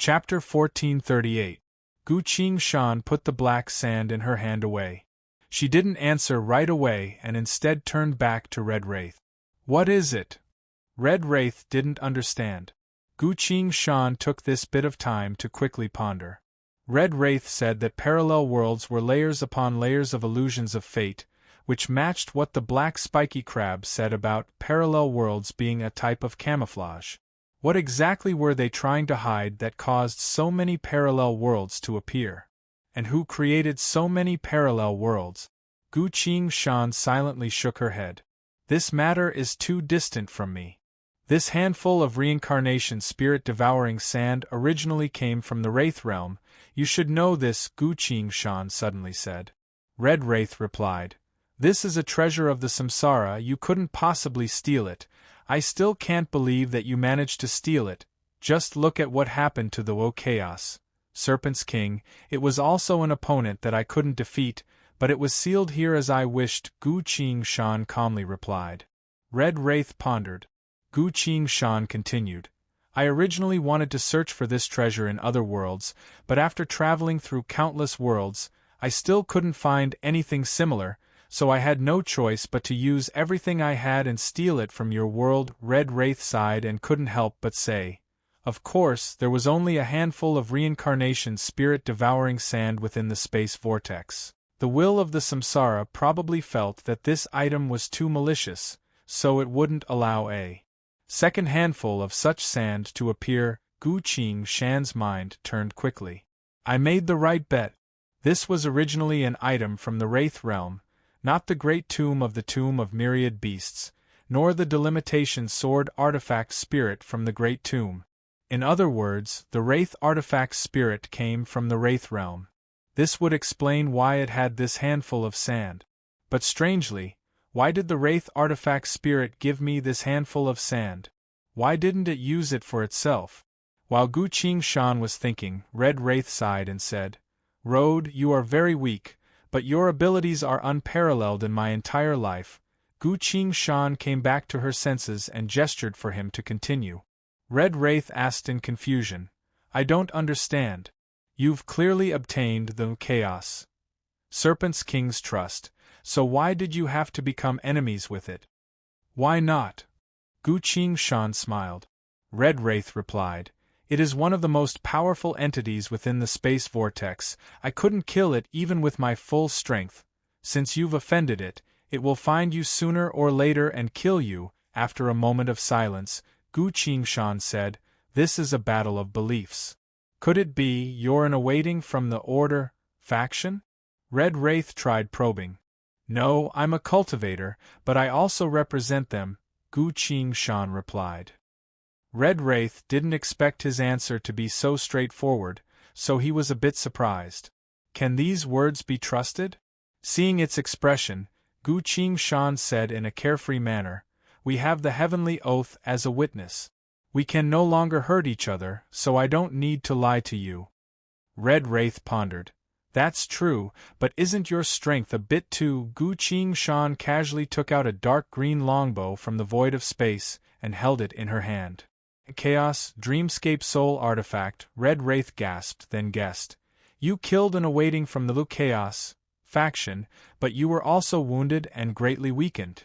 Chapter 1438. Gu Shan put the black sand in her hand away. She didn't answer right away and instead turned back to Red Wraith. What is it? Red Wraith didn't understand. Gu Shan took this bit of time to quickly ponder. Red Wraith said that parallel worlds were layers upon layers of illusions of fate, which matched what the black spiky crab said about parallel worlds being a type of camouflage. What exactly were they trying to hide that caused so many parallel worlds to appear? And who created so many parallel worlds? Gu Shan silently shook her head. This matter is too distant from me. This handful of reincarnation spirit-devouring sand originally came from the Wraith realm. You should know this, Gu Shan suddenly said. Red Wraith replied. This is a treasure of the samsara, you couldn't possibly steal it. I still can't believe that you managed to steal it. Just look at what happened to the Wo Chaos. Serpent's King, it was also an opponent that I couldn't defeat, but it was sealed here as I wished, Gu Shan calmly replied. Red Wraith pondered. Gu Shan continued. I originally wanted to search for this treasure in other worlds, but after traveling through countless worlds, I still couldn't find anything similar, so I had no choice but to use everything I had and steal it from your world. Red Wraith sighed and couldn't help but say. Of course, there was only a handful of reincarnation spirit-devouring sand within the space vortex. The will of the samsara probably felt that this item was too malicious, so it wouldn't allow a second handful of such sand to appear. Gu Shan's mind turned quickly. I made the right bet. This was originally an item from the Wraith realm, not the great tomb of myriad beasts, nor the delimitation sword artifact spirit from the great tomb. In other words, the Wraith artifact spirit came from the Wraith realm. This would explain why it had this handful of sand. But strangely, why did the Wraith artifact spirit give me this handful of sand? Why didn't it use it for itself? While Gu Shan was thinking, Red Wraith sighed and said, Road, you are very weak, but your abilities are unparalleled in my entire life. Gu Shan came back to her senses and gestured for him to continue. Red Wraith asked in confusion, I don't understand. You've clearly obtained the Chaos Serpent's King's trust, so why did you have to become enemies with it? Why not? Gu Shan smiled. Red Wraith replied, It is one of the most powerful entities within the space vortex. I couldn't kill it even with my full strength. Since you've offended it, it will find you sooner or later and kill you. After a moment of silence, Gu Shan said, This is a battle of beliefs. Could it be you're an awaiting from the Order faction? Red Wraith tried probing. No, I'm a cultivator, but I also represent them, Gu Shan replied. Red Wraith didn't expect his answer to be so straightforward, so he was a bit surprised. Can these words be trusted? Seeing its expression, Gu Shan said in a carefree manner, We have the heavenly oath as a witness. We can no longer hurt each other, so I don't need to lie to you. Red Wraith pondered. That's true, but isn't your strength a bit too? Gu Shan casually took out a dark green longbow from the void of space and held it in her hand. Chaos, Dreamscape Soul Artifact, Red Wraith gasped, then guessed. You killed an awaiting from the Chaos faction, but you were also wounded and greatly weakened.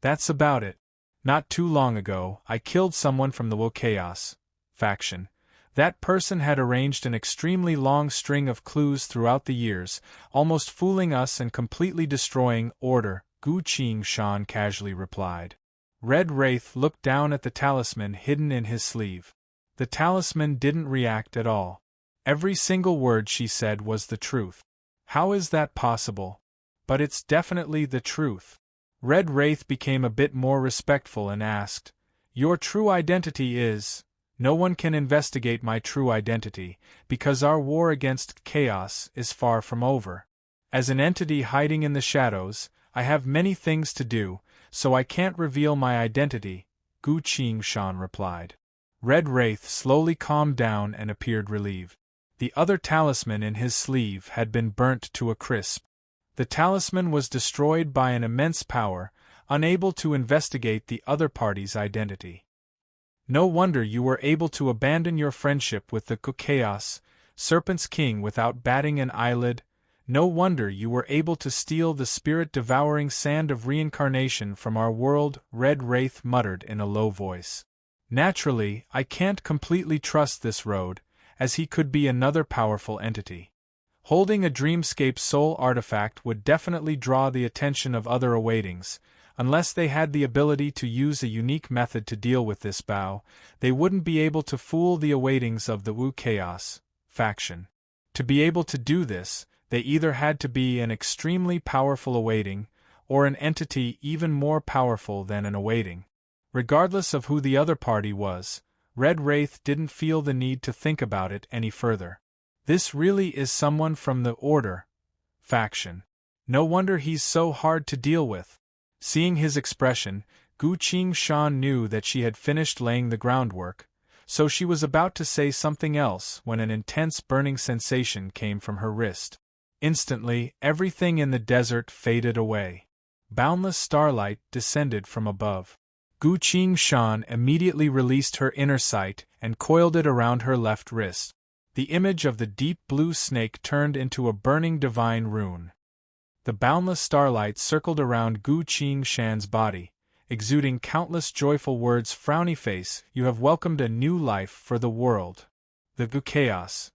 That's about it. Not too long ago, I killed someone from the Chaos faction. That person had arranged an extremely long string of clues throughout the years, almost fooling us and completely destroying Order, Gu Shan casually replied. Red Wraith looked down at the talisman hidden in his sleeve. The talisman didn't react at all. Every single word she said was the truth. How is that possible? But it's definitely the truth. Red Wraith became a bit more respectful and asked, Your true identity is... No one can investigate my true identity, because our war against chaos is far from over. As an entity hiding in the shadows, I have many things to do, so I can't reveal my identity, Gu Shan replied. Red Wraith slowly calmed down and appeared relieved. The other talisman in his sleeve had been burnt to a crisp. The talisman was destroyed by an immense power, unable to investigate the other party's identity. No wonder you were able to abandon your friendship with the Chaos, Serpent's King without batting an eyelid. No wonder you were able to steal the spirit-devouring sand of reincarnation from our world, Red Wraith muttered in a low voice. Naturally, I can't completely trust this road, as he could be another powerful entity. Holding a Dreamscape soul artifact would definitely draw the attention of other awaitings. Unless they had the ability to use a unique method to deal with this bow, they wouldn't be able to fool the awaitings of the Wu Chaos faction. To be able to do this, they either had to be an extremely powerful awaiting, or an entity even more powerful than an awaiting. Regardless of who the other party was, Red Wraith didn't feel the need to think about it any further. This really is someone from the Order faction. No wonder he's so hard to deal with. Seeing his expression, Gu Qingshan knew that she had finished laying the groundwork, so she was about to say something else when an intense burning sensation came from her wrist. Instantly, everything in the desert faded away. Boundless starlight descended from above. Gu Qingshan immediately released her inner sight and coiled it around her left wrist. The image of the deep blue snake turned into a burning divine rune. The boundless starlight circled around Gu Qingshan's body, exuding countless joyful words. Frowny face, you have welcomed a new life for the world. The Gu Chaos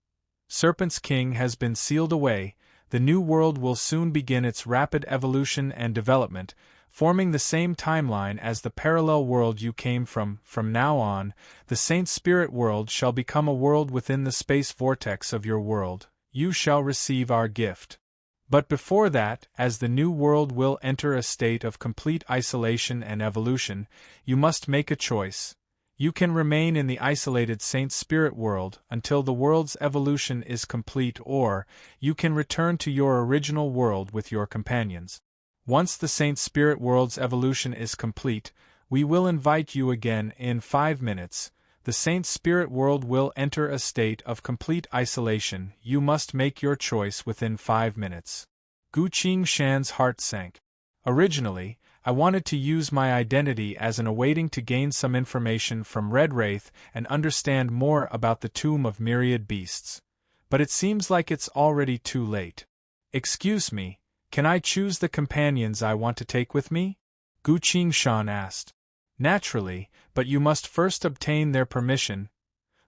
Serpent's King has been sealed away. The new world will soon begin its rapid evolution and development, forming the same timeline as the parallel world you came from. From now on, the Saint Spirit world shall become a world within the space vortex of your world. You shall receive our gift. But before that, as the new world will enter a state of complete isolation and evolution, you must make a choice. You can remain in the isolated Saint Spirit world until the world's evolution is complete, or you can return to your original world with your companions. Once the Saint Spirit world's evolution is complete, we will invite you again in 5 minutes. The Saint Spirit world will enter a state of complete isolation. You must make your choice within 5 minutes. Gu Qingshan's heart sank. Originally, I wanted to use my identity as an awaiting to gain some information from Red Wraith and understand more about the Tomb of Myriad Beasts. But it seems like it's already too late. Excuse me, can I choose the companions I want to take with me? Gu Qingshan asked. Naturally, but you must first obtain their permission.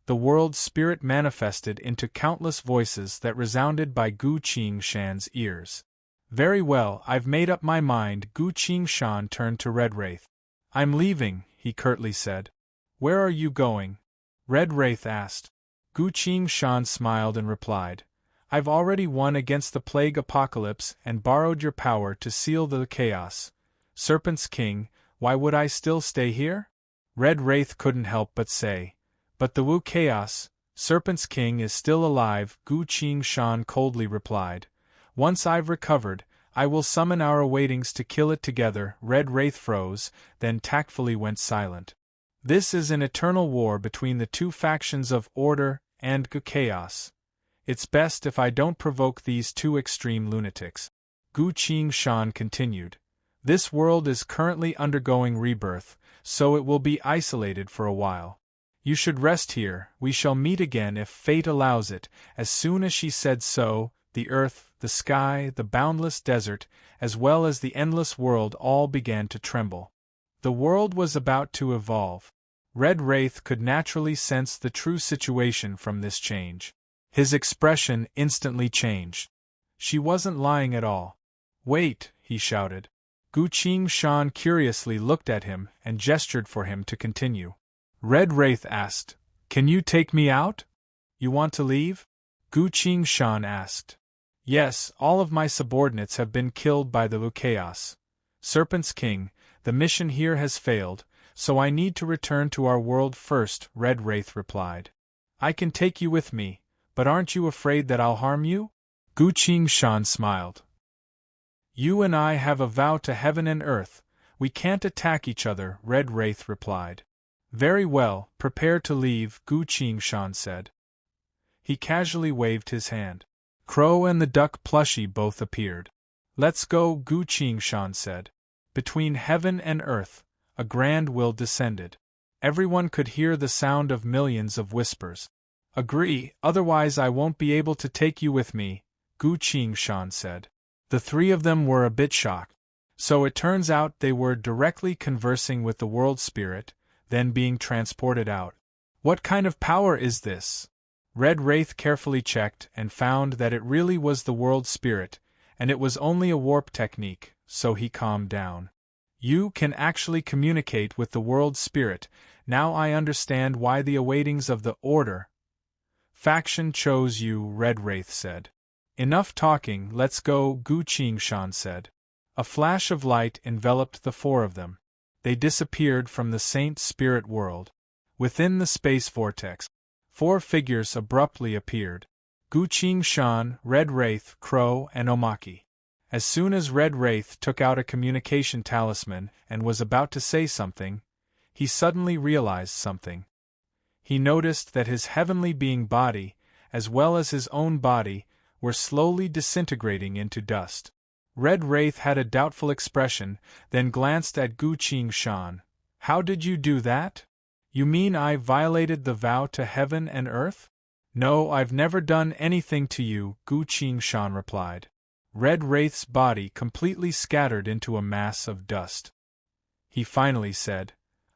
The world's spirit manifested into countless voices that resounded by Gu Qingshan's ears. Very well, I've made up my mind. Gu Qingshan turned to Red Wraith. I'm leaving, he curtly said. Where are you going? Red Wraith asked. Gu Qingshan smiled and replied, I've already won against the plague apocalypse and borrowed your power to seal the chaos. Serpent's King, why would I still stay here? Red Wraith couldn't help but say. But the Wu Chaos, Serpent's King is still alive, Gu Qingshan coldly replied. Once I've recovered, I will summon our awaitings to kill it together. Red Wraith froze, then tactfully went silent. This is an eternal war between the two factions of Order and Chaos. It's best if I don't provoke these two extreme lunatics. Gu Qingshan continued. This world is currently undergoing rebirth, so it will be isolated for a while. You should rest here. We shall meet again if fate allows it. As soon as she said so, the earth, the sky, the boundless desert, as well as the endless world all began to tremble. The world was about to evolve. Red Wraith could naturally sense the true situation from this change. His expression instantly changed. She wasn't lying at all. Wait, he shouted. Gu Qingshan curiously looked at him and gestured for him to continue. Red Wraith asked, Can you take me out? You want to leave? Gu Qingshan asked. Yes, all of my subordinates have been killed by the Wu Chaos. Serpent's King, the mission here has failed, so I need to return to our world first, Red Wraith replied. I can take you with me, but aren't you afraid that I'll harm you? Gu Qingshan smiled. You and I have a vow to heaven and earth. We can't attack each other, Red Wraith replied. Very well, prepare to leave, Gu Qingshan said. He casually waved his hand. Crow and the duck plushie both appeared. Let's go, Gu Qingshan said. Between heaven and earth, a grand will descended. Everyone could hear the sound of millions of whispers. Agree, otherwise I won't be able to take you with me, Gu Qingshan said. The three of them were a bit shocked. So it turns out they were directly conversing with the world spirit, then being transported out. What kind of power is this? Red Wraith carefully checked and found that it really was the world spirit, and it was only a warp technique, so he calmed down. You can actually communicate with the world spirit. Now I understand why the awaitings of the Order faction chose you, Red Wraith said. Enough talking, let's go, Gu Qingshan said. A flash of light enveloped the four of them. They disappeared from the Saint Spirit world. Within the space vortex, four figures abruptly appeared. Gu Qingshan, Red Wraith, Crow, and Omaki. As soon as Red Wraith took out a communication talisman and was about to say something, he suddenly realized something. He noticed that his heavenly being body, as well as his own body, were slowly disintegrating into dust. Red Wraith had a doubtful expression, then glanced at Gu Qingshan. How did you do that? You mean I violated the vow to heaven and earth? No, I've never done anything to you, Gu Qingshan replied. Red Wraith's body completely scattered into a mass of dust. He finally said,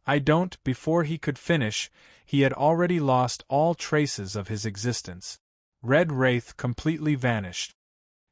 I don't. Before he could finish, he had already lost all traces of his existence. Red Wraith completely vanished.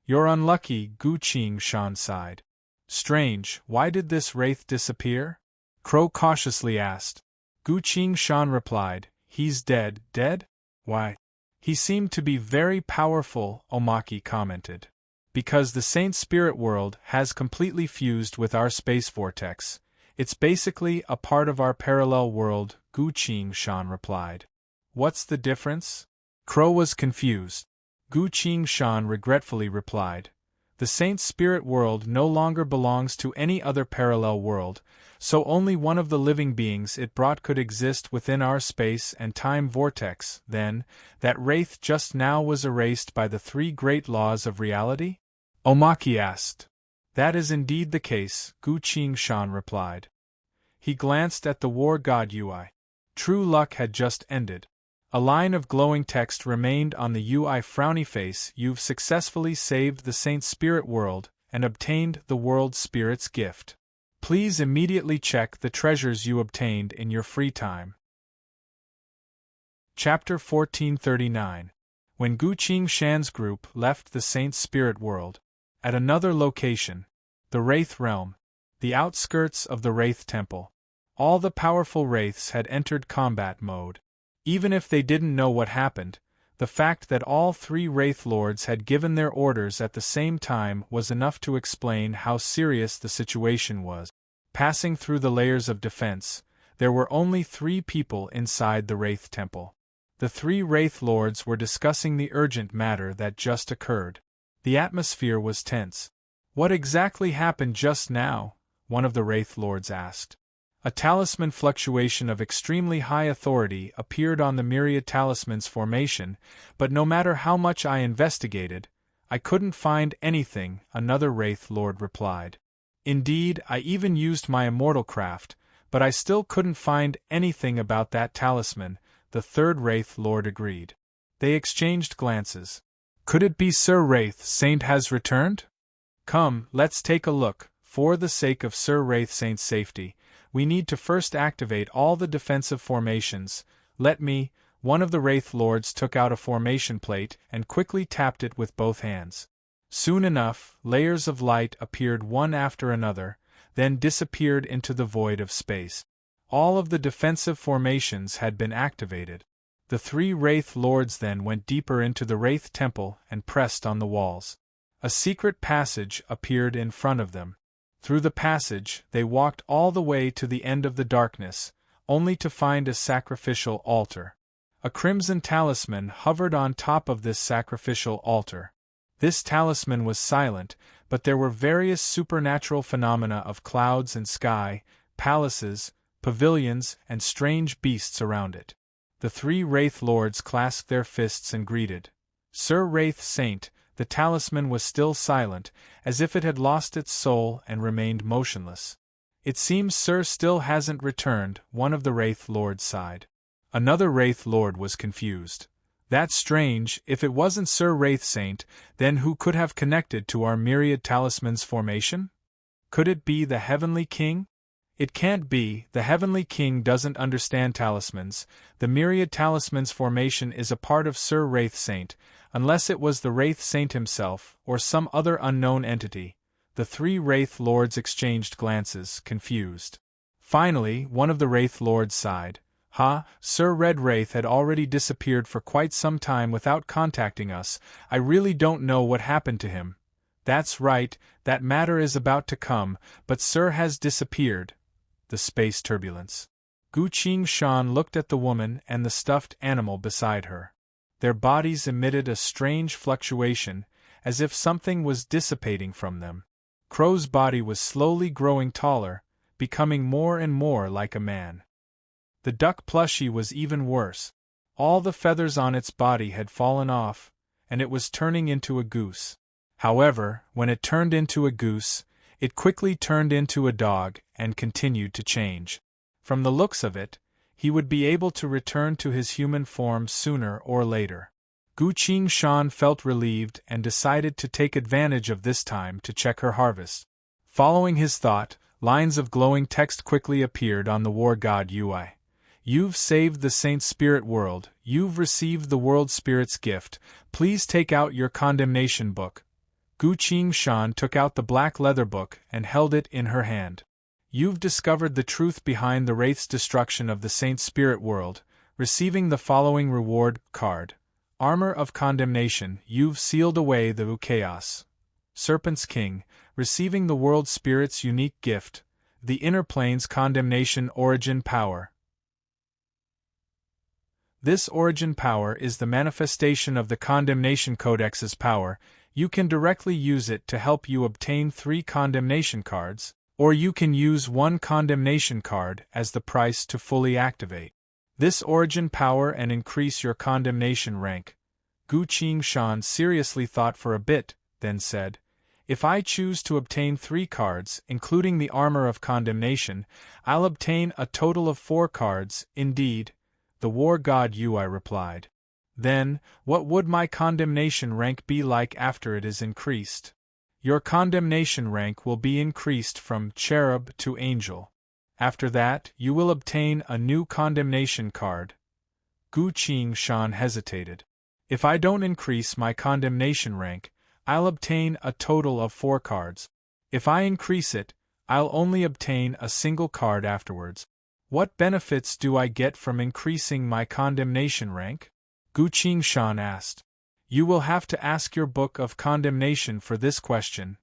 You're unlucky, Gu Qingshan sighed. Strange, why did this wraith disappear? Crow cautiously asked. Gu Qingshan replied, He's dead. Dead? Why? He seemed to be very powerful, Omaki commented. Because the Saint Spirit world has completely fused with our space vortex. It's basically a part of our parallel world, Gu Qingshan replied. What's the difference? Crow was confused. Gu Qingshan regretfully replied. The Saint Spirit world no longer belongs to any other parallel world, so only one of the living beings it brought could exist within our space and time vortex. Then, that wraith just now was erased by the three great laws of reality? Omaki asked. That is indeed the case, Gu Qingshan replied. He glanced at the war god Ui. True luck had just ended. A line of glowing text remained on the Ui frowny face. You've successfully saved the Saint Spirit world and obtained the world spirit's gift. Please immediately check the treasures you obtained in your free time. Chapter 1439. When Gu Qingshan's group left the Saint Spirit world, at another location, the Wraith Realm, the outskirts of the Wraith Temple, all the powerful Wraiths had entered combat mode. Even if they didn't know what happened, the fact that all three Wraith Lords had given their orders at the same time was enough to explain how serious the situation was. Passing through the layers of defense, there were only 3 people inside the Wraith Temple. The 3 Wraith Lords were discussing the urgent matter that just occurred. The atmosphere was tense. What exactly happened just now? One of the Wraith Lords asked. A talisman fluctuation of extremely high authority appeared on the myriad talismans formation, but no matter how much I investigated, I couldn't find anything, another Wraith Lord replied. Indeed, I even used my immortal craft, but I still couldn't find anything about that talisman, the third Wraith Lord agreed. They exchanged glances. Could it be Sir Wraith Saint has returned? Come, let's take a look. For the sake of Sir Wraith Saint's safety, we need to first activate all the defensive formations. One of the Wraith Lords took out a formation plate and quickly tapped it with both hands. Soon enough, layers of light appeared one after another, then disappeared into the void of space. All of the defensive formations had been activated. The 3 Wraith Lords then went deeper into the Wraith Temple and pressed on the walls. A secret passage appeared in front of them. Through the passage, they walked all the way to the end of the darkness, only to find a sacrificial altar. A crimson talisman hovered on top of this sacrificial altar. This talisman was silent, but there were various supernatural phenomena of clouds and sky, palaces, pavilions, and strange beasts around it. The 3 Wraith Lords clasped their fists and greeted. Sir Wraith Saint, the talisman was still silent, as if it had lost its soul and remained motionless. It seems Sir still hasn't returned, one of the Wraith Lords sighed. Another Wraith Lord was confused. That's strange. If it wasn't Sir Wraith Saint, then who could have connected to our myriad talismans formation? Could it be the Heavenly King? It can't be. The Heavenly King doesn't understand talismans. The myriad talismans formation is a part of Sir Wraith Saint, unless it was the Wraith Saint himself, or some other unknown entity. The three Wraith Lords exchanged glances, confused. Finally, one of the Wraith Lords sighed. Sir Red Wraith had already disappeared for quite some time without contacting us. I really don't know what happened to him. That's right, that matter is about to come, but Sir has disappeared. The space turbulence. Gu Qingshan looked at the woman and the stuffed animal beside her. Their bodies emitted a strange fluctuation, as if something was dissipating from them. Crow's body was slowly growing taller, becoming more and more like a man. The duck plushie was even worse. All the feathers on its body had fallen off, and it was turning into a goose. However, when it turned into a goose, it quickly turned into a dog and continued to change. From the looks of it, he would be able to return to his human form sooner or later. Gu Qingshan felt relieved and decided to take advantage of this time to check her harvest. Following his thought, lines of glowing text quickly appeared on the war god UI. You've saved the Saint Spirit world. You've received the World Spirit's gift. Please take out your condemnation book. Gu Qingshan took out the black leather book and held it in her hand. You've discovered the truth behind the Wraith's destruction of the Saint Spirit world, receiving the following reward card. Armor of Condemnation. You've sealed away the chaos. Serpent's King, receiving the World Spirit's unique gift, the Inner Plane's Condemnation Origin Power. This origin power is the manifestation of the Condemnation Codex's power. You can directly use it to help you obtain 3 condemnation cards, or you can use 1 condemnation card as the price to fully activate this origin power and increase your condemnation rank. Gu Qingshan seriously thought for a bit, then said, If I choose to obtain 3 cards, including the Armor of Condemnation, I'll obtain a total of 4 cards. Indeed, the war god UI replied. Then, what would my condemnation rank be like after it is increased? Your condemnation rank will be increased from cherub to angel. After that, you will obtain a new condemnation card. Gu Qingshan hesitated. If I don't increase my condemnation rank, I'll obtain a total of 4 cards. If I increase it, I'll only obtain a single card afterwards. What benefits do I get from increasing my condemnation rank? Gu Qingshan asked. You will have to ask your book of condemnation for this question.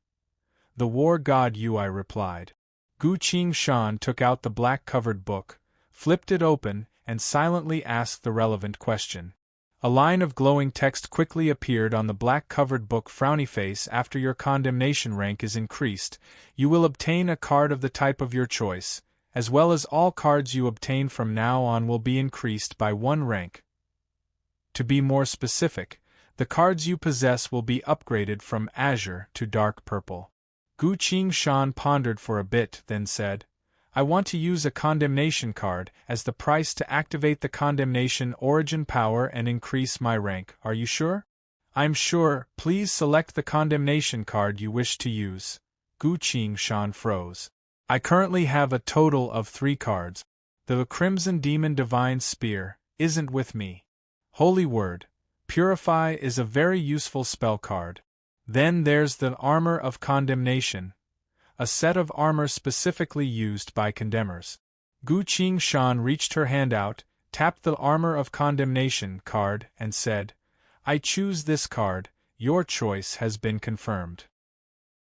The war god UI replied. Gu Qingshan took out the black-covered book, flipped it open, and silently asked the relevant question. A line of glowing text quickly appeared on the black-covered book. Frowny face. After your condemnation rank is increased, you will obtain a card of the type of your choice, as well as all cards you obtain from now on will be increased by 1 rank. To be more specific, the cards you possess will be upgraded from azure to dark purple. Gu Qingshan pondered for a bit, then said, I want to use a condemnation card as the price to activate the condemnation origin power and increase my rank. Are you sure? I'm sure. Please select the condemnation card you wish to use. Gu Qingshan froze. I currently have a total of 3 cards. The Crimson Demon Divine Spear isn't with me. Holy Word. Purify is a very useful spell card. Then there's the Armor of Condemnation, a set of armor specifically used by condemners. Gu Qingshan reached her hand out, tapped the Armor of Condemnation card, and said, I choose this card. Your choice has been confirmed.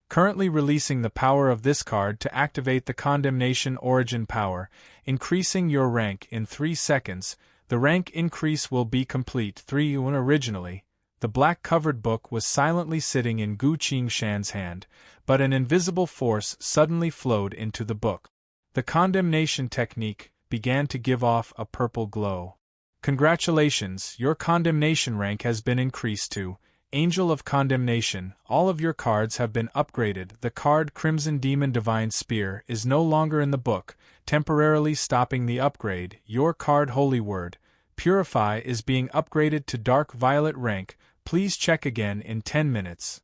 Currently releasing the power of this card to activate the Condemnation Origin Power, increasing your rank in 3 seconds. The rank increase will be complete. 3. When originally, the black-covered book was silently sitting in Gu Qingshan's hand, but an invisible force suddenly flowed into the book. The condemnation technique began to give off a purple glow. Congratulations, your condemnation rank has been increased to Angel of Condemnation, all of your cards have been upgraded. The card Crimson Demon Divine Spear is no longer in the book, temporarily stopping the upgrade. Your card Holy Word, Purify, is being upgraded to Dark Violet rank. Please check again in 10 minutes.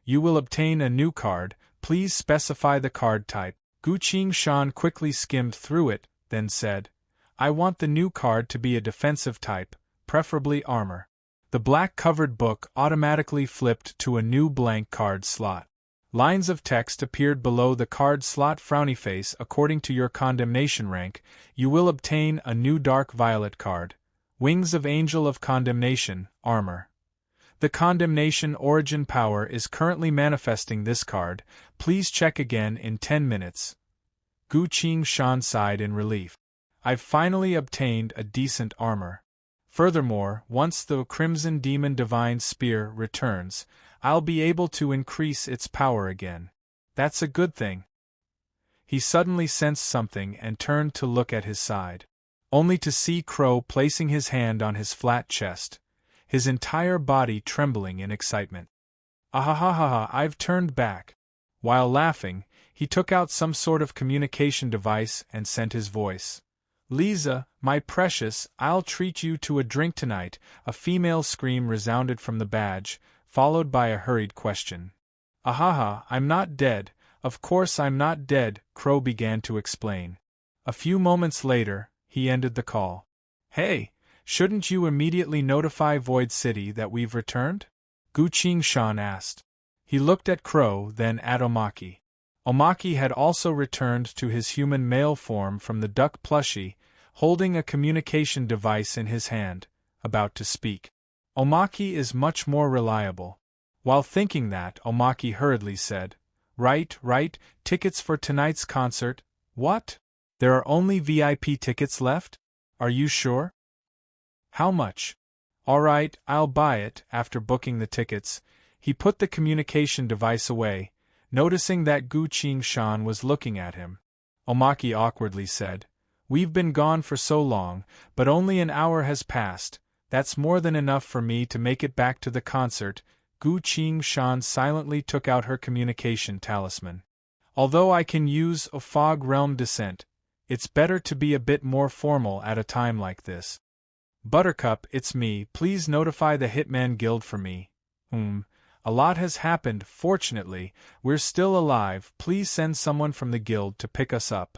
You will obtain a new card. Please specify the card type. Gu Qingshan quickly skimmed through it, then said, I want the new card to be a defensive type, preferably armor. The black-covered book automatically flipped to a new blank card slot. Lines of text appeared below the card slot. Frowny face. According to your condemnation rank, you will obtain a new Dark Violet card. Wings of Angel of Condemnation, armor. The condemnation origin power is currently manifesting this card. Please check again in 10 minutes. Gu Qingshan sighed in relief. I've finally obtained a decent armor. Furthermore, once the Crimson Demon Divine Spear returns, I'll be able to increase its power again. That's a good thing. He suddenly sensed something and turned to look at his side, only to see Crow placing his hand on his flat chest, his entire body trembling in excitement. Ahahaha, I've turned back. While laughing, he took out some sort of communication device and sent his voice. Lisa, my precious, I'll treat you to a drink tonight. A female scream resounded from the badge, followed by a hurried question. Ahaha, I'm not dead. Of course I'm not dead, Crow began to explain. A few moments later, he ended the call. Hey, shouldn't you immediately notify Void City that we've returned? Gu Qingshan asked. He looked at Crow, then at Omaki. Omaki had also returned to his human male form from the duck plushie, holding a communication device in his hand, about to speak. Omaki is much more reliable. While thinking that, Omaki hurriedly said, Right, tickets for tonight's concert. What? There are only VIP tickets left? Are you sure? How much? All right, I'll buy it. After booking the tickets, he put the communication device away, noticing that Gu Qingshan was looking at him. Omaki awkwardly said, We've been gone for so long, but only an hour has passed. That's more than enough for me to make it back to the concert. Gu Qingshan silently took out her communication talisman. Although I can use a fog realm descent, it's better to be a bit more formal at a time like this. Buttercup, it's me. Please notify the Hitman Guild for me. A lot has happened. Fortunately, we're still alive. Please send someone from the guild to pick us up.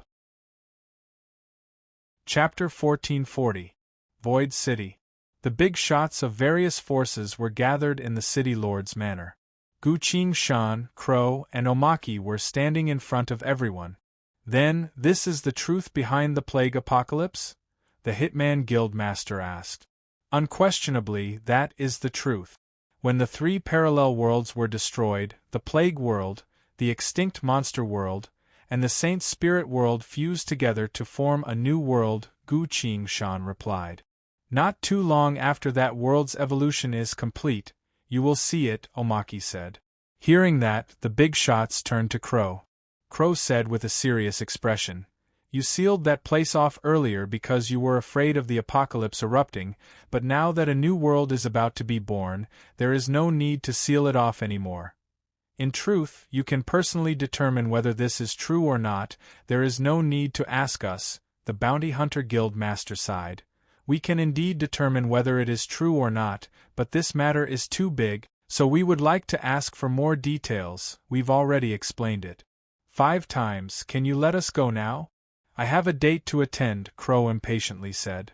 Chapter 1440. Void City. The big shots of various forces were gathered in the City Lord's manor. Gu Qingshan, Crow, and Omaki were standing in front of everyone. Then, this is the truth behind the plague apocalypse? The Hitman Guild Master asked. Unquestionably, that is the truth. When the 3 parallel worlds were destroyed, the Plague World, the Extinct Monster World, and the Saint Spirit World fused together to form a new world, Gu Qingshan replied. Not too long after that world's evolution is complete, you will see it, Omaki said. Hearing that, the big shots turned to Crow. Crow said with a serious expression, You sealed that place off earlier because you were afraid of the apocalypse erupting, but now that a new world is about to be born, there is no need to seal it off anymore. In truth, you can personally determine whether this is true or not. There is no need to ask us, the Bounty Hunter Guild Master sighed. We can indeed determine whether it is true or not, but this matter is too big, so we would like to ask for more details. We've already explained it 5 times. Can you let us go now? I have a date to attend, Crow impatiently said.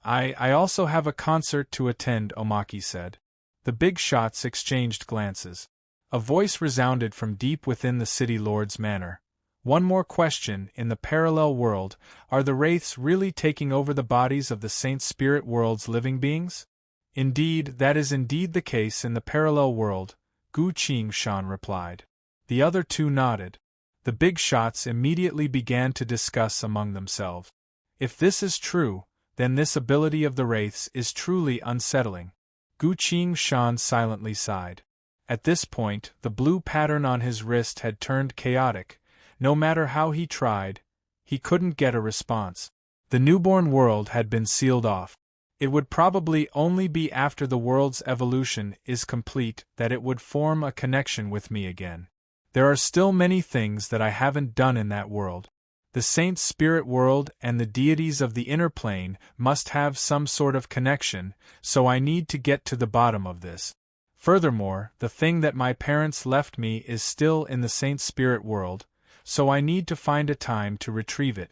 I also have a concert to attend, Omaki said. The big shots exchanged glances. A voice resounded from deep within the City Lord's manor. One more question, in the parallel world, are the wraiths really taking over the bodies of the Saint Spirit World's living beings? Indeed, that is indeed the case in the parallel world, Gu Qingshan replied. The other 2 nodded. The big shots immediately began to discuss among themselves. If this is true, then this ability of the wraiths is truly unsettling. Gu Qingshan silently sighed. At this point, the blue pattern on his wrist had turned chaotic. No matter how he tried, he couldn't get a response. The newborn world had been sealed off. It would probably only be after the world's evolution is complete that it would form a connection with me again. There are still many things that I haven't done in that world. The saint spirit world and the deities of the inner plane must have some sort of connection, so I need to get to the bottom of this. Furthermore, the thing that my parents left me is still in the saint spirit world, so I need to find a time to retrieve it.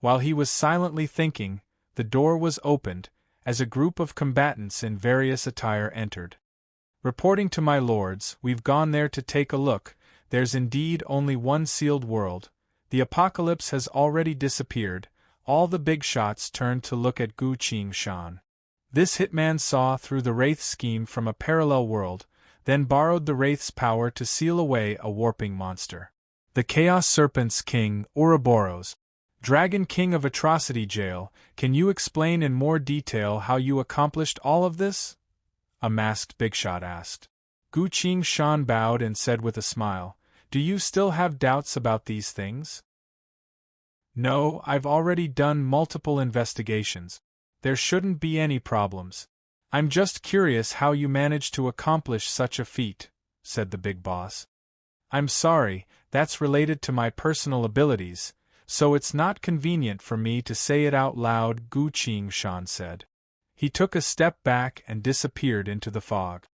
While he was silently thinking, the door was opened, as a group of combatants in various attire entered. Reporting to my lords, we've gone there to take a look. There's indeed only one sealed world. The apocalypse has already disappeared. All the big shots turned to look at Gu Qingshan. This hitman saw through the Wraith scheme from a parallel world, then borrowed the Wraith's power to seal away a warping monster. The Chaos Serpent's King, Ouroboros. Dragon King of Atrocity Jail, can you explain in more detail how you accomplished all of this? A masked big shot asked. Gu Qingshan bowed and said with a smile, do you still have doubts about these things? No, I've already done multiple investigations. There shouldn't be any problems. I'm just curious how you managed to accomplish such a feat, said the big boss. I'm sorry, that's related to my personal abilities, so it's not convenient for me to say it out loud, Gu Qingshan said. He took a step back and disappeared into the fog.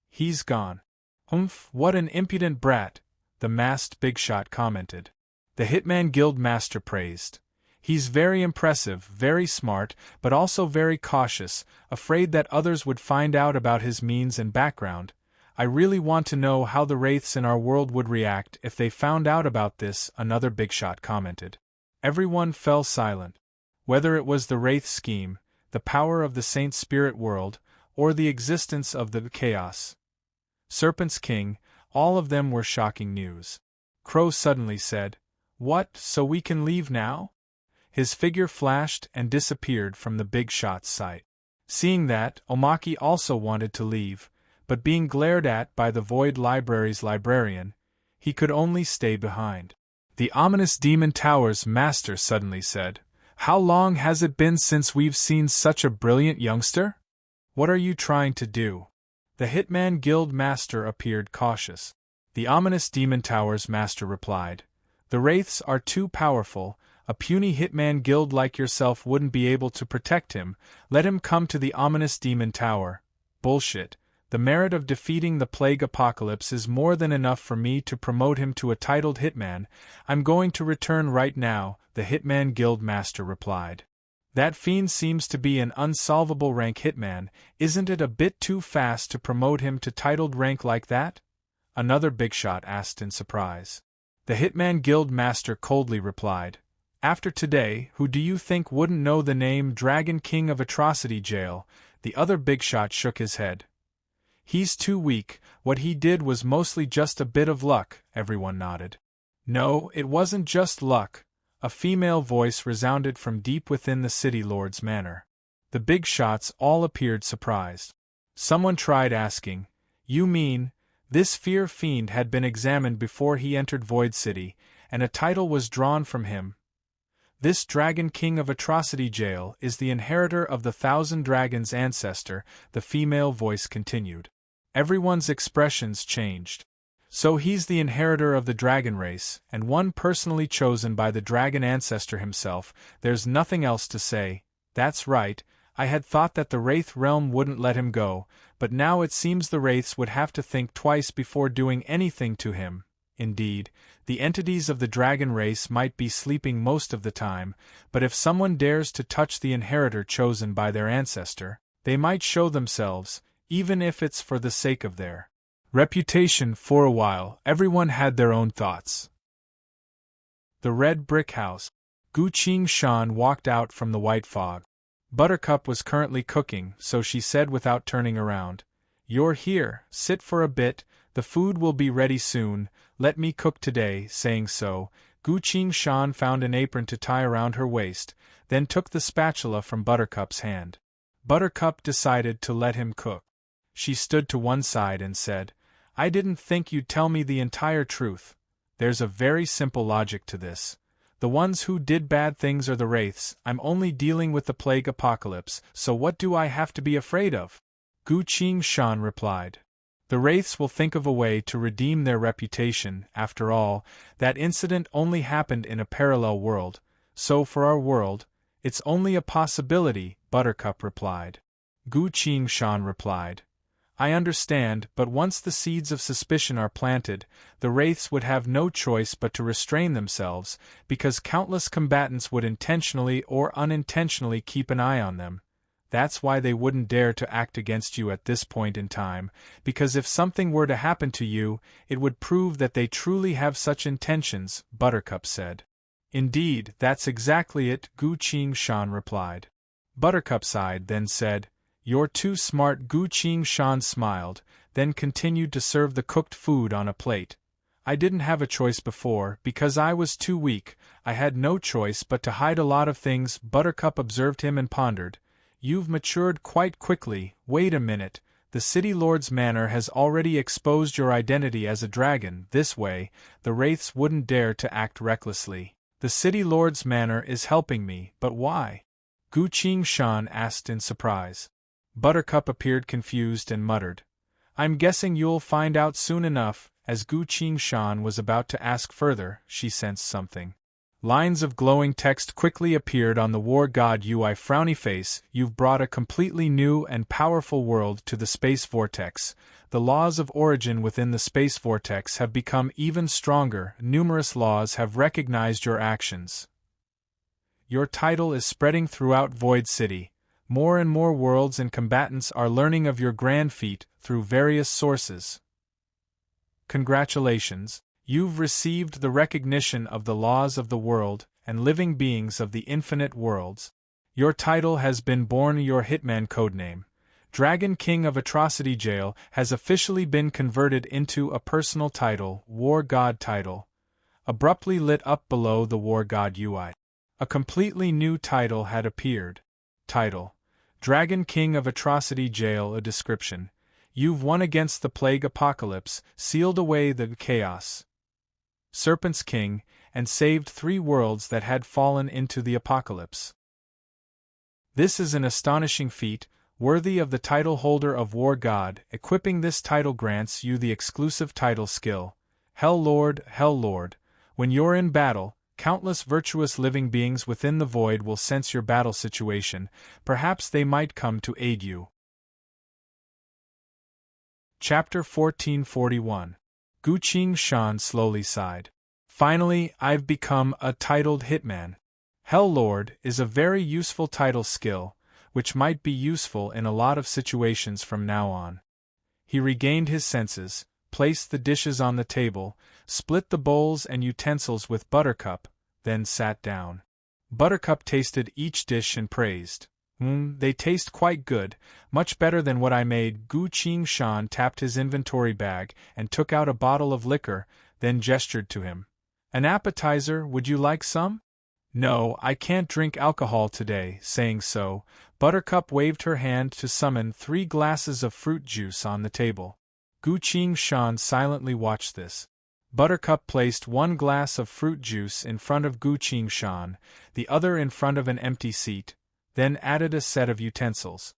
He's gone. Humph, what an impudent brat, the masked big shot commented. The Hitman Guild master praised. He's very impressive, very smart, but also very cautious, afraid that others would find out about his means and background. I really want to know how the wraiths in our world would react if they found out about this, another big shot commented. Everyone fell silent. Whether it was the wraith scheme, the power of the saint spirit world, or the existence of the Chaos Serpent's King, all of them were shocking news. Crow suddenly said, "What, so we can leave now?" His figure flashed and disappeared from the big shot's sight. Seeing that, Omaki also wanted to leave, but being glared at by the Void Library's librarian, he could only stay behind. The ominous Demon Tower's master suddenly said, "How long has it been since we've seen such a brilliant youngster? What are you trying to do?" The Hitman Guild master appeared cautious. The ominous Demon Tower's master replied, "The wraiths are too powerful. A puny Hitman Guild like yourself wouldn't be able to protect him. Let him come to the ominous Demon Tower." Bullshit. The merit of defeating the Plague Apocalypse is more than enough for me to promote him to a titled Hitman. I'm going to return right now, the Hitman Guild master replied. That fiend seems to be an unsolvable rank Hitman. Isn't it a bit too fast to promote him to titled rank like that? Another big shot asked in surprise. The Hitman Guild master coldly replied, "After today, who do you think wouldn't know the name Dragon King of Atrocity Jail?" The other big shot shook his head. "He's too weak. What he did was mostly just a bit of luck," everyone nodded. "No, it wasn't just luck," a female voice resounded from deep within the city lord's manor. The big shots all appeared surprised. Someone tried asking, "You mean, this fear fiend had been examined before he entered Void City, and a title was drawn from him? This Dragon King of Atrocity Jail is the inheritor of the Thousand Dragons' ancestor," the female voice continued. Everyone's expressions changed. "So he's the inheritor of the dragon race, and one personally chosen by the dragon ancestor himself. There's nothing else to say." "That's right. I had thought that the Wraith realm wouldn't let him go, but now it seems the Wraiths would have to think twice before doing anything to him." Indeed, the entities of the dragon race might be sleeping most of the time, but if someone dares to touch the inheritor chosen by their ancestor, they might show themselves, even if it's for the sake of their reputation. For a while, everyone had their own thoughts. The red brick house. Gu Qingshan walked out from the white fog. Buttercup was currently cooking, so she said without turning around, "You're here, sit for a bit, the food will be ready soon, let me cook today." Saying so, Gu Qingshan found an apron to tie around her waist, then took the spatula from Buttercup's hand. Buttercup decided to let him cook. She stood to one side and said, "I didn't think you'd tell me the entire truth. There's a very simple logic to this. The ones who did bad things are the wraiths. I'm only dealing with the plague apocalypse, so what do I have to be afraid of? Gu Qingshan replied. The wraiths will think of a way to redeem their reputation. After all, that incident only happened in a parallel world, so for our world, it's only a possibility, Buttercup replied. Gu Qingshan replied. I understand, but once the seeds of suspicion are planted, the wraiths would have no choice but to restrain themselves, because countless combatants would intentionally or unintentionally keep an eye on them. That's why they wouldn't dare to act against you at this point in time, because if something were to happen to you, it would prove that they truly have such intentions, Buttercup said. Indeed, that's exactly it, Gu Qingshan replied. Buttercup sighed, then said, You're too smart. Gu Qingshan smiled, then continued to serve the cooked food on a plate. I didn't have a choice before, because I was too weak. I had no choice but to hide a lot of things. Buttercup observed him and pondered. You've matured quite quickly. Wait a minute. The City Lord's manor has already exposed your identity as a dragon. This way, the wraiths wouldn't dare to act recklessly. The City Lord's manor is helping me, but why? Gu Qingshan asked in surprise. Buttercup appeared confused and muttered. I'm guessing you'll find out soon enough. As Gu Qingshan was about to ask further, she sensed something. Lines of glowing text quickly appeared on the war god UI. Frowny face, you've brought a completely new and powerful world to the space vortex. The laws of origin within the space vortex have become even stronger. Numerous laws have recognized your actions. Your title is spreading throughout Void City. More and more worlds and combatants are learning of your grand feat through various sources. Congratulations, you've received the recognition of the laws of the world and living beings of the infinite worlds. Your title has been born. Your Hitman codename, Dragon King of Atrocity Jail, has officially been converted into a personal title, War God title. Abruptly lit up below the War God UI. A completely new title had appeared. Title: Dragon King of Atrocity Jail. A description: You've won against the plague apocalypse, sealed away the chaos Serpent's King, and saved 3 worlds that had fallen into the apocalypse. This is an astonishing feat, worthy of the title holder of War God. Equipping this title grants you the exclusive title skill, Hell Lord. Hell Lord. When you're in battle, countless virtuous living beings within the void will sense your battle situation. Perhaps they might come to aid you. Chapter 1441. Gu Qingshan slowly sighed. Finally, I've become a titled hitman. Hell Lord is a very useful title skill, which might be useful in a lot of situations from now on. He regained his senses, placed the dishes on the table, split the bowls and utensils with Buttercup, then sat down. Buttercup tasted each dish and praised. They taste quite good, much better than what I made. Gu Qingshan tapped his inventory bag and took out a bottle of liquor, then gestured to him. An appetizer, would you like some? No, I can't drink alcohol today. Saying so, Buttercup waved her hand to summon 3 glasses of fruit juice on the table. Gu Qingshan silently watched this. Buttercup placed 1 glass of fruit juice in front of Gu Qingshan, the other in front of an empty seat, then added a set of utensils.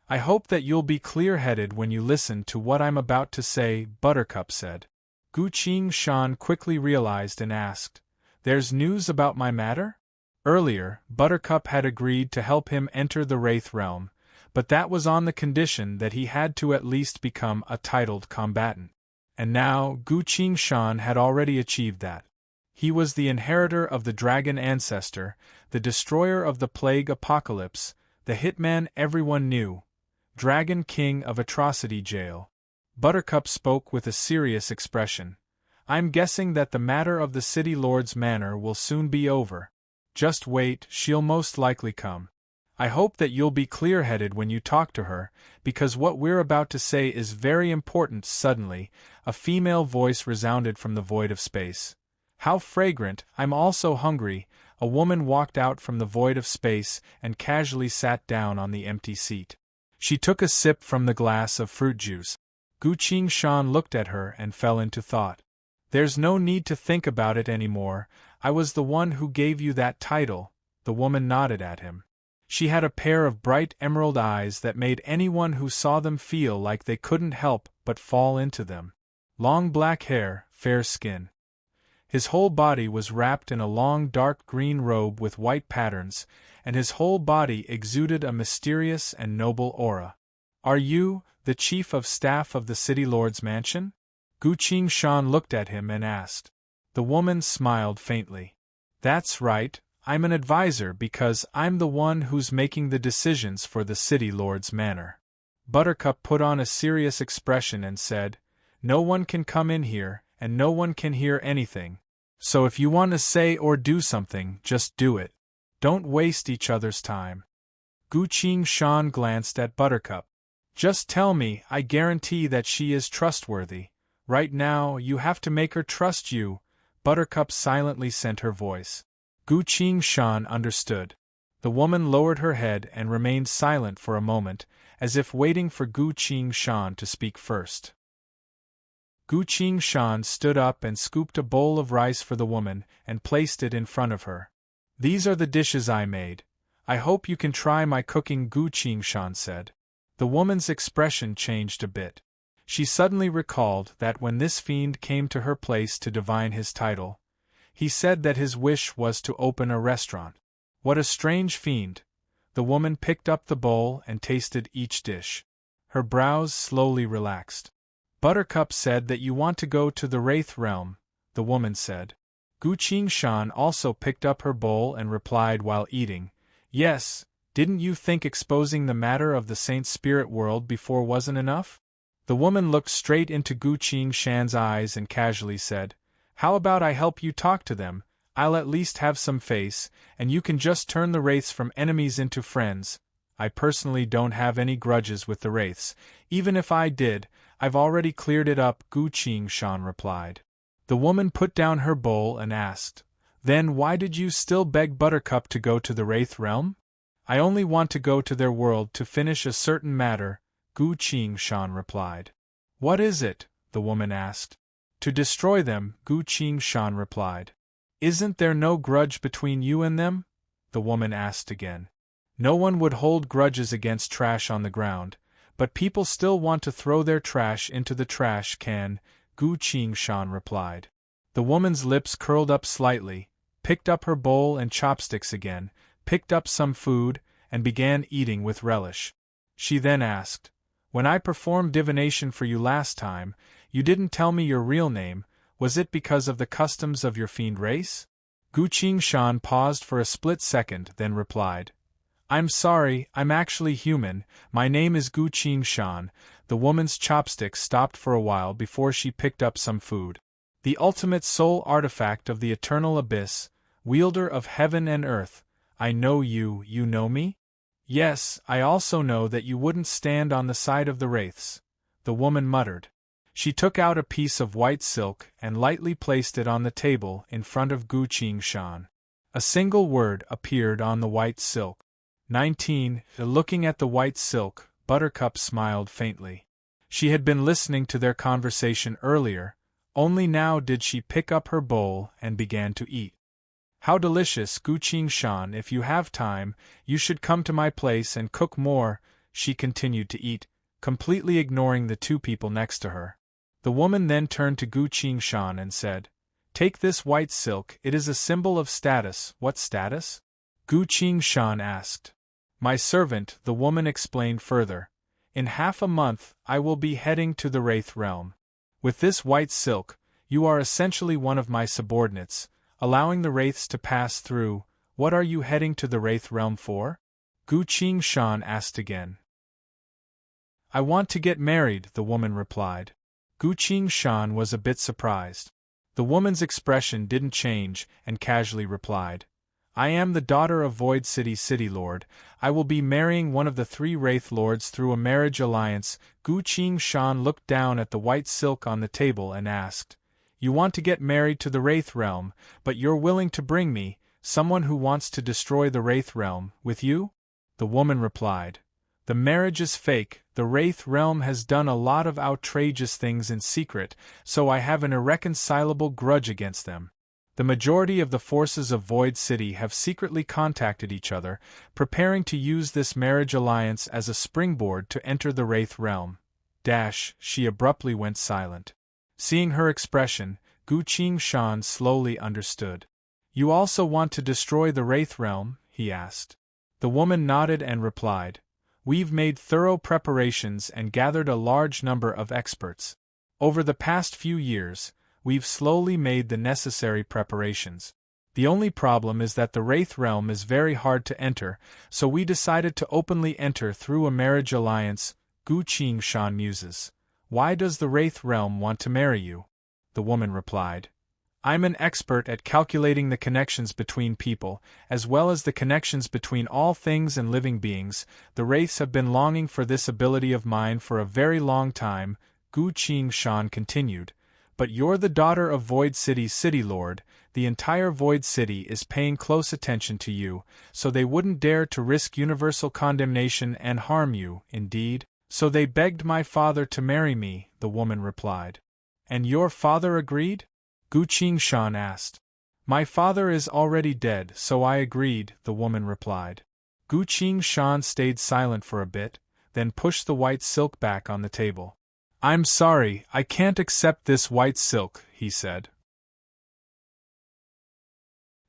I hope that you'll be clear-headed when you listen to what I'm about to say, Buttercup said. Gu Qingshan quickly realized and asked, There's news about my matter? Earlier, Buttercup had agreed to help him enter the Wraith realm, but that was on the condition that he had to at least become a titled combatant. And now, Gu Qingshan had already achieved that. He was the inheritor of the dragon ancestor, the destroyer of the plague apocalypse, the hitman everyone knew, Dragon King of Atrocity Jail. Buttercup spoke with a serious expression. I'm guessing that the matter of the City Lord's manor will soon be over. Just wait, she'll most likely come. I hope that you'll be clear-headed when you talk to her, because what we're about to say is very important. Suddenly, a female voice resounded from the void of space. How fragrant, I'm also hungry. A woman walked out from the void of space and casually sat down on the empty seat. She took a sip from the glass of fruit juice. Gu Qingshan looked at her and fell into thought. There's no need to think about it anymore. I was the one who gave you that title. The woman nodded at him. She had a pair of bright emerald eyes that made anyone who saw them feel like they couldn't help but fall into them. Long black hair, fair skin. His whole body was wrapped in a long dark green robe with white patterns, and his whole body exuded a mysterious and noble aura. Are you the chief of staff of the city lord's mansion? Gu Qingshan looked at him and asked. The woman smiled faintly. That's right, I'm an advisor because I'm the one who's making the decisions for the city lord's manor. Buttercup put on a serious expression and said, No one can come in here, and no one can hear anything. So if you want to say or do something, just do it. Don't waste each other's time. Gu Qingshan glanced at Buttercup. Just tell me, I guarantee that she is trustworthy. Right now, you have to make her trust you. Buttercup silently sent her voice. Gu Qingshan understood. The woman lowered her head and remained silent for a moment, as if waiting for Gu Qingshan to speak first. Gu Qingshan stood up and scooped a bowl of rice for the woman and placed it in front of her. These are the dishes I made. I hope you can try my cooking, Gu Qingshan said. The woman's expression changed a bit. She suddenly recalled that when this fiend came to her place to divine his title, he said that his wish was to open a restaurant. What a strange fiend! The woman picked up the bowl and tasted each dish. Her brows slowly relaxed. Buttercup said that you want to go to the Wraith Realm, the woman said. Gu Qingshan also picked up her bowl and replied while eating, Yes, didn't you think exposing the matter of the Saint Spirit world before wasn't enough? The woman looked straight into Gu Qingshan's eyes and casually said, How about I help you talk to them? I'll at least have some face, and you can just turn the wraiths from enemies into friends. I personally don't have any grudges with the wraiths. Even if I did, I've already cleared it up, Gu Qingshan replied. The woman put down her bowl and asked, Then why did you still beg Buttercup to go to the Wraith Realm? I only want to go to their world to finish a certain matter, Gu Qingshan replied. What is it? The woman asked. To destroy them, Gu Qingshan replied. Isn't there no grudge between you and them? The woman asked again. No one would hold grudges against trash on the ground, but people still want to throw their trash into the trash can, Gu Qingshan replied. The woman's lips curled up slightly, picked up her bowl and chopsticks again, picked up some food, and began eating with relish. She then asked, When I performed divination for you last time, you didn't tell me your real name. Was it because of the customs of your fiend race? Gu Qingshan paused for a split second, then replied, I'm sorry, I'm actually human. My name is Gu Qingshan. The woman's chopsticks stopped for a while before she picked up some food. The ultimate soul artifact of the eternal abyss, wielder of heaven and earth. I know you, you know me? Yes, I also know that you wouldn't stand on the side of the wraiths, the woman muttered. She took out a piece of white silk and lightly placed it on the table in front of Gu Qingshan. A single word appeared on the white silk. 19. Looking at the white silk, Buttercup smiled faintly. She had been listening to their conversation earlier, only now did she pick up her bowl and began to eat. How delicious, Gu Qingshan, if you have time, you should come to my place and cook more, she continued to eat, completely ignoring the two people next to her. The woman then turned to Gu Qingshan and said, Take this white silk, it is a symbol of status. What status? Gu Qingshan asked. My servant, the woman explained further. In half a month, I will be heading to the Wraith Realm. With this white silk, you are essentially one of my subordinates, allowing the wraiths to pass through. What are you heading to the Wraith Realm for? Gu Qingshan asked again. I want to get married, the woman replied. Gu Qingshan was a bit surprised. The woman's expression didn't change and casually replied, I am the daughter of Void City Lord. I will be marrying one of the 3 Wraith Lords through a marriage alliance. Gu Qingshan looked down at the white silk on the table and asked, You want to get married to the Wraith Realm, but you're willing to bring me, someone who wants to destroy the Wraith Realm, with you? The woman replied, The marriage is fake. The Wraith Realm has done a lot of outrageous things in secret, so I have an irreconcilable grudge against them. The majority of the forces of Void City have secretly contacted each other, preparing to use this marriage alliance as a springboard to enter the Wraith realm. She abruptly went silent. Seeing her expression, Gu Qingshan slowly understood. You also want to destroy the Wraith realm? He asked. The woman nodded and replied. We've made thorough preparations and gathered a large number of experts. Over the past few years, we've slowly made the necessary preparations. The only problem is that the Wraith realm is very hard to enter, so we decided to openly enter through a marriage alliance. Gu Qingshan muses. Why does the Wraith realm want to marry you? The woman replied. I'm an expert at calculating the connections between people, as well as the connections between all things and living beings. The Wraiths have been longing for this ability of mine for a very long time, Gu Qingshan continued. But you're the daughter of Void City's City Lord. The entire Void City is paying close attention to you, so they wouldn't dare to risk universal condemnation and harm you. Indeed, so they begged my father to marry me, the woman replied. And your father agreed? Gu Qingshan asked. My father is already dead, so I agreed, the woman replied. Gu Qingshan stayed silent for a bit, then pushed the white silk back on the table. I'm sorry, I can't accept this white silk, he said.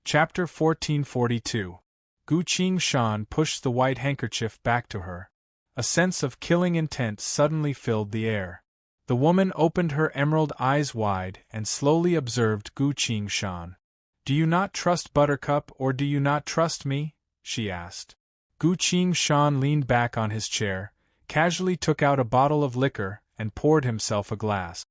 Chapter 1442. Gu Qingshan pushed the white handkerchief back to her. A sense of killing intent suddenly filled the air. The woman opened her emerald eyes wide and slowly observed Gu Qingshan. Do you not trust Buttercup or do you not trust me? She asked. Gu Qingshan leaned back on his chair, casually took out a bottle of liquor, and poured himself a glass.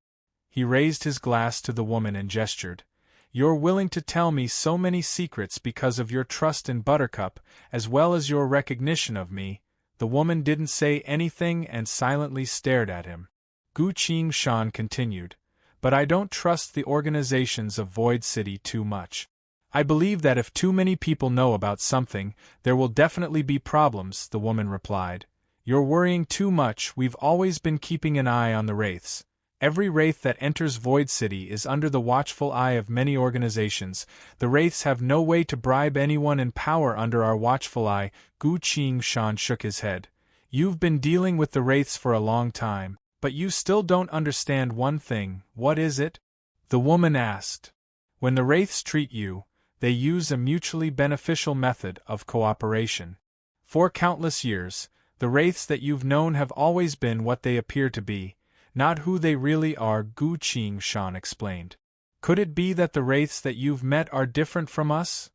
He raised his glass to the woman and gestured. You're willing to tell me so many secrets because of your trust in Buttercup, as well as your recognition of me. The woman didn't say anything and silently stared at him. Gu Qingshan continued, but I don't trust the organizations of Void City too much. I believe that if too many people know about something, there will definitely be problems, the woman replied. You're worrying too much. We've always been keeping an eye on the Wraiths. Every Wraith that enters Void City is under the watchful eye of many organizations. The Wraiths have no way to bribe anyone in power under our watchful eye. Gu Qingshan shook his head. You've been dealing with the Wraiths for a long time, but you still don't understand one thing. What is it? The woman asked. When the Wraiths treat you, they use a mutually beneficial method of cooperation. For countless years, the Wraiths that you've known have always been what they appear to be, not who they really are, Gu Qingshan explained. Could it be that the Wraiths that you've met are different from us?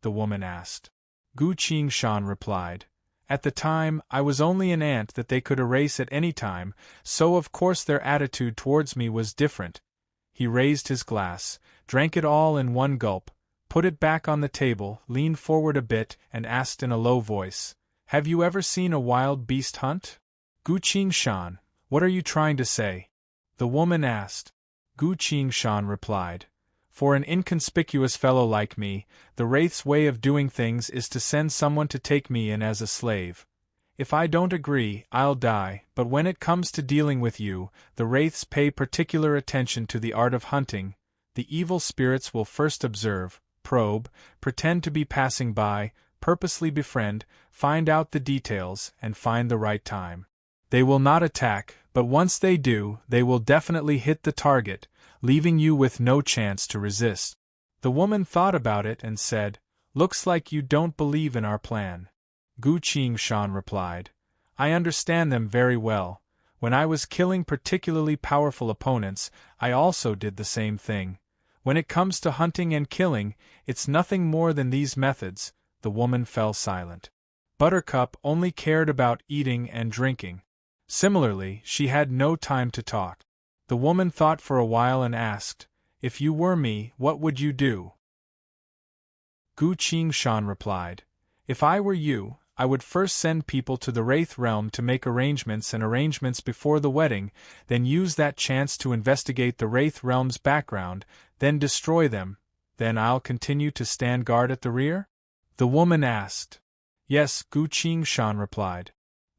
The woman asked. Gu Qingshan replied. At the time, I was only an ant that they could erase at any time, so of course their attitude towards me was different. He raised his glass, drank it all in one gulp, put it back on the table, leaned forward a bit, and asked in a low voice, Have you ever seen a wild beast hunt? Gu Qingshan, what are you trying to say? The woman asked. Gu Qingshan replied. For an inconspicuous fellow like me, the Wraith's way of doing things is to send someone to take me in as a slave. If I don't agree, I'll die, but when it comes to dealing with you, the Wraiths pay particular attention to the art of hunting. The evil spirits will first observe, probe, pretend to be passing by, purposely befriend, find out the details, and find the right time. They will not attack, but once they do, they will definitely hit the target, leaving you with no chance to resist. The woman thought about it and said, Looks like you don't believe in our plan. Gu Qingshan replied. I understand them very well. When I was killing particularly powerful opponents, I also did the same thing. When it comes to hunting and killing, it's nothing more than these methods. The woman fell silent. Buttercup only cared about eating and drinking. Similarly, she had no time to talk. The woman thought for a while and asked, If you were me, what would you do? Gu Qingshan replied, If I were you, I would first send people to the Wraith realm to make arrangements before the wedding, then use that chance to investigate the Wraith realm's background, then destroy them, then I'll continue to stand guard at the rear? The woman asked. Yes, Gu Qingshan replied.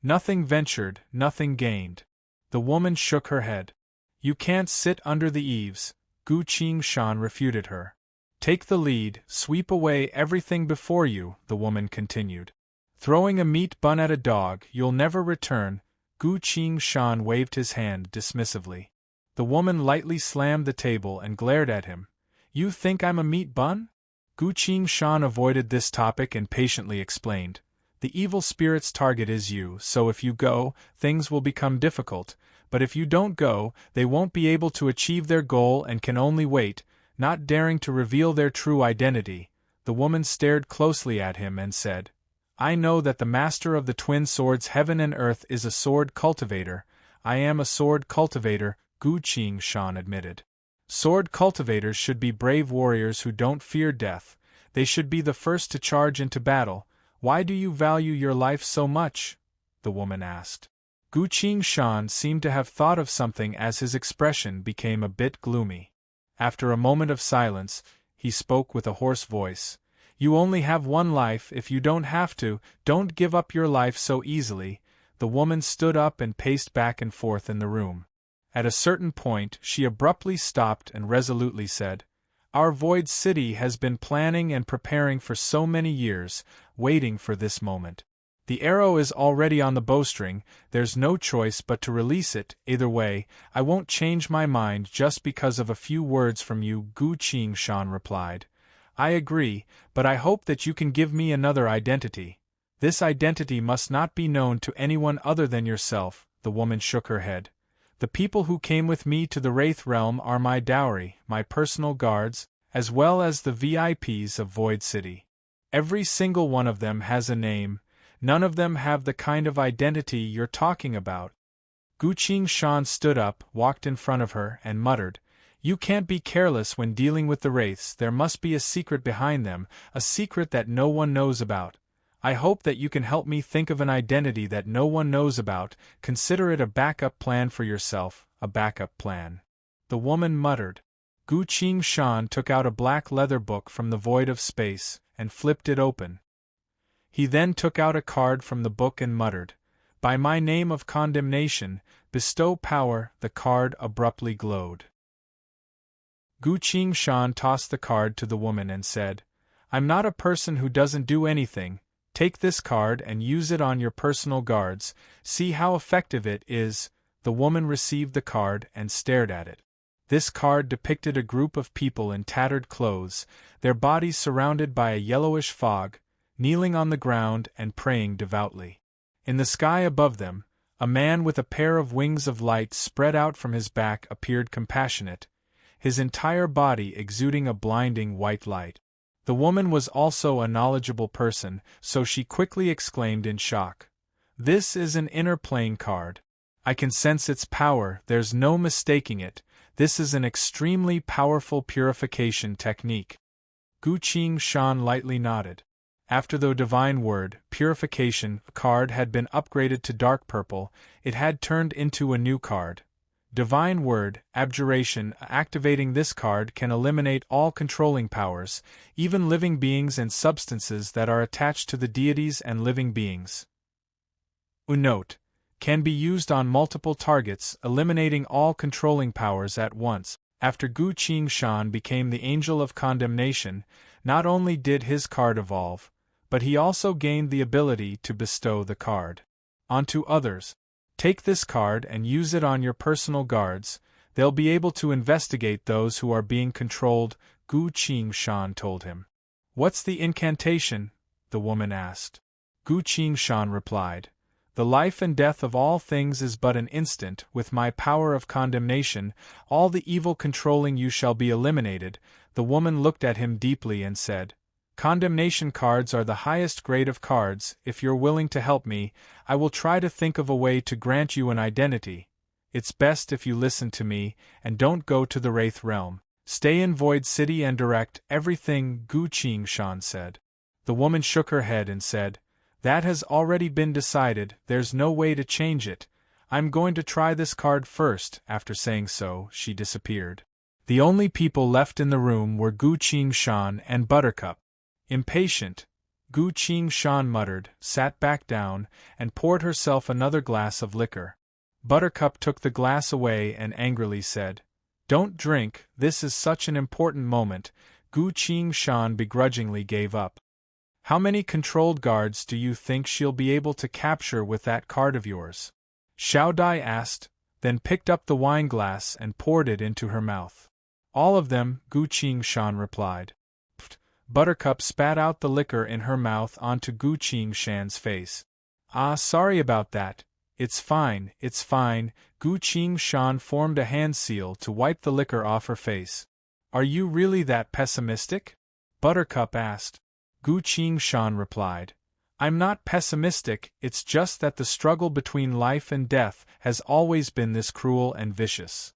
Nothing ventured, nothing gained. The woman shook her head. You can't sit under the eaves, Gu Qingshan refuted her. Take the lead, sweep away everything before you, the woman continued. Throwing a meat bun at a dog, you'll never return. Gu Qing-shan waved his hand dismissively. The woman lightly slammed the table and glared at him. You think I'm a meat bun? Gu Qing-shan avoided this topic and patiently explained. The evil spirit's target is you, so if you go, things will become difficult, but if you don't go, they won't be able to achieve their goal and can only wait. Not daring to reveal their true identity, the woman stared closely at him and said, I know that the master of the twin swords heaven and earth is a sword cultivator. I am a sword cultivator, Gu Qing-shan admitted. Sword cultivators should be brave warriors who don't fear death. They should be the first to charge into battle. Why do you value your life so much? The woman asked. Gu Qing-shan seemed to have thought of something as his expression became a bit gloomy. After a moment of silence, he spoke with a hoarse voice. You only have one life. If you don't have to, don't give up your life so easily. The woman stood up and paced back and forth in the room. At a certain point, she abruptly stopped and resolutely said, Our Void City has been planning and preparing for so many years, waiting for this moment. The arrow is already on the bowstring, there's no choice but to release it. Either way, I won't change my mind just because of a few words from you, Gu Qing-shan replied. I agree, but I hope that you can give me another identity. This identity must not be known to anyone other than yourself. The woman shook her head. The people who came with me to the Wraith Realm are my dowry, my personal guards, as well as the VIPs of Void City. Every single one of them has a name. None of them have the kind of identity you're talking about. Gu Qing-shan stood up, walked in front of her, and muttered, You can't be careless when dealing with the wraiths. There must be a secret behind them, a secret that no one knows about. I hope that you can help me think of an identity that no one knows about. Consider it a backup plan for yourself, a backup plan. The woman muttered. Gu Qing-shan took out a black leather book from the void of space, and flipped it open. He then took out a card from the book and muttered, By my name of condemnation, bestow power. The card abruptly glowed. Gu Qing-shan tossed the card to the woman and said, I'm not a person who doesn't do anything. Take this card and use it on your personal guards. See how effective it is. The woman received the card and stared at it. This card depicted a group of people in tattered clothes, their bodies surrounded by a yellowish fog, kneeling on the ground and praying devoutly. In the sky above them, a man with a pair of wings of light spread out from his back appeared compassionate, his entire body exuding a blinding white light. The woman was also a knowledgeable person, so she quickly exclaimed in shock, This is an inner plane card. I can sense its power, there's no mistaking it. This is an extremely powerful purification technique. Gu Qing-shan lightly nodded. After the divine word, purification, card had been upgraded to dark purple, it had turned into a new card. Divine word, abjuration. Activating this card can eliminate all controlling powers, even living beings and substances that are attached to the deities and living beings. Note: can be used on multiple targets, eliminating all controlling powers at once. After Gu Qing-shan became the Angel of Condemnation, not only did his card evolve, but he also gained the ability to bestow the card onto others. Take this card and use it on your personal guards. They'll be able to investigate those who are being controlled, Gu Qing-shan told him. What's the incantation? The woman asked. Gu Qing-shan replied, The life and death of all things is but an instant. With my power of condemnation, all the evil controlling you shall be eliminated. The woman looked at him deeply and said, Condemnation cards are the highest grade of cards. If you're willing to help me, I will try to think of a way to grant you an identity. It's best if you listen to me, and don't go to the Wraith Realm. Stay in Void City and direct everything, Gu Qing-shan said. The woman shook her head and said, That has already been decided, there's no way to change it. I'm going to try this card first. After saying so, she disappeared. The only people left in the room were Gu Qing-shan and Buttercup. Impatient, Gu Qing-shan muttered, sat back down, and poured herself another glass of liquor. Buttercup took the glass away and angrily said, Don't drink, this is such an important moment. Gu Qingshan begrudgingly gave up. How many controlled guards do you think she'll be able to capture with that card of yours? Xiao Dai asked, then picked up the wine glass and poured it into her mouth. All of them, Gu Qingshan replied. Buttercup spat out the liquor in her mouth onto Gu Qingshan's face. Ah, sorry about that. It's fine, it's fine. Gu Qingshan formed a hand seal to wipe the liquor off her face. Are you really that pessimistic? Buttercup asked. Gu Qingshan replied. I'm not pessimistic, it's just that the struggle between life and death has always been this cruel and vicious.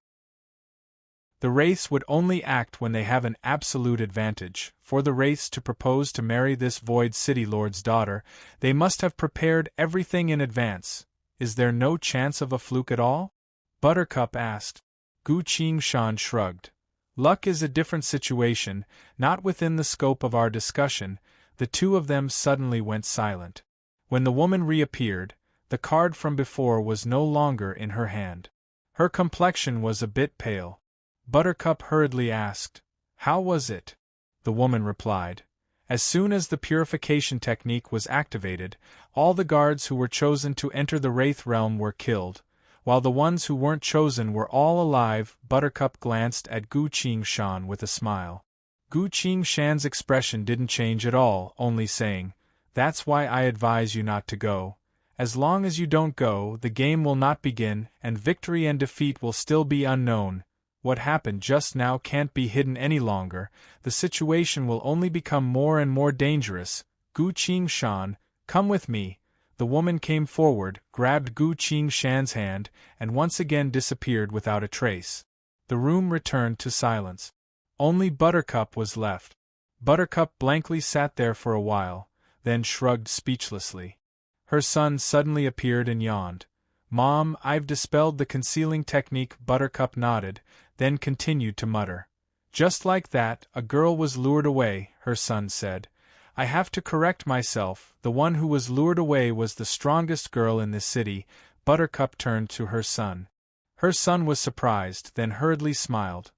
The wraiths would only act when they have an absolute advantage. For the wraiths to propose to marry this Void City Lord's daughter, they must have prepared everything in advance. Is there no chance of a fluke at all? Buttercup asked. Gu Qingshan shrugged. Luck is a different situation, not within the scope of our discussion. The two of them suddenly went silent. When the woman reappeared, the card from before was no longer in her hand. Her complexion was a bit pale. Buttercup hurriedly asked, "How was it?" The woman replied, "As soon as the purification technique was activated, all the guards who were chosen to enter the Wraith realm were killed, while the ones who weren't chosen were all alive." Buttercup glanced at Gu Qingshan with a smile. Gu Qingshan's expression didn't change at all, only saying, "That's why I advise you not to go. As long as you don't go, the game will not begin, and victory and defeat will still be unknown. What happened just now can't be hidden any longer. The situation will only become more and more dangerous. Gu Qingshan, come with me." The woman came forward, grabbed Gu Qingshan's hand, and once again disappeared without a trace. The room returned to silence. Only Buttercup was left. Buttercup blankly sat there for a while, then shrugged speechlessly. Her son suddenly appeared and yawned. "Mom, I've dispelled the concealing technique." Buttercup nodded, then continued to mutter. "Just like that, a girl was lured away," her son said. "I have to correct myself, the one who was lured away was the strongest girl in this city." Buttercup turned to her son. Her son was surprised, then hurriedly smiled.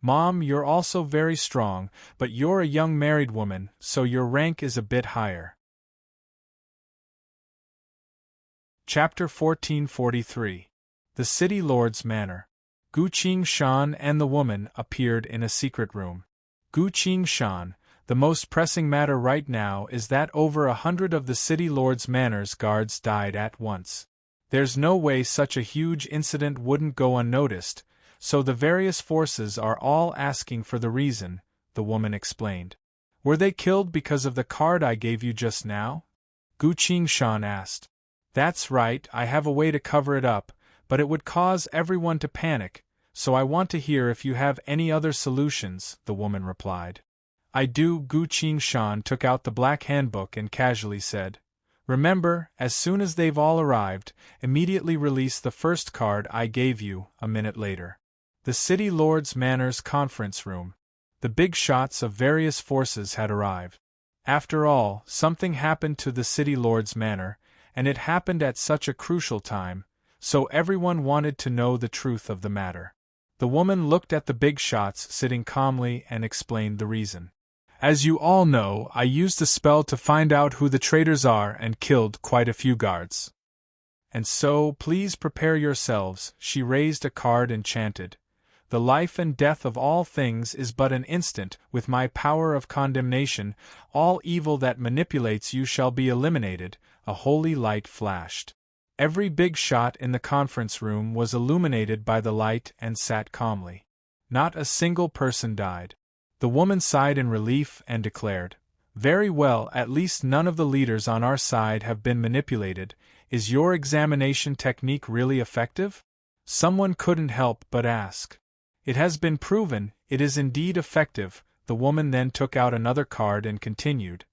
"Mom, you're also very strong, but you're a young married woman, so your rank is a bit higher." Chapter 1443. The City Lord's Manor. Gu Qingshan and the woman appeared in a secret room. Gu Qingshan, the most pressing matter right now is that over 100 of the City Lord's Manor's guards died at once. There's no way such a huge incident wouldn't go unnoticed, so the various forces are all asking for the reason, the woman explained. "Were they killed because of the card I gave you just now?" Gu Qingshan asked. "That's right, I have a way to cover it up, but it would cause everyone to panic, so I want to hear if you have any other solutions," the woman replied. "I do." Gu Qingshan took out the black handbook and casually said, "Remember, as soon as they've all arrived, immediately release the first card I gave you." A minute later. The City Lord's Manor's conference room. The big shots of various forces had arrived. After all, something happened to the City Lord's Manor, and it happened at such a crucial time, so everyone wanted to know the truth of the matter. The woman looked at the big shots sitting calmly and explained the reason. "As you all know, I used a spell to find out who the traitors are and killed quite a few guards. And so, please prepare yourselves." She raised a card and chanted, "The life and death of all things is but an instant. With my power of condemnation, all evil that manipulates you shall be eliminated." A holy light flashed. Every big shot in the conference room was illuminated by the light and sat calmly. Not a single person died. The woman sighed in relief and declared, "Very well, at least none of the leaders on our side have been manipulated. Is your examination technique really effective?" Someone couldn't help but ask. "It has been proven, it is indeed effective." The woman then took out another card and continued,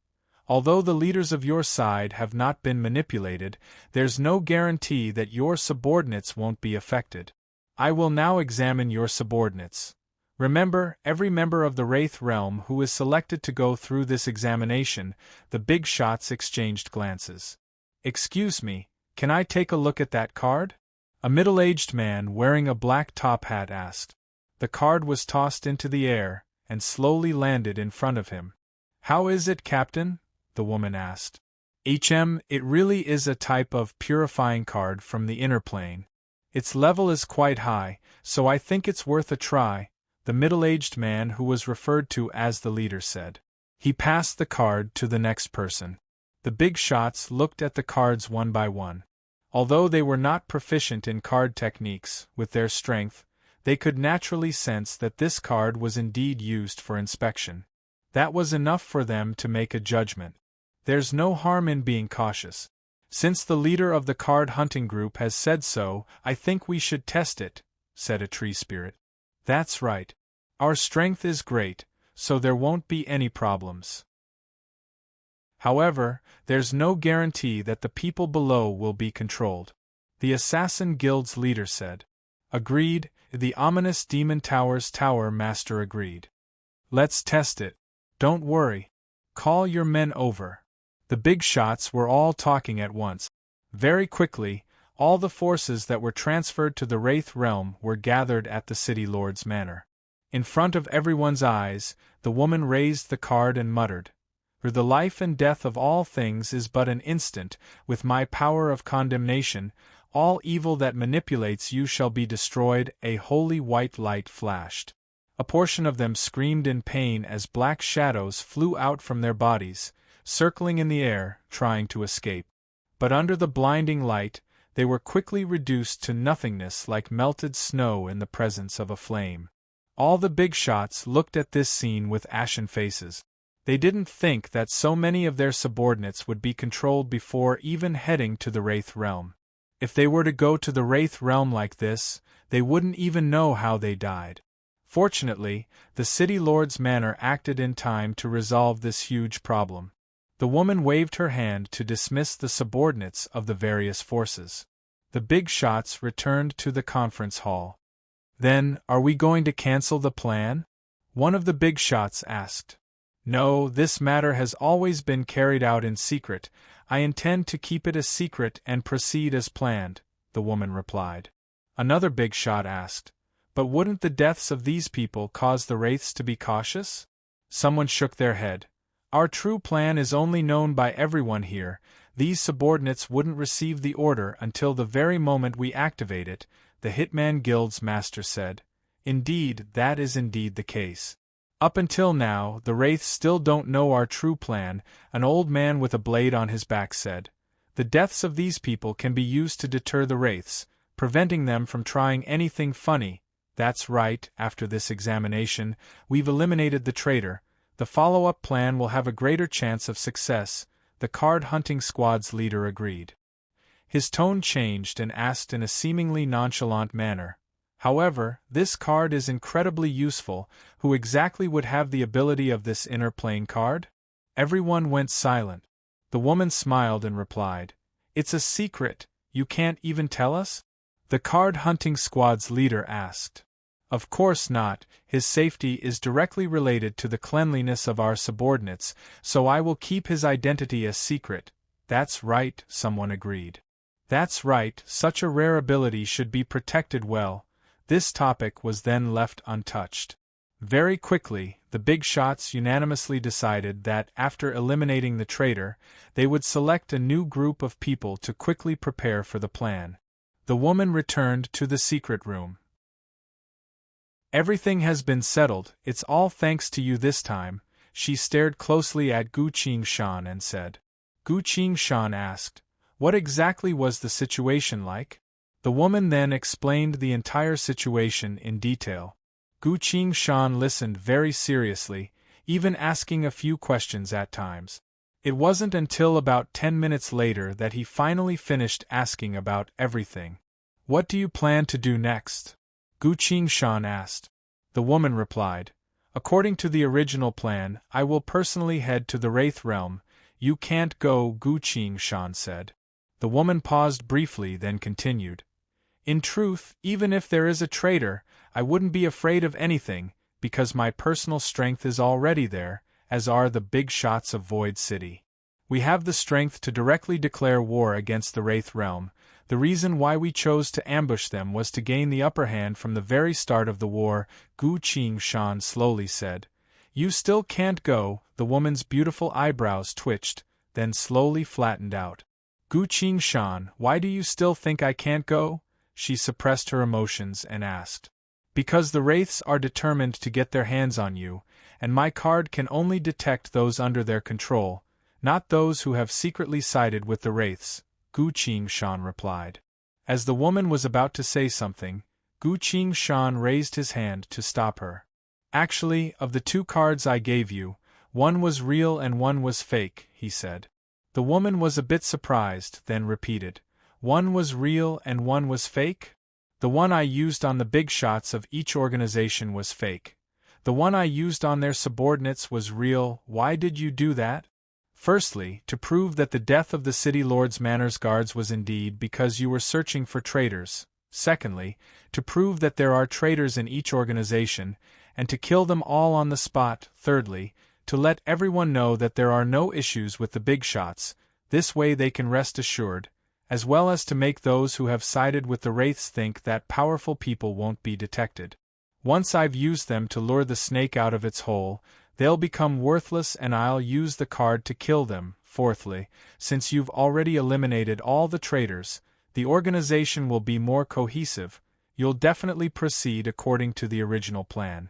"Although the leaders of your side have not been manipulated, there's no guarantee that your subordinates won't be affected. I will now examine your subordinates. Remember, every member of the Wraith realm who is selected to go through this examination." The big shots exchanged glances. "Excuse me, can I take a look at that card?" A middle-aged man wearing a black top hat asked. The card was tossed into the air, and slowly landed in front of him. "How is it, Captain?" the woman asked. It really is a type of purifying card from the inner plane. Its level is quite high, so I think it's worth a try," the middle-aged man who was referred to as the leader said. He passed the card to the next person. The big shots looked at the cards one by one. Although they were not proficient in card techniques, with their strength, they could naturally sense that this card was indeed used for inspection. That was enough for them to make a judgment. "There's no harm in being cautious. Since the leader of the card hunting group has said so, I think we should test it," said a tree spirit. "That's right. Our strength is great, so there won't be any problems. However, there's no guarantee that the people below will be controlled," the Assassin Guild's leader said. "Agreed," the ominous Demon Tower's tower master agreed. "Let's test it. Don't worry. Call your men over." The big shots were all talking at once. Very quickly, all the forces that were transferred to the Wraith realm were gathered at the City Lord's manor. In front of everyone's eyes, the woman raised the card and muttered, "For the life and death of all things is but an instant, with my power of condemnation, all evil that manipulates you shall be destroyed." A holy white light flashed. A portion of them screamed in pain as black shadows flew out from their bodies, circling in the air, trying to escape. But under the blinding light, they were quickly reduced to nothingness like melted snow in the presence of a flame. All the big shots looked at this scene with ashen faces. They didn't think that so many of their subordinates would be controlled before even heading to the Wraith realm. If they were to go to the Wraith realm like this, they wouldn't even know how they died. Fortunately, the City Lord's manor acted in time to resolve this huge problem. The woman waved her hand to dismiss the subordinates of the various forces. The big shots returned to the conference hall. "Then, are we going to cancel the plan?" one of the big shots asked. "No, this matter has always been carried out in secret. I intend to keep it a secret and proceed as planned," the woman replied. Another big shot asked, "But wouldn't the deaths of these people cause the Wraiths to be cautious?" Someone shook their head. "Our true plan is only known by everyone here. These subordinates wouldn't receive the order until the very moment we activate it," the Hitman Guild's master said. "Indeed, that is indeed the case. Up until now, the Wraiths still don't know our true plan," an old man with a blade on his back said. "The deaths of these people can be used to deter the Wraiths, preventing them from trying anything funny." "That's right, after this examination, we've eliminated the traitor. The follow-up plan will have a greater chance of success," the card-hunting squad's leader agreed. His tone changed and asked in a seemingly nonchalant manner, "However, this card is incredibly useful. Who exactly would have the ability of this inner plane card?" Everyone went silent. The woman smiled and replied, "It's a secret. You can't even tell us?" The card-hunting squad's leader asked. "Of course not. His safety is directly related to the cleanliness of our subordinates, so I will keep his identity a secret." "That's right," someone agreed. "That's right, such a rare ability should be protected well." This topic was then left untouched. Very quickly, the big shots unanimously decided that, after eliminating the traitor, they would select a new group of people to quickly prepare for the plan. The woman returned to the secret room. "Everything has been settled, it's all thanks to you this time," she stared closely at Gu Qingshan and said. Gu Qingshan asked, "What exactly was the situation like?" The woman then explained the entire situation in detail. Gu Qingshan listened very seriously, even asking a few questions at times. It wasn't until about 10 minutes later that he finally finished asking about everything. "What do you plan to do next?" Gu Qingshan asked. The woman replied, "According to the original plan, I will personally head to the Wraith realm." "You can't go," Gu Qingshan said. The woman paused briefly, then continued, "In truth, even if there is a traitor, I wouldn't be afraid of anything, because my personal strength is already there, as are the big shots of Void City. We have the strength to directly declare war against the Wraith realm. The reason why we chose to ambush them was to gain the upper hand from the very start of the war," Gu Qingshan slowly said. You still can't go, the woman's beautiful eyebrows twitched, then slowly flattened out. Gu Qingshan, why do you still think I can't go? She suppressed her emotions and asked. Because the wraiths are determined to get their hands on you, and my card can only detect those under their control, not those who have secretly sided with the wraiths, Gu Qingshan replied. As the woman was about to say something, Gu Qingshan raised his hand to stop her. Actually, of the 2 cards I gave you, one was real and one was fake, he said. The woman was a bit surprised, then repeated, one was real and one was fake? The one I used on the big shots of each organization was fake. The one I used on their subordinates was real. Why did you do that? Firstly, to prove that the death of the city lord's manners guards was indeed because you were searching for traitors. Secondly, to prove that there are traitors in each organization, and to kill them all on the spot. Thirdly, to let everyone know that there are no issues with the big shots, this way they can rest assured, as well as to make those who have sided with the wraiths think that powerful people won't be detected. Once I've used them to lure the snake out of its hole, they'll become worthless and I'll use the card to kill them. Fourthly, since you've already eliminated all the traitors, the organization will be more cohesive. You'll definitely proceed according to the original plan.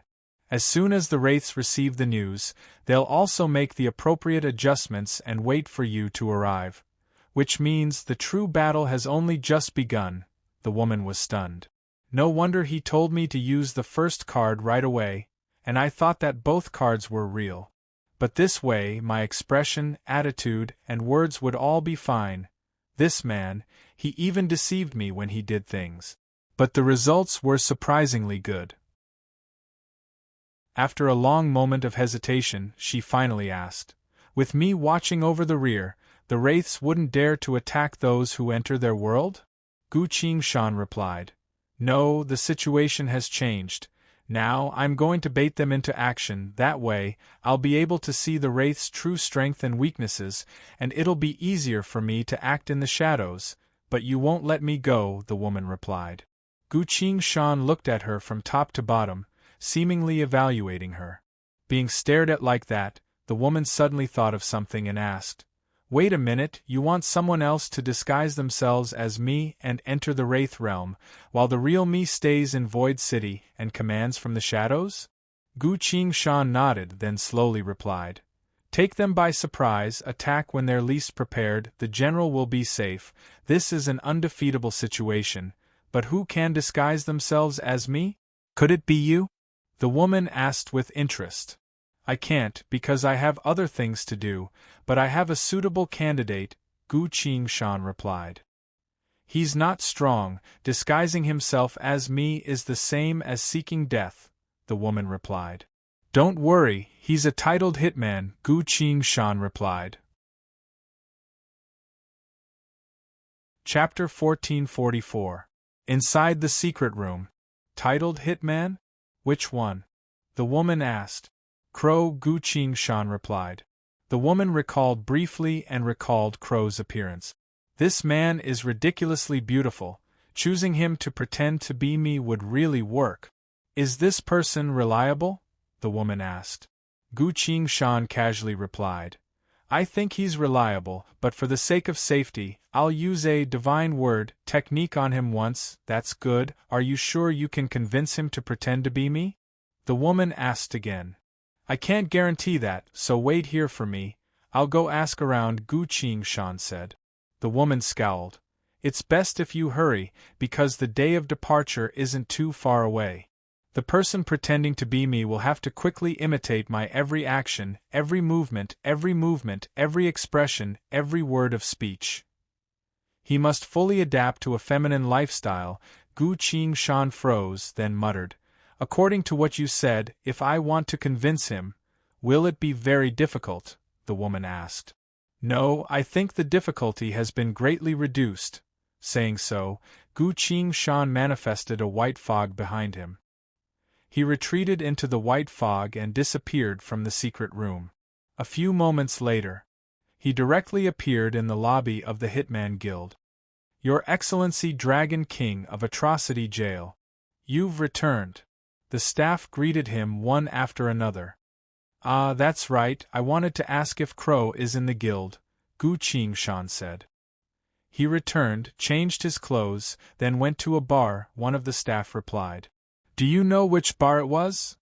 As soon as the wraiths receive the news, they'll also make the appropriate adjustments and wait for you to arrive. Which means the true battle has only just begun. The woman was stunned. No wonder he told me to use the first card right away, and I thought that both cards were real. But this way, my expression, attitude, and words would all be fine. This man, he even deceived me when he did things. But the results were surprisingly good. After a long moment of hesitation, she finally asked, with me watching over the rear, the wraiths wouldn't dare to attack those who enter their world? Gu Qingshan replied. No, the situation has changed. Now I'm going to bait them into action. That way, I'll be able to see the wraiths' true strength and weaknesses, and it'll be easier for me to act in the shadows. But you won't let me go, the woman replied. Gu Qingshan looked at her from top to bottom, seemingly evaluating her. Being stared at like that, the woman suddenly thought of something and asked, wait a minute, you want someone else to disguise themselves as me and enter the Wraith realm, while the real me stays in Void City and commands from the shadows? Gu Qingshan nodded, then slowly replied, take them by surprise, attack when they're least prepared, the general will be safe. This is an undefeatable situation, but who can disguise themselves as me? Could it be you? The woman asked with interest. I can't, because I have other things to do, but I have a suitable candidate, Gu Qingshan replied. He's not strong, disguising himself as me is the same as seeking death, the woman replied. Don't worry, he's a titled hitman, Gu Qingshan replied. Chapter 1444. Inside the Secret Room. Titled Hitman? Which one? The woman asked. Crow, Gu Qingshan replied. The woman recalled briefly and recalled Crow's appearance. This man is ridiculously beautiful. Choosing him to pretend to be me would really work. Is this person reliable? The woman asked. Gu Qingshan casually replied. I think he's reliable, but for the sake of safety, I'll use a divine word technique on him once. That's good. Are you sure you can convince him to pretend to be me? The woman asked again. I can't guarantee that, so wait here for me. I'll go ask around, Gu Qingshan said. The woman scowled. It's best if you hurry, because the day of departure isn't too far away. The person pretending to be me will have to quickly imitate my every action, every movement, every expression, every word of speech. He must fully adapt to a feminine lifestyle. Gu Qingshan froze, then muttered. According to what you said, if I want to convince him, will it be very difficult? The woman asked. No, I think the difficulty has been greatly reduced. Saying so, Gu Qingshan manifested a white fog behind him. He retreated into the white fog and disappeared from the secret room. A few moments later, he directly appeared in the lobby of the Hitman Guild. Your Excellency Dragon King of Atrocity Jail. You've returned. The staff greeted him one after another. Ah, that's right, I wanted to ask if Crow is in the guild, Gu Qingshan said. He returned, changed his clothes, then went to a bar, one of the staff replied. Do you know which bar it was?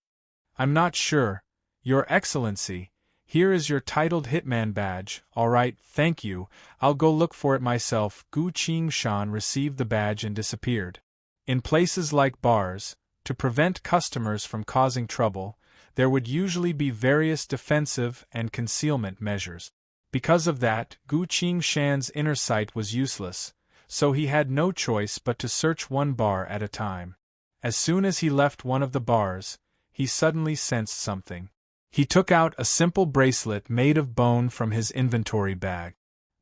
I'm not sure, Your Excellency. Here is your titled hitman badge. All right, thank you, I'll go look for it myself. Gu Qingshan received the badge and disappeared. In places like bars, to prevent customers from causing trouble, there would usually be various defensive and concealment measures. Because of that, Gu Qingshan's inner sight was useless, so he had no choice but to search one bar at a time. As soon as he left one of the bars, he suddenly sensed something. He took out a simple bracelet made of bone from his inventory bag.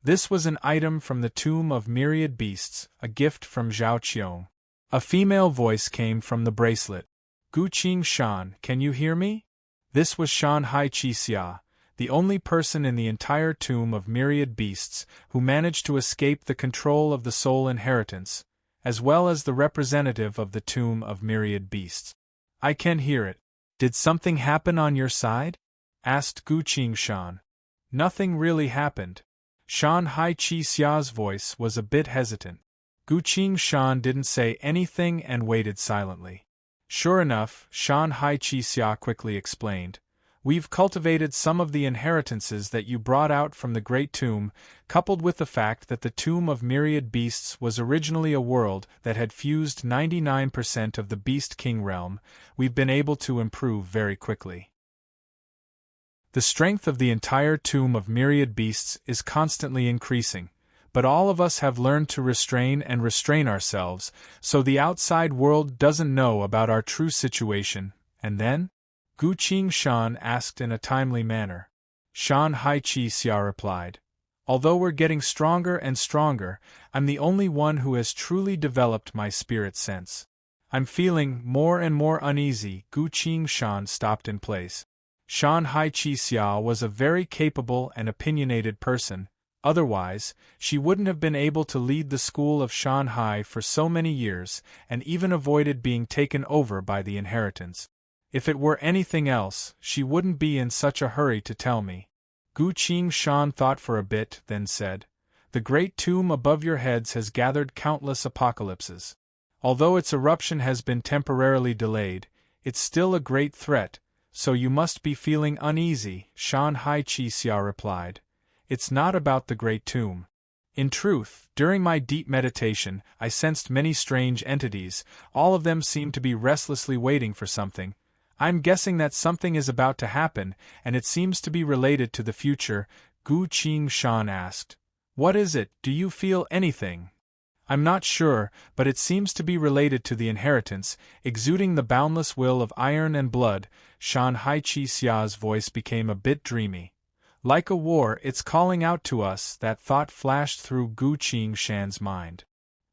This was an item from the Tomb of Myriad Beasts, a gift from Zhao Qiong. A female voice came from the bracelet. Gu Qingshan, can you hear me? This was Shan Hai Qixia, the only person in the entire Tomb of Myriad Beasts who managed to escape the control of the soul inheritance, as well as the representative of the Tomb of Myriad Beasts. I can hear it. Did something happen on your side? Asked Gu Qingshan. Nothing really happened. Shan Hai Qixia's voice was a bit hesitant. Gu Qingshan didn't say anything and waited silently. Sure enough, Shan Hai Qixia quickly explained. We've cultivated some of the inheritances that you brought out from the Great Tomb, coupled with the fact that the Tomb of Myriad Beasts was originally a world that had fused 99% of the Beast King realm. We've been able to improve very quickly. The strength of the entire Tomb of Myriad Beasts is constantly increasing, but all of us have learned to restrain ourselves, so the outside world doesn't know about our true situation. And then? Gu Qingshan asked in a timely manner. Shan Hai Qixia replied. Although we're getting stronger and stronger, I'm the only one who has truly developed my spirit sense. I'm feeling more and more uneasy. Gu Qingshan stopped in place. Shan Hai Qixia was a very capable and opinionated person. Otherwise, she wouldn't have been able to lead the school of Shanghai for so many years and even avoided being taken over by the inheritance. If it were anything else, she wouldn't be in such a hurry to tell me. Gu Qingshan thought for a bit, then said, The great tomb above your heads has gathered countless apocalypses. Although its eruption has been temporarily delayed, it's still a great threat, so you must be feeling uneasy, Shan Hai Qixia replied. It's not about the great tomb. In truth, during my deep meditation, I sensed many strange entities. All of them seemed to be restlessly waiting for something. I'm guessing that something is about to happen, and it seems to be related to the future. Gu Qingshan asked. What is it? Do you feel anything? I'm not sure, but it seems to be related to the inheritance, exuding the boundless will of iron and blood. Shan Hai Qixia's voice became a bit dreamy. Like a war, it's calling out to us. That thought flashed through Gu Qingshan's mind.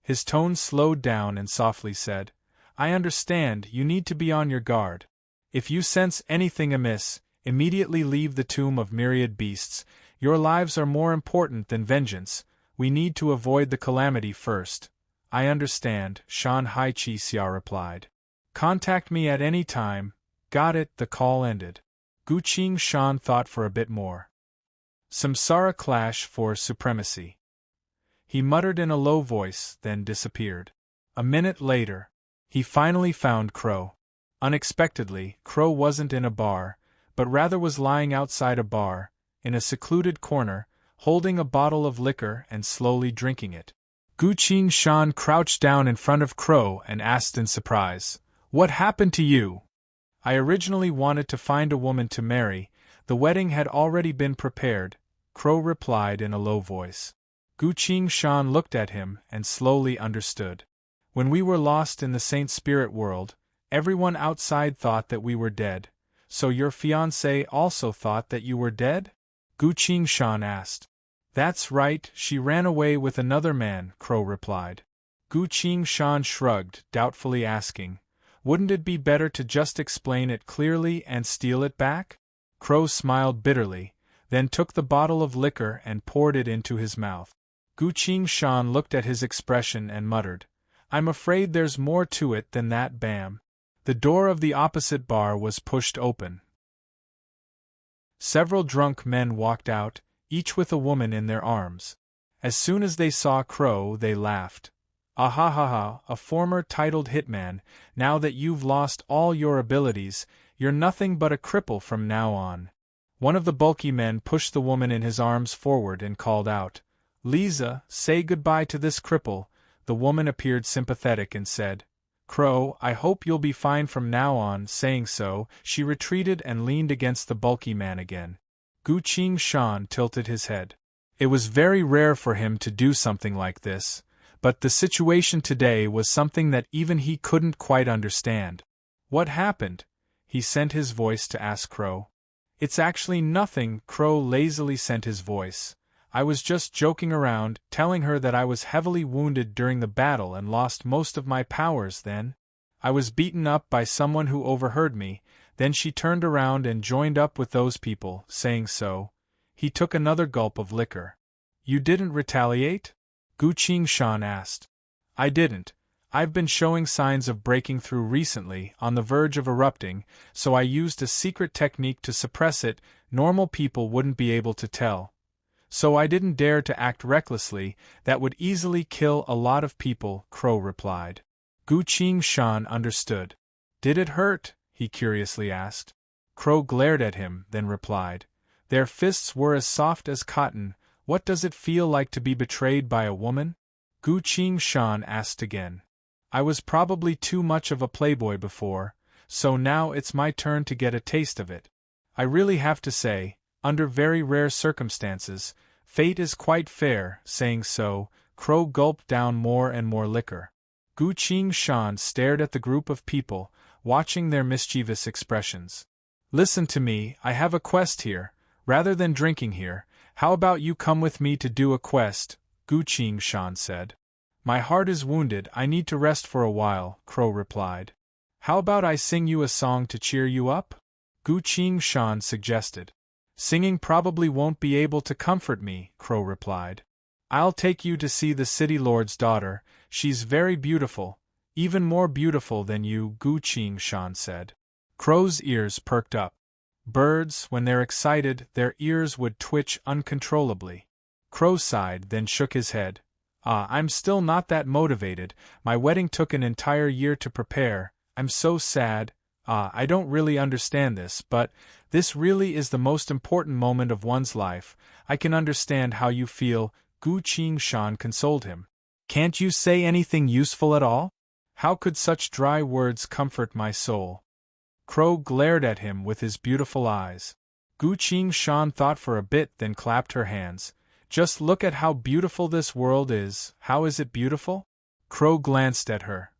His tone slowed down and softly said, I understand, you need to be on your guard. If you sense anything amiss, immediately leave the Tomb of Myriad Beasts. Your lives are more important than vengeance. We need to avoid the calamity first. I understand, Shan Hai Qixia replied. Contact me at any time. Got it. The call ended. Gu Qingshan thought for a bit more. Samsara clash for supremacy. He muttered in a low voice, then disappeared. A minute later, he finally found Crow. Unexpectedly, Crow wasn't in a bar, but rather was lying outside a bar, in a secluded corner, holding a bottle of liquor and slowly drinking it. Gu Qingshan crouched down in front of Crow and asked in surprise, What happened to you? I originally wanted to find a woman to marry. The wedding had already been prepared, Crow replied in a low voice. Gu Qingshan looked at him and slowly understood. When we were lost in the Saint Spirit world, everyone outside thought that we were dead. So your fiancée also thought that you were dead? Gu Qingshan asked. That's right, she ran away with another man, Crow replied. Gu Qingshan shrugged, doubtfully asking, Wouldn't it be better to just explain it clearly and steal it back? Crow smiled bitterly, then took the bottle of liquor and poured it into his mouth. Gu Qingshan looked at his expression and muttered, I'm afraid there's more to it than that. Bam! The door of the opposite bar was pushed open. Several drunk men walked out, each with a woman in their arms. As soon as they saw Crow, they laughed. Ah ha ha ha, a former titled hitman, now that you've lost all your abilities, you're nothing but a cripple from now on. One of the bulky men pushed the woman in his arms forward and called out, Lisa, say goodbye to this cripple. The woman appeared sympathetic and said, Crow, I hope you'll be fine from now on. Saying so, she retreated and leaned against the bulky man again. Gu Shan tilted his head. It was very rare for him to do something like this, but the situation today was something that even he couldn't quite understand. What happened? He sent his voice to ask Crow. It's actually nothing, Crow lazily sent his voice. I was just joking around, telling her that I was heavily wounded during the battle and lost most of my powers then. I was beaten up by someone who overheard me, then she turned around and joined up with those people. Saying so, he took another gulp of liquor. You didn't retaliate? Gu Shan asked. I didn't. I've been showing signs of breaking through recently, on the verge of erupting, so I used a secret technique to suppress it. Normal people wouldn't be able to tell. So I didn't dare to act recklessly, that would easily kill a lot of people, Crow replied. Gu Shan understood. Did it hurt? He curiously asked. Crow glared at him, then replied. Their fists were as soft as cotton. What does it feel like to be betrayed by a woman? Gu Shan asked again. I was probably too much of a playboy before, so now it's my turn to get a taste of it. I really have to say, under very rare circumstances, fate is quite fair. Saying so, Crow gulped down more and more liquor. Gu Shan stared at the group of people, watching their mischievous expressions. Listen to me, I have a quest here. Rather than drinking here, how about you come with me to do a quest? Gu Shan said. My heart is wounded, I need to rest for a while, Crow replied. How about I sing you a song to cheer you up? Gu Shan suggested. Singing probably won't be able to comfort me, Crow replied. I'll take you to see the city lord's daughter, she's very beautiful, even more beautiful than you, Gu Shan said. Crow's ears perked up. Birds, when they're excited, their ears would twitch uncontrollably. Crow sighed, then shook his head. I'm still not that motivated, my wedding took an entire year to prepare, I'm so sad. I don't really understand this, but this really is the most important moment of one's life. I can understand how you feel, Gu Shan consoled him. Can't you say anything useful at all? How could such dry words comfort my soul? Crow glared at him with his beautiful eyes. Gu Shan thought for a bit, then clapped her hands. Just look at how beautiful this world is. How is it beautiful? Crow glanced at her.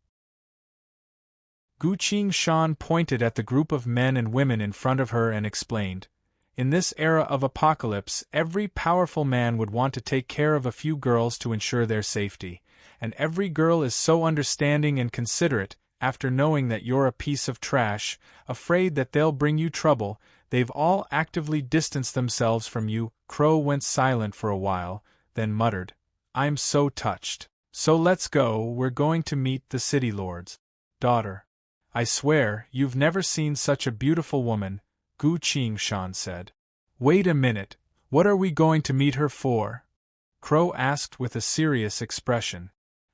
Gu Shan pointed at the group of men and women in front of her and explained. In this era of apocalypse, every powerful man would want to take care of a few girls to ensure their safety, and every girl is so understanding and considerate. After knowing that you're a piece of trash, afraid that they'll bring you trouble, they've all actively distanced themselves from you. Crow went silent for a while, then muttered, I'm so touched. So let's go, we're going to meet the city lord's daughter. I swear, you've never seen such a beautiful woman, Gu Shan said. Wait a minute, what are we going to meet her for? Crow asked with a serious expression.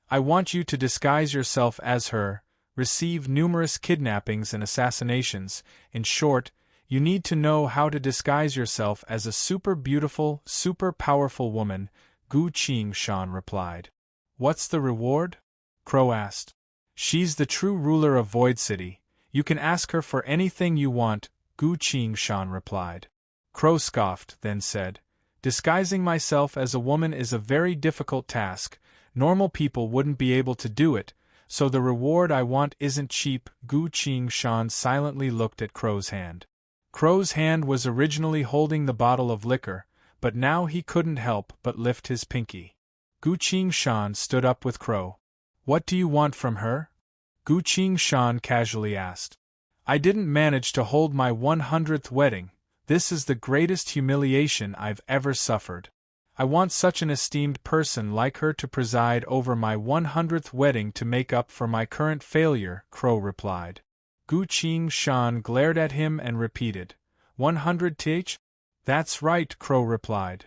I want you to disguise yourself as her, receive numerous kidnappings and assassinations. In short, you need to know how to disguise yourself as a super beautiful, super powerful woman, Gu Shan replied. What's the reward? Crow asked. She's the true ruler of Void City. You can ask her for anything you want, Gu Shan replied. Crow scoffed, then said, disguising myself as a woman is a very difficult task. Normal people wouldn't be able to do it, so the reward I want isn't cheap. Gu Shan silently looked at Crow's hand. Crow's hand was originally holding the bottle of liquor, but now he couldn't help but lift his pinky. Gu Shan stood up with Crow. What do you want from her? Gu Shan casually asked. I didn't manage to hold my 100th wedding. This is the greatest humiliation I've ever suffered. I want such an esteemed person like her to preside over my 100th wedding to make up for my current failure, Crow replied. Gu Shan glared at him and repeated, 100th? That's right, Crow replied.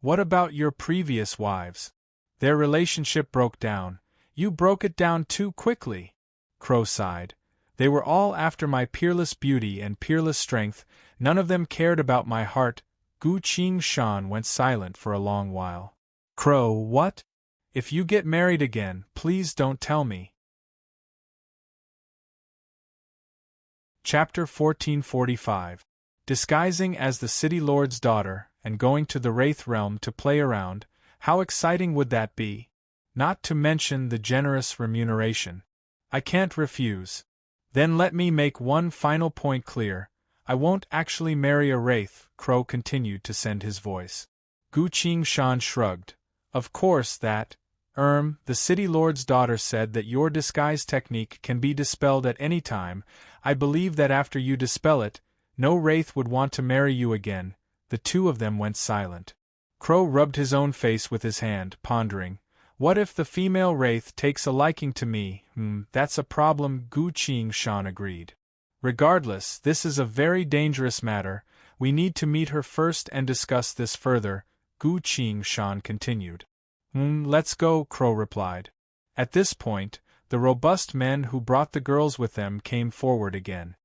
What about your previous wives? Their relationship broke down. You broke it down too quickly. Crow sighed. They were all after my peerless beauty and peerless strength, none of them cared about my heart. Gu Qingshan went silent for a long while. Crow, what? If you get married again, please don't tell me. Chapter 1445. Disguising as the City Lord's daughter, and going to the Wraith Realm to play around, how exciting would that be? Not to mention the generous remuneration. I can't refuse. Then let me make one final point clear. I won't actually marry a wraith, Crow continued to send his voice. Gu Qingshan shrugged. Of course that, the City Lord's daughter said that your disguise technique can be dispelled at any time. I believe that after you dispel it, no wraith would want to marry you again. The two of them went silent. Crow rubbed his own face with his hand, pondering. What if the female wraith takes a liking to me? That's a problem, Gu Qingshan agreed. Regardless, this is a very dangerous matter. We need to meet her first and discuss this further, Gu Qingshan continued. Let's go, Crow replied. At this point, the robust men who brought the girls with them came forward again.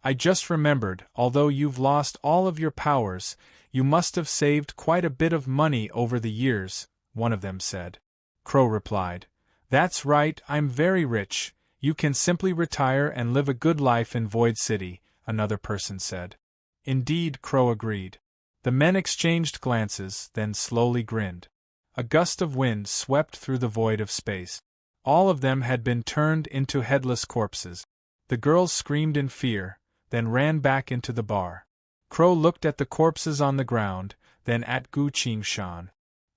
I just remembered, although you've lost all of your powers, you must have saved quite a bit of money over the years, one of them said. Crow replied. That's right, I'm very rich. You can simply retire and live a good life in Void City, another person said. Indeed, Crow agreed. The men exchanged glances, then slowly grinned. A gust of wind swept through the void of space. All of them had been turned into headless corpses. The girls screamed in fear, then ran back into the bar. Crow looked at the corpses on the ground, then at Gu Qingshan.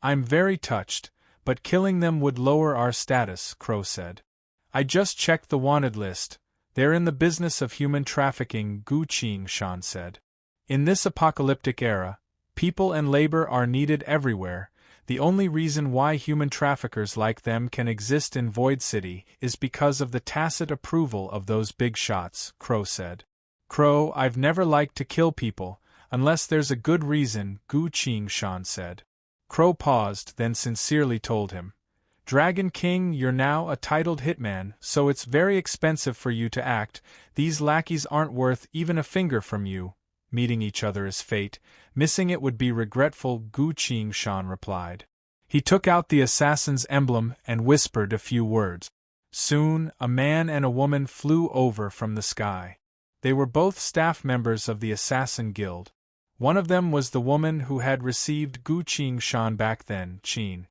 I'm very touched, but killing them would lower our status, Crow said. I just checked the wanted list. They're in the business of human trafficking, Gu Qingshan said. In this apocalyptic era, people and labor are needed everywhere. The only reason why human traffickers like them can exist in Void City is because of the tacit approval of those big shots, Crow said. Crow, I've never liked to kill people, unless there's a good reason, Gu Qingshan said. Crow paused, then sincerely told him. Dragon King, you're now a titled hitman, so it's very expensive for you to act. These lackeys aren't worth even a finger from you. Meeting each other is fate. Missing it would be regretful, Gu Qingshan replied. He took out the assassin's emblem and whispered a few words. Soon, a man and a woman flew over from the sky. They were both staff members of the Assassin Guild. One of them was the woman who had received Gu Qingshan back then, Qin.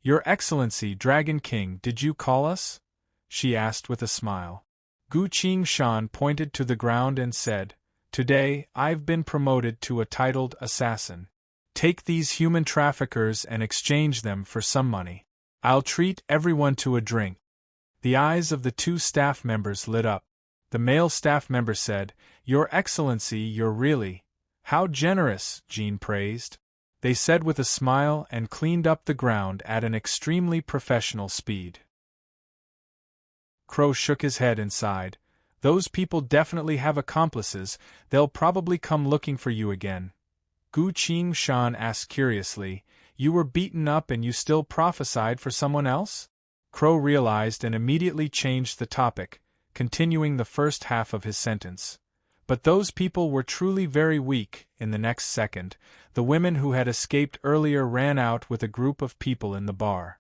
Your Excellency, Dragon King, did you call us? She asked with a smile. Gu Qingshan pointed to the ground and said, Today, I've been promoted to a titled assassin. Take these human traffickers and exchange them for some money. I'll treat everyone to a drink. The eyes of the two staff members lit up. The male staff member said, Your Excellency, you're really... How generous, Jean praised. They said with a smile and cleaned up the ground at an extremely professional speed. Crow shook his head and sighed. Those people definitely have accomplices, they'll probably come looking for you again. Gu Qingshan asked curiously, You were beaten up and you still prophesied for someone else? Crow realized and immediately changed the topic, continuing the first half of his sentence. But those people were truly very weak. In the next second, the women who had escaped earlier ran out with a group of people in the bar.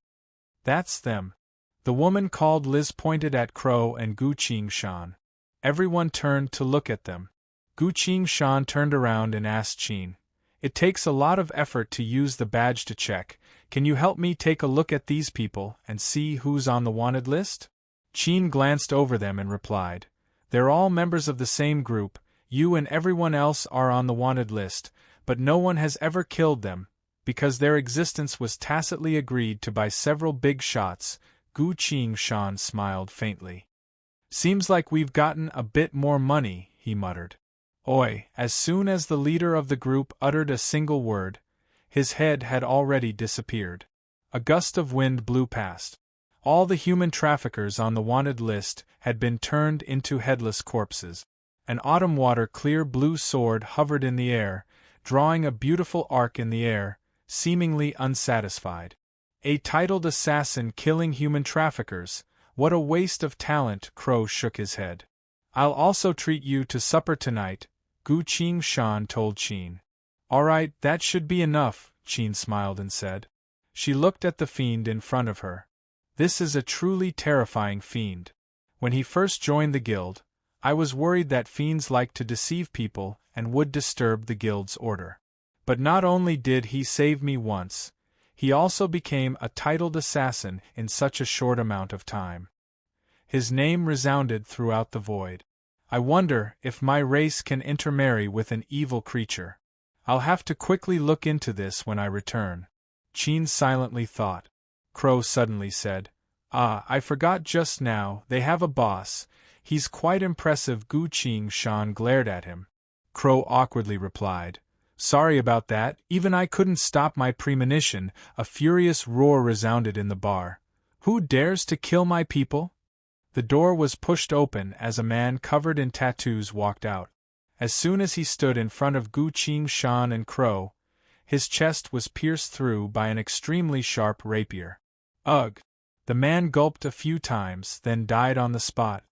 That's them. The woman called Liz pointed at Crow and Gu Qingshan. Everyone turned to look at them. Gu Qingshan turned around and asked Qin. It takes a lot of effort to use the badge to check. Can you help me take a look at these people and see who's on the wanted list? Qin glanced over them and replied. They're all members of the same group. You and everyone else are on the wanted list, but no one has ever killed them, because their existence was tacitly agreed to by several big shots. Gu Qingshan smiled faintly. Seems like we've gotten a bit more money, he muttered. Oi! As soon as the leader of the group uttered a single word, his head had already disappeared. A gust of wind blew past. All the human traffickers on the wanted list had been turned into headless corpses. An autumn water clear blue sword hovered in the air, drawing a beautiful arc in the air, seemingly unsatisfied. A titled assassin killing human traffickers, what a waste of talent, Crow shook his head. I'll also treat you to supper tonight, Gu Qingshan told Qin. Alright, that should be enough, Qin smiled and said. She looked at the fiend in front of her. This is a truly terrifying fiend. When he first joined the guild, I was worried that fiends liked to deceive people and would disturb the guild's order. But not only did he save me once, he also became a titled assassin in such a short amount of time. His name resounded throughout the void. I wonder if my race can intermarry with an evil creature. I'll have to quickly look into this when I return. Qin silently thought. Crow suddenly said, I forgot just now, they have a boss. He's quite impressive. Gu Qingshan glared at him. Crow awkwardly replied, Sorry about that, even I couldn't stop my premonition. A furious roar resounded in the bar. Who dares to kill my people? The door was pushed open as a man covered in tattoos walked out. As soon as he stood in front of Gu Qingshan and Crow, his chest was pierced through by an extremely sharp rapier. Ugh! The man gulped a few times, then died on the spot.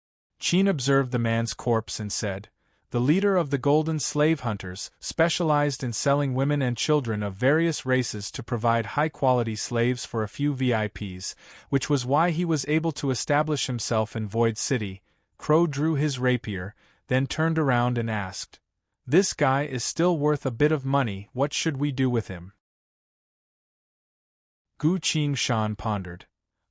Qin observed the man's corpse and said, The leader of the Golden Slave Hunters specialized in selling women and children of various races to provide high-quality slaves for a few VIPs, which was why he was able to establish himself in Void City. Crow drew his rapier, then turned around and asked, This guy is still worth a bit of money, what should we do with him? Gu Qingshan pondered.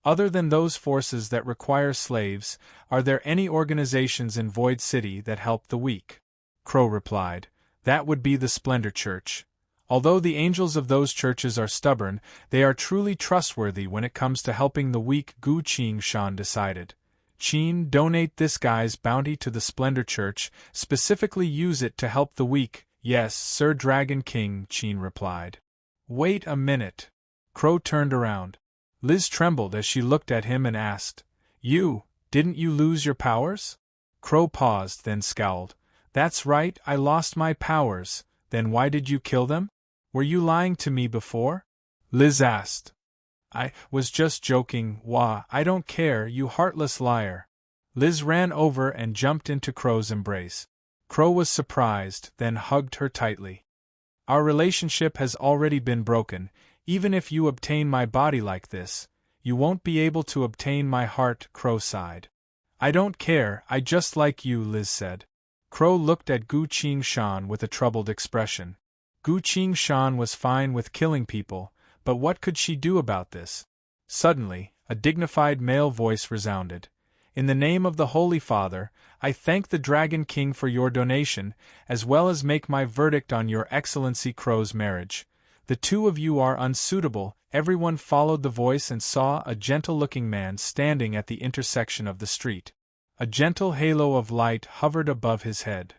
Other than those forces that require slaves, are there any organizations in Void City that help the weak? Crow replied, That would be the Splendor Church. Although the angels of those churches are stubborn, they are truly trustworthy when it comes to helping the weak. Gu Qingshan decided. Qin, donate this guy's bounty to the Splendor Church, specifically use it to help the weak. Yes, Sir Dragon King, Qin replied. Wait a minute. Crow turned around. Liz trembled as she looked at him and asked, Didn't you lose your powers? Crow paused, then scowled. That's right, I lost my powers. Then why did you kill them? Were you lying to me before? Liz asked. I was just joking. Wah, I don't care, you heartless liar. Liz ran over and jumped into Crow's embrace. Crow was surprised, then hugged her tightly. Our relationship has already been broken. Even if you obtain my body like this, you won't be able to obtain my heart, Crow sighed. I don't care, I just like you, Liz said. Crow looked at Gu Qingshan with a troubled expression. Gu Qingshan was fine with killing people, but what could she do about this? Suddenly, a dignified male voice resounded. In the name of the Holy Father, I thank the Dragon King for your donation, as well as make my verdict on your Excellency Crow's marriage. The two of you are unsuitable. Everyone followed the voice and saw a gentle-looking man standing at the intersection of the street. A gentle halo of light hovered above his head.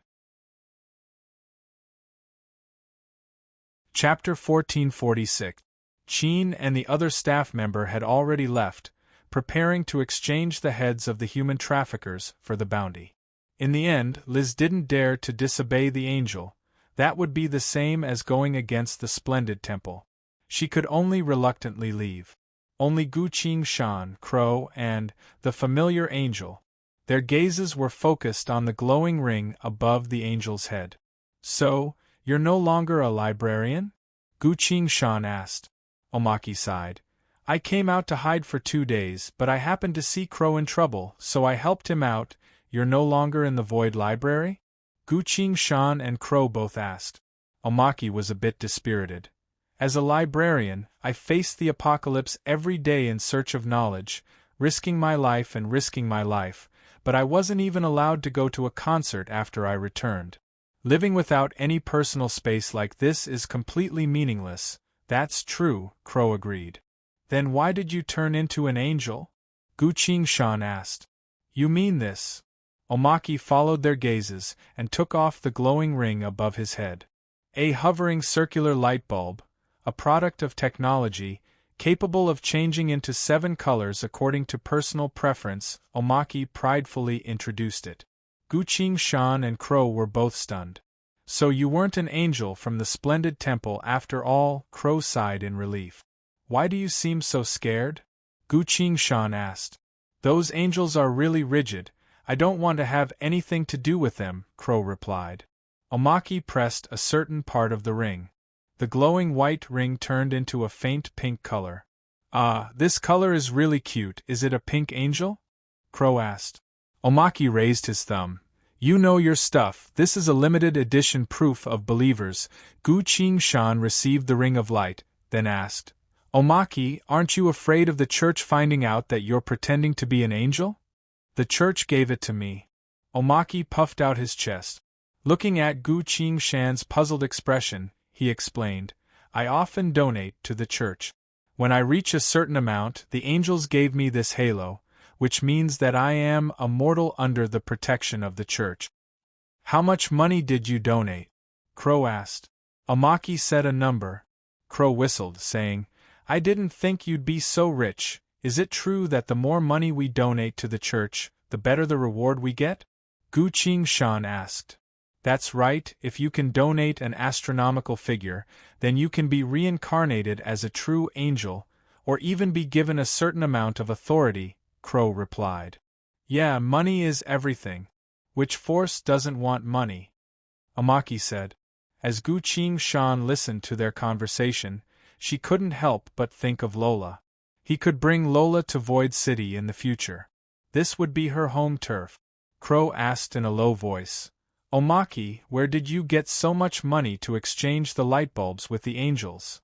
Chapter 1446. Qin and the other staff member had already left, preparing to exchange the heads of the human traffickers for the bounty. In the end, Liz didn't dare to disobey the angel. That would be the same as going against the splendid temple. She could only reluctantly leave. Only Gu Qingshan, Crow, and the familiar angel. Their gazes were focused on the glowing ring above the angel's head. So, you're no longer a librarian? Gu Qingshan asked. Omaki sighed. I came out to hide for 2 days, but I happened to see Crow in trouble, so I helped him out. You're no longer in the Void Library? Gu Qingshan and Crow both asked. Omaki was a bit dispirited. As a librarian, I faced the apocalypse every day in search of knowledge, risking my life, but I wasn't even allowed to go to a concert after I returned. Living without any personal space like this is completely meaningless. That's true, Crow agreed. Then why did you turn into an angel? Gu Qingshan asked. You mean this? Omaki followed their gazes and took off the glowing ring above his head. A hovering circular light bulb, a product of technology, capable of changing into 7 colors according to personal preference, Omaki pridefully introduced it. Gu Qingshan and Crow were both stunned. So you weren't an angel from the splendid temple after all, Crow sighed in relief. Why do you seem so scared? Gu Qingshan asked. Those angels are really rigid. I don't want to have anything to do with them, Crow replied. Omaki pressed a certain part of the ring. The glowing white ring turned into a faint pink color. Ah, this color is really cute. Is it a pink angel? Crow asked. Omaki raised his thumb. You know your stuff. This is a limited edition proof of believers. Gu Qingshan received the ring of light, then asked, Omaki, aren't you afraid of the church finding out that you're pretending to be an angel? The church gave it to me. Omaki puffed out his chest. Looking at Gu Qingshan's puzzled expression, he explained, I often donate to the church. When I reach a certain amount, the angels gave me this halo, which means that I am a mortal under the protection of the church. How much money did you donate? Crow asked. Omaki said a number. Crow whistled, saying, I didn't think you'd be so rich. Is it true that the more money we donate to the church, the better the reward we get? Gu Qingshan asked. That's right, if you can donate an astronomical figure, then you can be reincarnated as a true angel, or even be given a certain amount of authority, Crow replied. Yeah, money is everything. Which force doesn't want money? Omaki said. As Gu Qingshan listened to their conversation, she couldn't help but think of Lola. He could bring Lola to Void City in the future. This would be her home turf. Crow asked in a low voice, Omaki, where did you get so much money to exchange the light bulbs with the angels?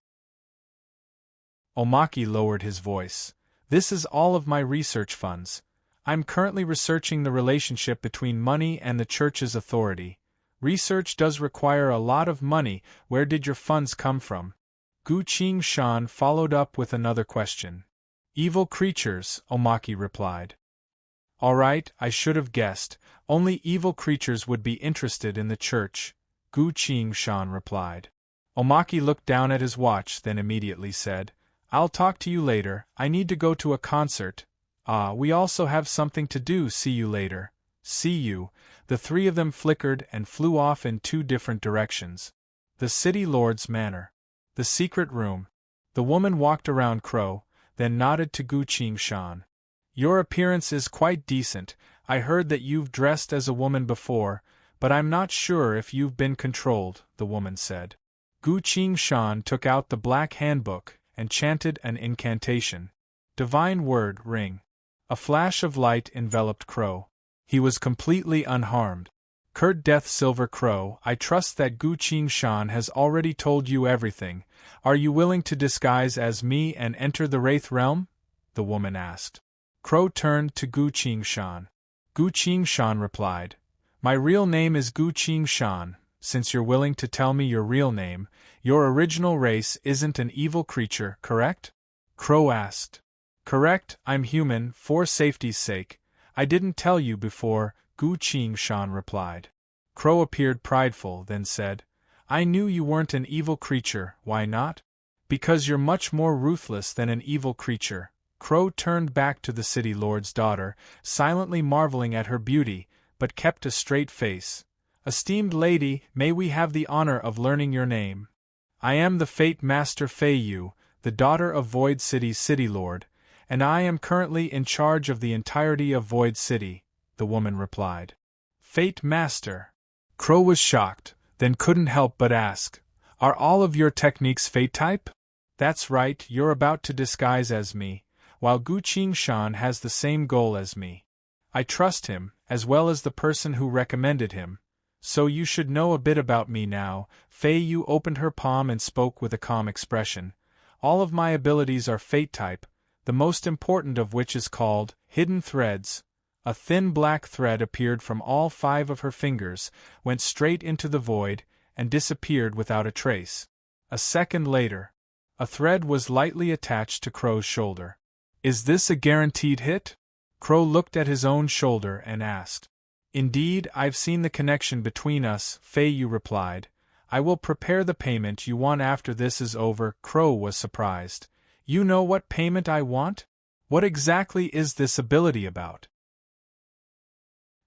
Omaki lowered his voice. This is all of my research funds. I'm currently researching the relationship between money and the church's authority. Research does require a lot of money. Where did your funds come from? Gu Qingshan followed up with another question. Evil creatures, Omaki replied. All right, I should have guessed. Only evil creatures would be interested in the church, Gu Qingshan replied. Omaki looked down at his watch, then immediately said, I'll talk to you later. I need to go to a concert. Ah, we also have something to do. See you later. See you. The three of them flickered and flew off in two different directions. The city lord's manor. The secret room. The woman walked around Crow, then nodded to Gu Qingshan. Your appearance is quite decent. I heard that you've dressed as a woman before, but I'm not sure if you've been controlled, the woman said. Gu Qingshan took out the black handbook and chanted an incantation. Divine word, ring. A flash of light enveloped Crow. He was completely unharmed. Kurt Death Silver Crow, I trust that Gu Qingshan has already told you everything. Are you willing to disguise as me and enter the Wraith Realm? The woman asked. Crow turned to Gu Qingshan. Gu Qingshan replied, My real name is Gu Qingshan. Since you're willing to tell me your real name, your original race isn't an evil creature, correct? Crow asked. Correct, I'm human, for safety's sake. I didn't tell you before, Gu Qingshan replied. Crow appeared prideful, then said, I knew you weren't an evil creature. Why not? Because you're much more ruthless than an evil creature. Crow turned back to the city lord's daughter, silently marveling at her beauty, but kept a straight face. Esteemed lady, may we have the honor of learning your name? I am the Fate Master Fei Yu, the daughter of Void City's city lord, and I am currently in charge of the entirety of Void City, the woman replied. Fate Master. Crow was shocked, then couldn't help but ask, Are all of your techniques Fate type? That's right, you're about to disguise as me, while Gu Qingshan has the same goal as me. I trust him, as well as the person who recommended him. So you should know a bit about me now. Fei Yu opened her palm and spoke with a calm expression. All of my abilities are Fate type, the most important of which is called Hidden Threads. A thin black thread appeared from all 5 of her fingers, went straight into the void, and disappeared without a trace. A second later, a thread was lightly attached to Crow's shoulder. Is this a guaranteed hit? Crow looked at his own shoulder and asked. Indeed, I've seen the connection between us, Fei Yu replied. I will prepare the payment you want after this is over. Crow was surprised. You know what payment I want? What exactly is this ability about?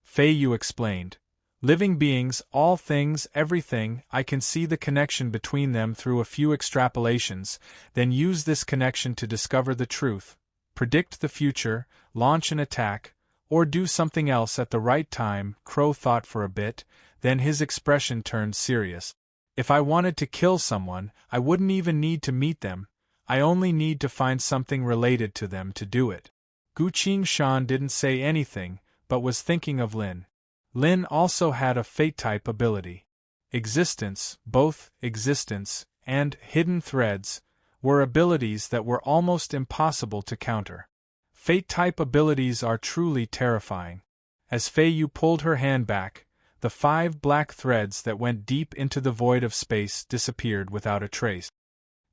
Fei Yu explained. Living beings, all things, everything, I can see the connection between them through a few extrapolations, then use this connection to discover the truth, predict the future, launch an attack, or do something else at the right time. Crow thought for a bit, then his expression turned serious. If I wanted to kill someone, I wouldn't even need to meet them, I only need to find something related to them to do it. Gu Qingshan didn't say anything, but was thinking of Lin. Lin also had a fate-type ability. Existence, both existence and hidden threads, were abilities that were almost impossible to counter. Fate-type abilities are truly terrifying. As Fei Yu pulled her hand back, the 5 black threads that went deep into the void of space disappeared without a trace.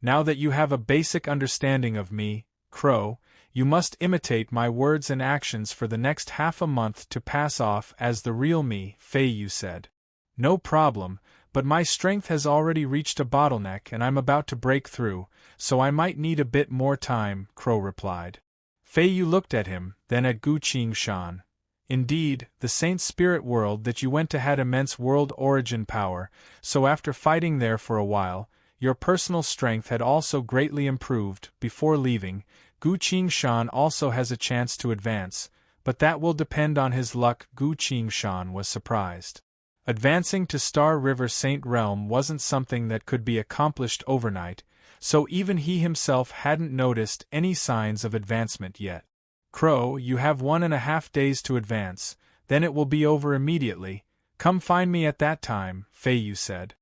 Now that you have a basic understanding of me, Crow, you must imitate my words and actions for the next half a month to pass off as the real me, Fei Yu said. No problem, but my strength has already reached a bottleneck and I'm about to break through, so I might need a bit more time, Crow replied. Fei Yu looked at him, then at Gu Qingshan. Indeed, the Saint Spirit world that you went to had immense world origin power, so after fighting there for a while, your personal strength had also greatly improved. Before leaving, Gu Qingshan also has a chance to advance, but that will depend on his luck. Gu Qingshan was surprised. Advancing to Star River Saint Realm wasn't something that could be accomplished overnight, so even he himself hadn't noticed any signs of advancement yet. Crow, you have 1.5 days to advance, then it will be over immediately. Come find me at that time, Fei Yu said.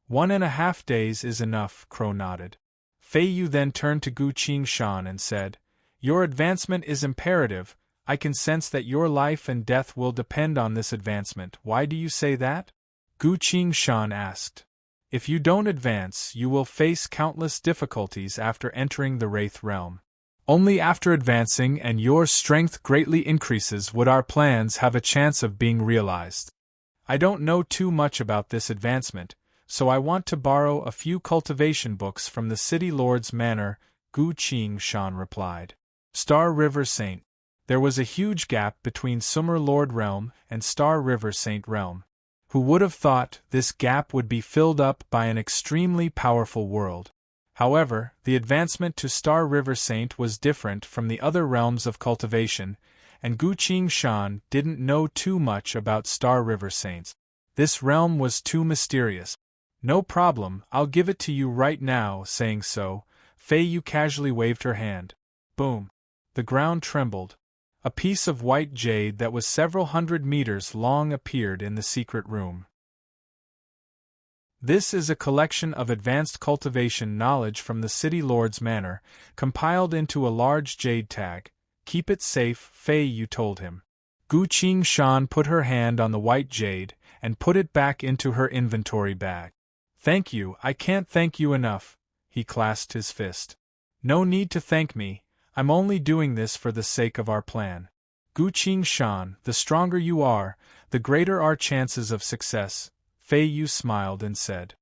1.5 days is enough, Crow nodded. Fei Yu then turned to Gu Qingshan and said, Your advancement is imperative. I can sense that your life and death will depend on this advancement. Why do you say that? Gu Qingshan asked. If you don't advance, you will face countless difficulties after entering the Wraith Realm. Only after advancing and your strength greatly increases would our plans have a chance of being realized. I don't know too much about this advancement, so I want to borrow a few cultivation books from the City Lord's Manor, Gu Qingshan replied. Star River Saint. There was a huge gap between Summer Lord Realm and Star River Saint Realm. Who would have thought this gap would be filled up by an extremely powerful world? However, the advancement to Star River Saint was different from the other realms of cultivation, and Gu Qingshan didn't know too much about Star River Saints. This realm was too mysterious. No problem, I'll give it to you right now. Saying so, Fei Yu casually waved her hand. Boom! The ground trembled. A piece of white jade that was several hundred meters long appeared in the secret room. This is a collection of advanced cultivation knowledge from the City Lord's Manor, compiled into a large jade tag. Keep it safe, Fei Yu told him. Gu Qingshan put her hand on the white jade and put it back into her inventory bag. Thank you, I can't thank you enough. He clasped his fist. No need to thank me, I'm only doing this for the sake of our plan. Gu Qingshan, the stronger you are, the greater our chances of success. Fei Yu smiled and said.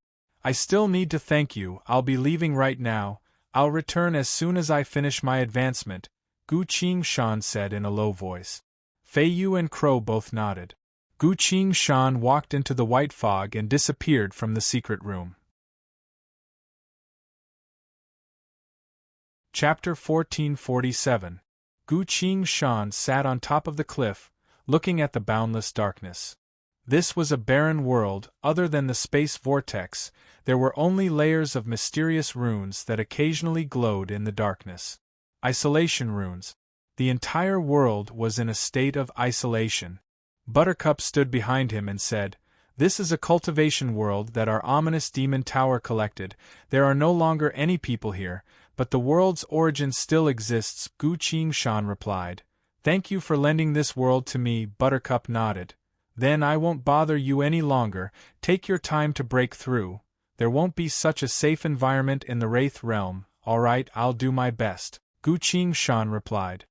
I still need to thank you, I'll be leaving right now, I'll return as soon as I finish my advancement, Gu Qingshan said in a low voice. Fei Yu and Crow both nodded. Gu Qingshan walked into the white fog and disappeared from the secret room. Chapter 1447. Gu Qingshan sat on top of the cliff, looking at the boundless darkness. This was a barren world. Other than the space vortex, there were only layers of mysterious runes that occasionally glowed in the darkness. Isolation runes. The entire world was in a state of isolation. Buttercup stood behind him and said, This is a cultivation world that our ominous demon tower collected. There are no longer any people here, but the world's origin still exists, Gu Qingshan replied. Thank you for lending this world to me, Buttercup nodded. Then I won't bother you any longer, take your time to break through. There won't be such a safe environment in the Wraith Realm. Alright, I'll do my best, Gu Qingshan replied.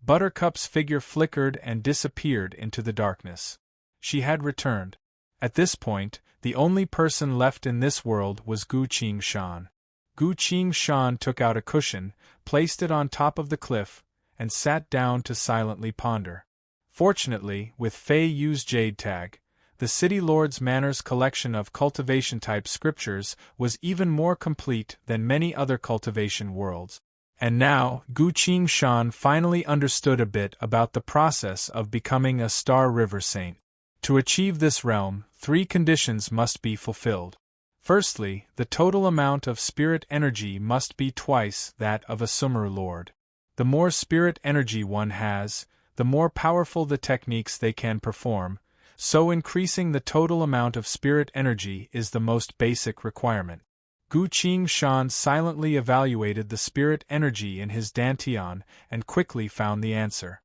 Buttercup's figure flickered and disappeared into the darkness. She had returned. At this point, the only person left in this world was Gu Qingshan. Gu Qingshan took out a cushion, placed it on top of the cliff, and sat down to silently ponder. Fortunately, with Fei Yu's jade tag, The City Lord's Manor's collection of cultivation-type scriptures was even more complete than many other cultivation worlds. And now, Gu Qingshan finally understood a bit about the process of becoming a Star River Saint. To achieve this realm, 3 conditions must be fulfilled. Firstly, the total amount of spirit energy must be twice that of a Sumeru Lord. The more spirit energy one has, the more powerful the techniques they can perform, so increasing the total amount of spirit energy is the most basic requirement. Gu Qingshan silently evaluated the spirit energy in his dantian and quickly found the answer.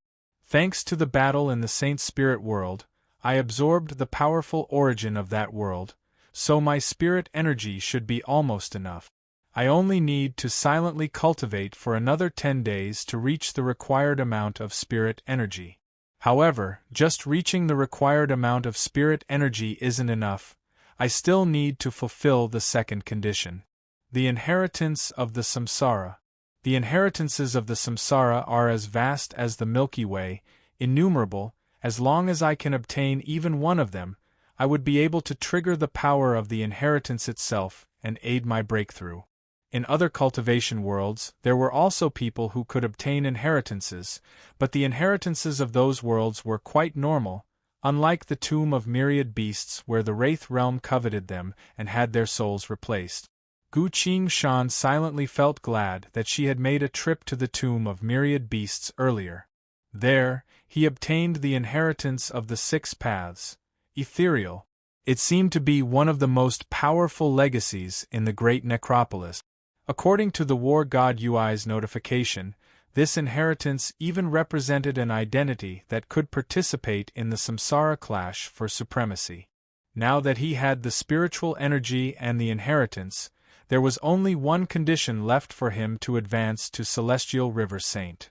Thanks to the battle in the Saint Spirit world, I absorbed the powerful origin of that world, so my spirit energy should be almost enough. I only need to silently cultivate for another 10 days to reach the required amount of spirit energy. However, just reaching the required amount of spirit energy isn't enough. I still need to fulfill the second condition. The inheritance of the samsara. The inheritances of the samsara are as vast as the Milky Way, innumerable. As long as I can obtain even one of them, I would be able to trigger the power of the inheritance itself and aid my breakthrough. In other cultivation worlds, there were also people who could obtain inheritances, but the inheritances of those worlds were quite normal, unlike the tomb of myriad beasts where the Wraith realm coveted them and had their souls replaced. Gu Qingshan silently felt glad that she had made a trip to the tomb of myriad beasts earlier. There, he obtained the inheritance of the 6 paths, ethereal. It seemed to be one of the most powerful legacies in the great necropolis. According to the war god Ui's notification, this inheritance even represented an identity that could participate in the samsara clash for supremacy. Now that he had the spiritual energy and the inheritance, there was only one condition left for him to advance to Celestial River Saint.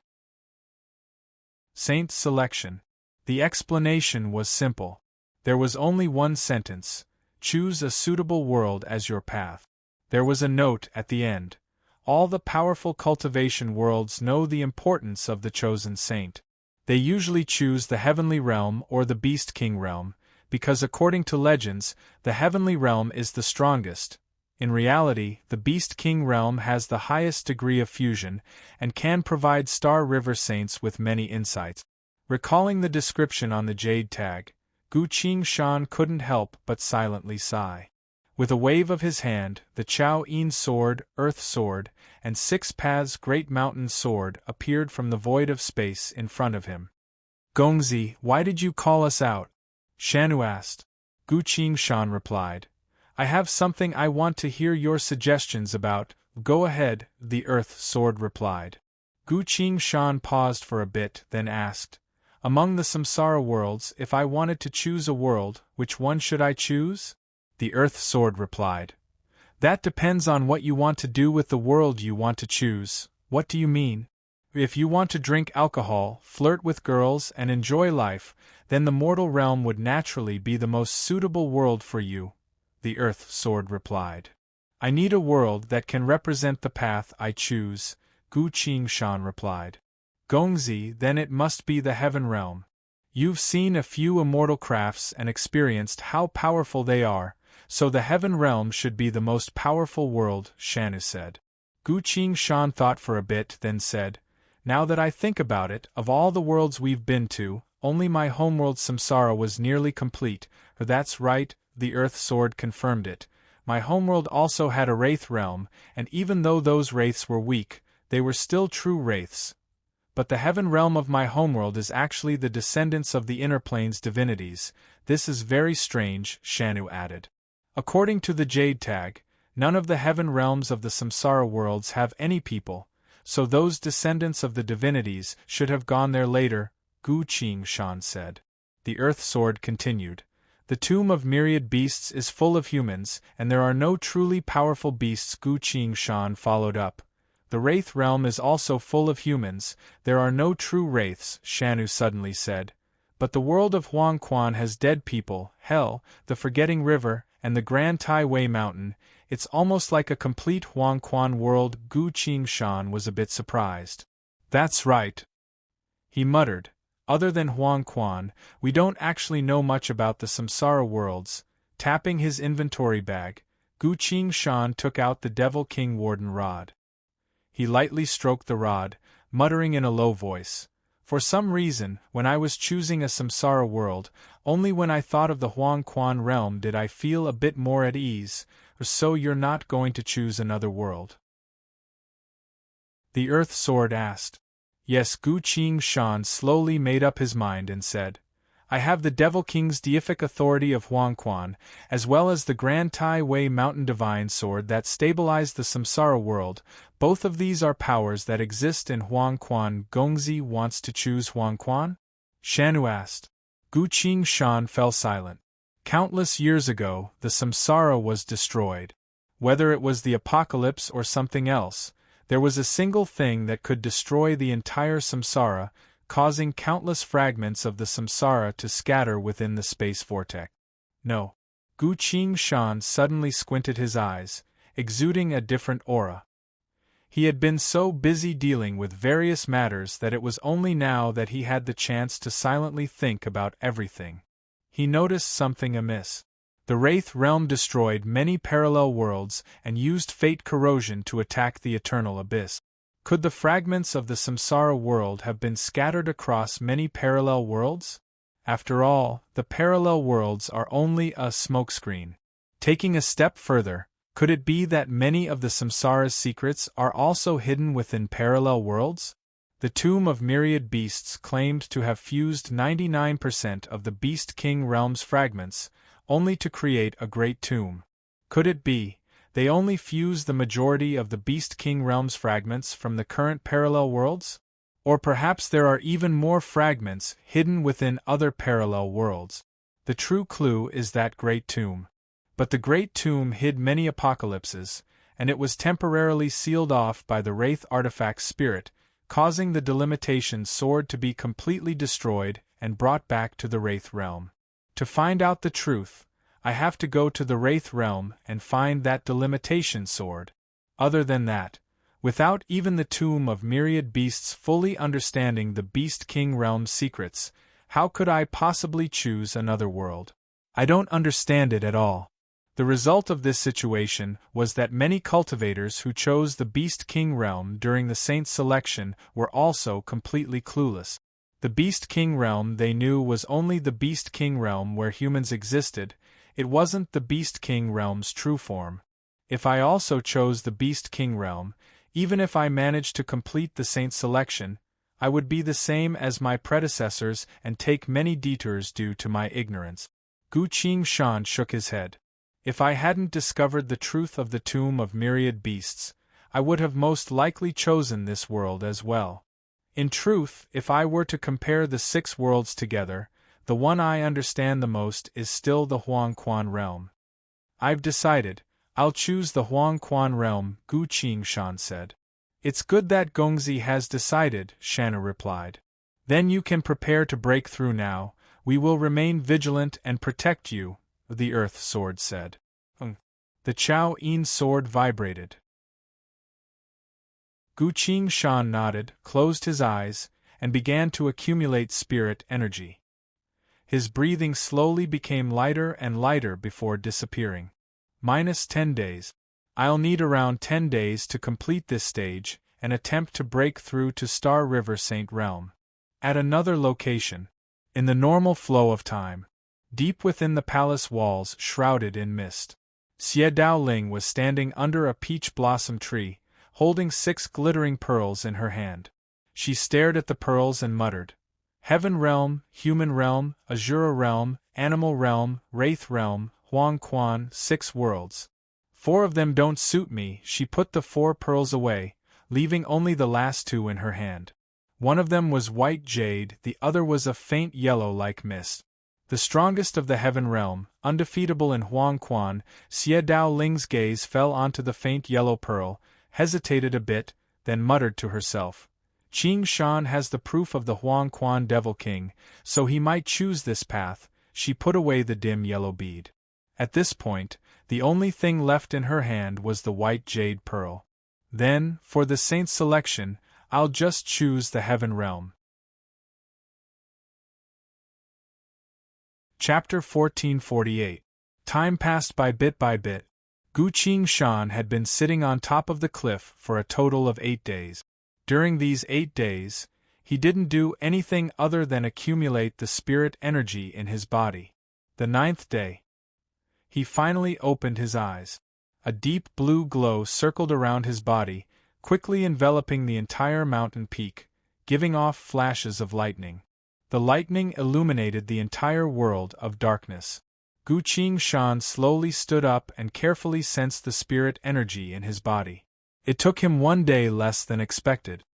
Saint selection. The explanation was simple. There was only one sentence: choose a suitable world as your path. There was a note at the end. All the powerful cultivation worlds know the importance of the chosen saint. They usually choose the Heavenly Realm or the Beast King Realm, because according to legends, the Heavenly Realm is the strongest. In reality, the Beast King Realm has the highest degree of fusion, and can provide Star River Saints with many insights. Recalling the description on the Jade tag, Gu Qingshan couldn't help but silently sigh. With a wave of his hand, the Chao Yin Sword, Earth Sword, and 6 Paths Great Mountain Sword appeared from the void of space in front of him. Gongzi, why did you call us out? Shanu asked. Gu Qingshan replied. I have something I want to hear your suggestions about. Go ahead, the Earth Sword replied. Gu Qingshan paused for a bit, then asked, among the samsara worlds, if I wanted to choose a world, which one should I choose? The Earth Sword replied. That depends on what you want to do with the world you want to choose. What do you mean? If you want to drink alcohol, flirt with girls, and enjoy life, then the mortal realm would naturally be the most suitable world for you, the Earth Sword replied. I need a world that can represent the path I choose, Gu Qingshan replied. Gongzi, then it must be the Heaven Realm. You've seen a few immortal crafts and experienced how powerful they are, so the Heaven Realm should be the most powerful world, Shanu said. Gu Qingshan thought for a bit, then said, now that I think about it, of all the worlds we've been to, only my homeworld Samsara was nearly complete. That's right, the Earth Sword confirmed it. My homeworld also had a Wraith realm, and even though those Wraiths were weak, they were still true Wraiths. But the Heaven realm of my homeworld is actually the descendants of the Inner Plane's divinities. This is very strange, Shanu added. According to the Jade tag, none of the Heaven realms of the Samsara worlds have any people, so those descendants of the divinities should have gone there later, Gu Qingshan said. The Earth Sword continued. The tomb of myriad beasts is full of humans, and there are no truly powerful beasts. Gu Qingshan followed up. The Wraith realm is also full of humans, there are no true Wraiths, Shanu suddenly said. But the world of Huangquan has dead people, hell, the Forgetting River, and the Grand Tai Wei Mountain. It's almost like a complete Huangquan world. Gu Qingshan was a bit surprised. That's right, he muttered. Other than Huang Quan, we don't actually know much about the samsara worlds. Tapping his inventory bag, Gu Qingshan took out the Devil King Warden rod. He lightly stroked the rod, muttering in a low voice. For some reason, when I was choosing a samsara world, only when I thought of the Huang Quan realm did I feel a bit more at ease. So you're not going to choose another world? The Earth Sword asked. Yes, Gu Qingshan slowly made up his mind and said, I have the Devil King's deific authority of Huang Quan, as well as the Grand Tai Wei Mountain Divine Sword that stabilized the samsara world. Both of these are powers that exist in Huang Quan. Gongzi wants to choose Huang Quan? Shanu asked. Gu Qingshan fell silent. Countless years ago, the samsara was destroyed. Whether it was the apocalypse or something else, there was a single thing that could destroy the entire samsara, causing countless fragments of the samsara to scatter within the space vortex. No. Gu Qingshan suddenly squinted his eyes, exuding a different aura. He had been so busy dealing with various matters that it was only now that he had the chance to silently think about everything. He noticed something amiss. The Wraith realm destroyed many parallel worlds and used fate corrosion to attack the eternal abyss. Could the fragments of the samsara world have been scattered across many parallel worlds? After all, the parallel worlds are only a smokescreen. Taking a step further, could it be that many of the samsara's secrets are also hidden within parallel worlds? The tomb of myriad beasts claimed to have fused 99% of the Beast King realm's fragments, only to create a great tomb. Could it be they only fuse the majority of the Beast King realm's fragments from the current parallel worlds? Or perhaps there are even more fragments hidden within other parallel worlds. The true clue is that great tomb. But the great tomb hid many apocalypses, and it was temporarily sealed off by the Wraith artifact spirit, causing the delimitation sword to be completely destroyed and brought back to the Wraith realm. To find out the truth, I have to go to the Wraith realm and find that delimitation sword. Other than that, without even the tomb of myriad beasts fully understanding the Beast King realm's secrets, how could I possibly choose another world? I don't understand it at all. The result of this situation was that many cultivators who chose the Beast King realm during the Saint selection were also completely clueless. The Beast King realm they knew was only the Beast King realm where humans existed. It wasn't the Beast King realm's true form. If I also chose the Beast King realm, even if I managed to complete the Saint selection, I would be the same as my predecessors and take many detours due to my ignorance. Gu Qingshan shook his head. If I hadn't discovered the truth of the tomb of myriad beasts, I would have most likely chosen this world as well. In truth, if I were to compare the 6 worlds together, the one I understand the most is still the Huang Quan realm. I've decided, I'll choose the Huang Quan realm, Gu Qingshan said. It's good that Gongzi has decided, Shanna replied. Then you can prepare to break through now. We will remain vigilant and protect you, the Earth Sword said. The Chao Yin sword vibrated. Gu Qingshan nodded, closed his eyes, and began to accumulate spirit energy. His breathing slowly became lighter and lighter before disappearing. -10 days. I'll need around 10 days to complete this stage and attempt to break through to Star River Saint Realm. At another location, in the normal flow of time, deep within the palace walls shrouded in mist, Xie Daoling was standing under a peach blossom tree, holding 6 glittering pearls in her hand. She stared at the pearls and muttered, Heaven realm, human realm, Azura realm, animal realm, Wraith realm, Huang Quan, 6 worlds. 4 of them don't suit me. She put the 4 pearls away, leaving only the last 2 in her hand. One of them was white jade, the other was a faint yellow like mist. The strongest of the heaven realm, undefeatable in Huang Quan, Xie Daoling's gaze fell onto the faint yellow pearl, hesitated a bit, then muttered to herself, Qingshan has the proof of the Huang Quan Devil King, so he might choose this path. She put away the dim yellow bead. At this point, the only thing left in her hand was the white jade pearl. Then, for the saint's selection, I'll just choose the heaven realm. Chapter 1448. Time passed by bit by bit. Gu Qingshan had been sitting on top of the cliff for a total of 8 days. During these 8 days, he didn't do anything other than accumulate the spirit energy in his body. The 9th day, he finally opened his eyes. A deep blue glow circled around his body, quickly enveloping the entire mountain peak, giving off flashes of lightning. The lightning illuminated the entire world of darkness. Gu Qingshan slowly stood up and carefully sensed the spirit energy in his body. It took him 1 day less than expected.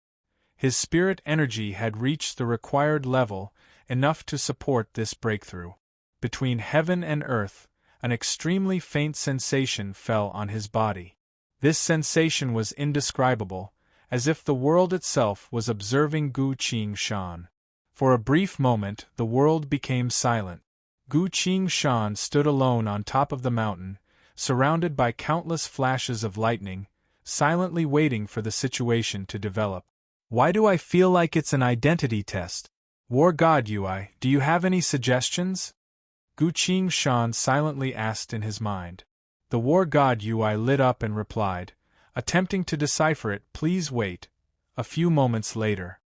His spirit energy had reached the required level, enough to support this breakthrough. Between heaven and earth, an extremely faint sensation fell on his body. This sensation was indescribable, as if the world itself was observing Gu Qingshan. For a brief moment, the world became silent. Gu Qingshan stood alone on top of the mountain, surrounded by countless flashes of lightning, silently waiting for the situation to develop. Why do I feel like it's an identity test? War God Ui, do you have any suggestions? Gu Qingshan silently asked in his mind. The war god Ui lit up and replied, attempting to decipher it, please wait. A few moments later,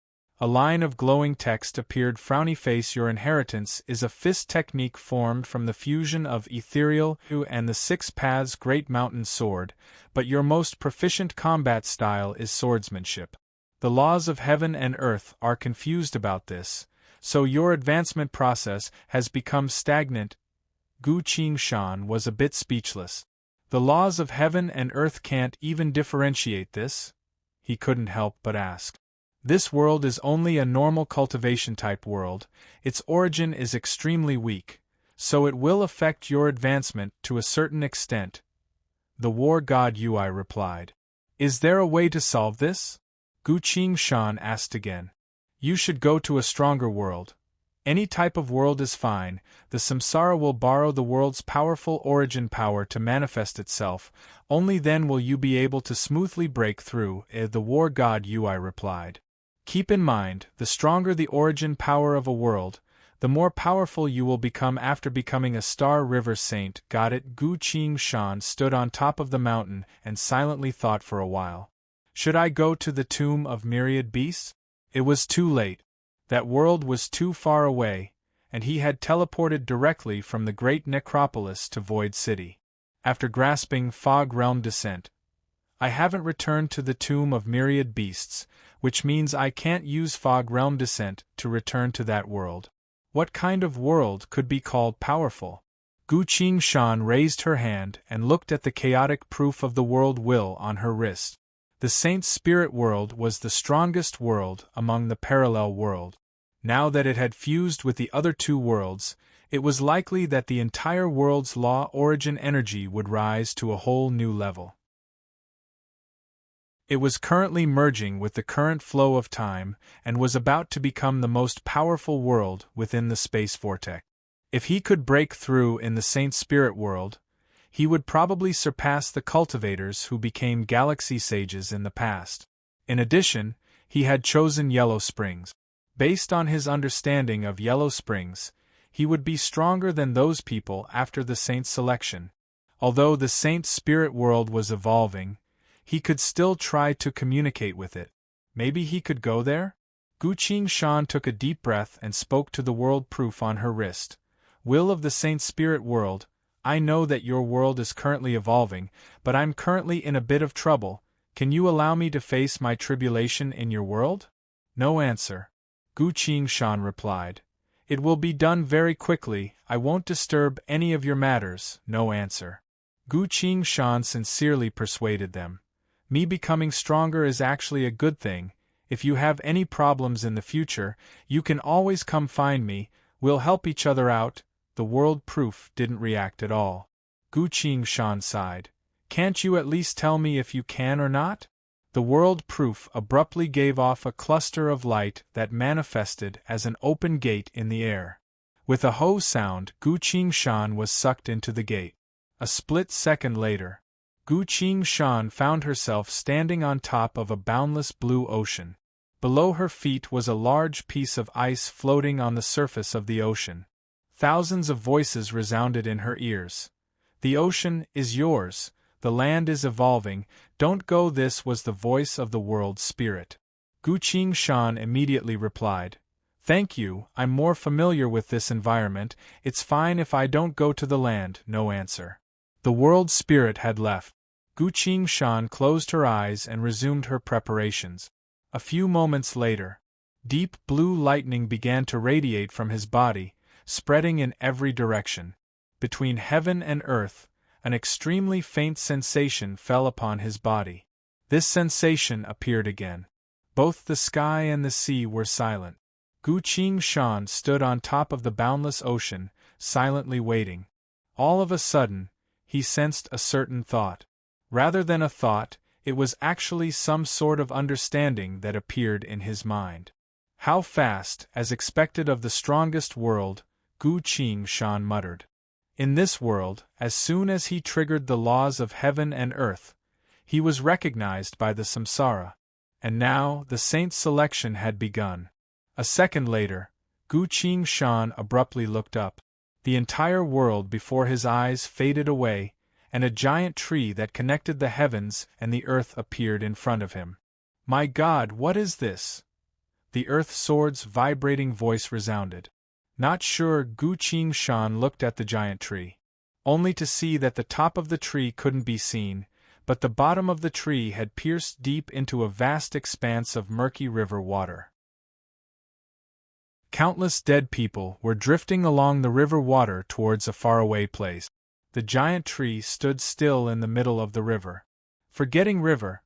a line of glowing text appeared. Frowny face, your inheritance is a fist technique formed from the fusion of ethereal hu and the 6 paths great mountain sword, but your most proficient combat style is swordsmanship. The laws of heaven and earth are confused about this, so your advancement process has become stagnant. Gu Qingshan was a bit speechless. The laws of heaven and earth can't even differentiate this? He couldn't help but ask. This world is only a normal cultivation-type world, its origin is extremely weak, so it will affect your advancement to a certain extent. The war god Ui replied. Is there a way to solve this? Gu Qingshan asked again. You should go to a stronger world. Any type of world is fine, the samsara will borrow the world's powerful origin power to manifest itself, only then will you be able to smoothly break through, the war god Ui replied. Keep in mind, the stronger the origin power of a world, the more powerful you will become after becoming a Star River Saint. Got it? Gu Qingshan stood on top of the mountain and silently thought for a while. Should I go to the tomb of myriad beasts? It was too late. That world was too far away, and he had teleported directly from the great necropolis to Void City. After grasping Fog Realm Descent, I haven't returned to the tomb of myriad beasts, which means I can't use Fog Realm Descent to return to that world. What kind of world could be called powerful? Gu Qingshan raised her hand and looked at the chaotic proof of the world will on her wrist. The Saint's spirit world was the strongest world among the parallel world. Now that it had fused with the other 2 worlds, it was likely that the entire world's law origin energy would rise to a whole new level. It was currently merging with the current flow of time and was about to become the most powerful world within the space vortex. If he could break through in the Saint Spirit world, he would probably surpass the cultivators who became galaxy sages in the past. In addition, he had chosen Yellow Springs. Based on his understanding of Yellow Springs, he would be stronger than those people after the Saint's selection. Although the Saint's spirit world was evolving, he could still try to communicate with it. Maybe he could go there? Gu Qingshan took a deep breath and spoke to the world proof on her wrist. Will of the Saint Spirit world, I know that your world is currently evolving, but I'm currently in a bit of trouble. Can you allow me to face my tribulation in your world? No answer. Gu Qingshan replied. It will be done very quickly, I won't disturb any of your matters. No answer. Gu Qingshan sincerely persuaded them. Me becoming stronger is actually a good thing. If you have any problems in the future, you can always come find me, we'll help each other out. The world proof didn't react at all. Gu Qingshan sighed. Can't you at least tell me if you can or not? The world proof abruptly gave off a cluster of light that manifested as an open gate in the air. With a ho sound, Gu Qingshan was sucked into the gate. A split second later, Gu Qingshan found herself standing on top of a boundless blue ocean. Below her feet was a large piece of ice floating on the surface of the ocean. Thousands of voices resounded in her ears. The ocean is yours, the land is evolving, don't go. This was the voice of the world's spirit. Gu Qingshan immediately replied, "Thank you, I'm more familiar with this environment, it's fine if I don't go to the land." No answer. The world spirit had left. Gu Qingshan closed her eyes and resumed her preparations. A few moments later, deep blue lightning began to radiate from his body, spreading in every direction. Between heaven and earth, an extremely faint sensation fell upon his body. This sensation appeared again. Both the sky and the sea were silent. Gu Qingshan stood on top of the boundless ocean, silently waiting. All of a sudden, he sensed a certain thought. Rather than a thought, it was actually some sort of understanding that appeared in his mind. How fast, as expected of the strongest world, Gu Qingshan muttered. In this world, as soon as he triggered the laws of heaven and earth, he was recognized by the samsara. And now, the saint's selection had begun. A second later, Gu Qingshan abruptly looked up. The entire world before his eyes faded away, and a giant tree that connected the heavens and the earth appeared in front of him. "My God, what is this?" The Earth Sword's vibrating voice resounded. Not sure, Gu Qingshan looked at the giant tree. Only to see that the top of the tree couldn't be seen, but the bottom of the tree had pierced deep into a vast expanse of murky river water. Countless dead people were drifting along the river water towards a faraway place. The giant tree stood still in the middle of the river. Forgetting River?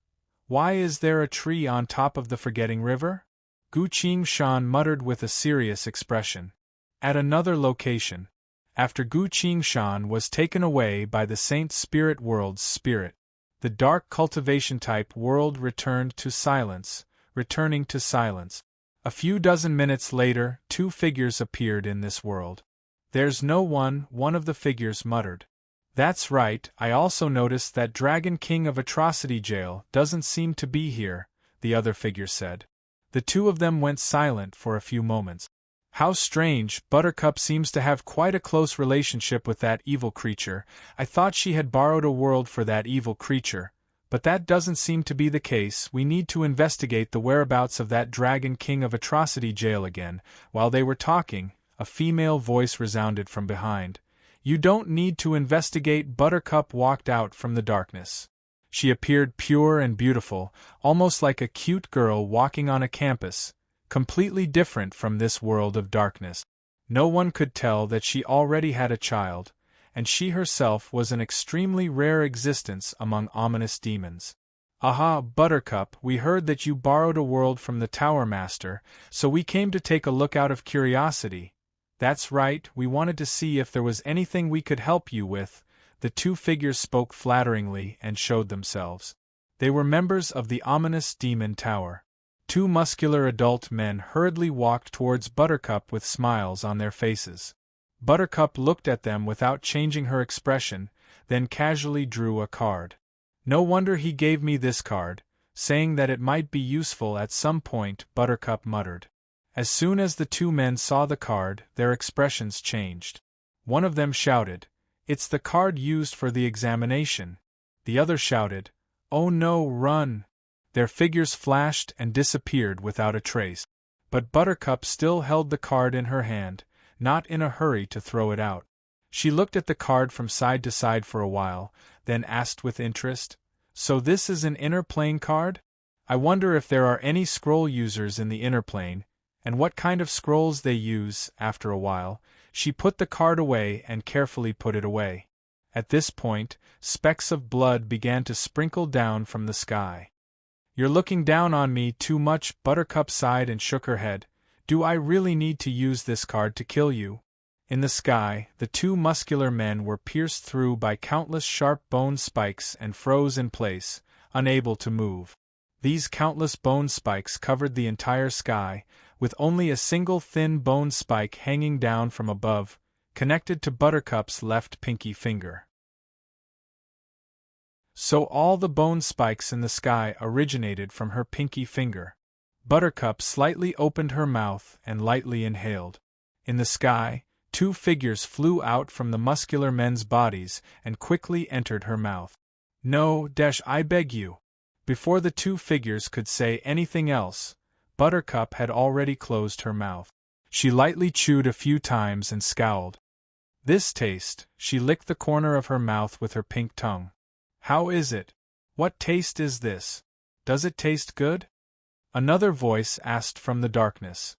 Why is there a tree on top of the Forgetting River? Gu Qingshan muttered with a serious expression. At another location, after Gu Qingshan was taken away by the Saint Spirit World's spirit, the dark cultivation-type world returned to silence, returning to silence. A few dozen minutes later, two figures appeared in this world. "There's no one," one of the figures muttered. "That's right, I also noticed that Dragon King of Atrocity Jail doesn't seem to be here," the other figure said. The two of them went silent for a few moments. "How strange, Buttercup seems to have quite a close relationship with that evil creature. I thought she had borrowed a world for that evil creature, but that doesn't seem to be the case. We need to investigate the whereabouts of that Dragon King of Atrocity Jail again." While they were talking, a female voice resounded from behind. "You don't need to investigate." Buttercup walked out from the darkness. She appeared pure and beautiful, almost like a cute girl walking on a campus, completely different from this world of darkness. No one could tell that she already had a child, and she herself was an extremely rare existence among ominous demons. "Aha, Buttercup, we heard that you borrowed a world from the Tower Master, so we came to take a look out of curiosity." "That's right, we wanted to see if there was anything we could help you with." The two figures spoke flatteringly and showed themselves. They were members of the ominous Demon Tower. Two muscular adult men hurriedly walked towards Buttercup with smiles on their faces. Buttercup looked at them without changing her expression, then casually drew a card. "No wonder he gave me this card, saying that it might be useful at some point," Buttercup muttered. As soon as the two men saw the card, their expressions changed. One of them shouted, "It's the card used for the examination." The other shouted, "Oh no, run!" Their figures flashed and disappeared without a trace. But Buttercup still held the card in her hand, not in a hurry to throw it out. She looked at the card from side to side for a while, then asked with interest, "So this is an inner plane card? I wonder if there are any scroll users in the inner plane, and what kind of scrolls they use." After a while, she put the card away and carefully put it away. At this point, specks of blood began to sprinkle down from the sky. "You're looking down on me too much," Buttercup sighed and shook her head. "Do I really need to use this card to kill you?" In the sky, the two muscular men were pierced through by countless sharp bone spikes and froze in place, unable to move. These countless bone spikes covered the entire sky, with only a single thin bone spike hanging down from above, connected to Buttercup's left pinky finger. So all the bone spikes in the sky originated from her pinky finger. Buttercup slightly opened her mouth and lightly inhaled. In the sky, 2 figures flew out from the muscular men's bodies and quickly entered her mouth. No, I beg you. Before the 2 figures could say anything else, Buttercup had already closed her mouth. She lightly chewed a few times and scowled. This taste, she licked the corner of her mouth with her pink tongue. How is it? What taste is this? Does it taste good? Another voice asked from the darkness.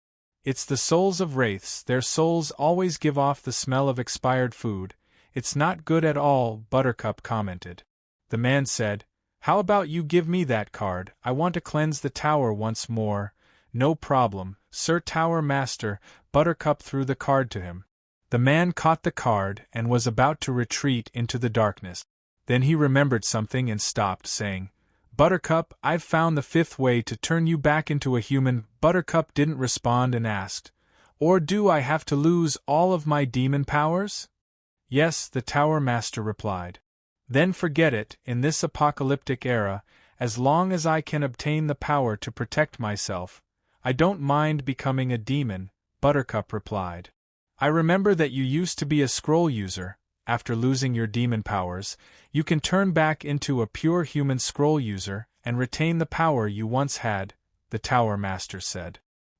It's the souls of wraiths, their souls always give off the smell of expired food. It's not good at all, Buttercup commented. The man said, How about you give me that card? I want to cleanse the tower once more. No problem, Sir Tower Master. Buttercup threw the card to him. The man caught the card and was about to retreat into the darkness. Then he remembered something and stopped, saying, Buttercup, I've found the 5th way to turn you back into a human. Buttercup didn't respond and asked, Or do I have to lose all of my demon powers? Yes, the Tower Master replied. Then forget it, in this apocalyptic era, as long as I can obtain the power to protect myself, I don't mind becoming a demon, Buttercup replied. I remember that you used to be a scroll user. After losing your demon powers, you can turn back into a pure human scroll user and retain the power you once had, the Tower Master said.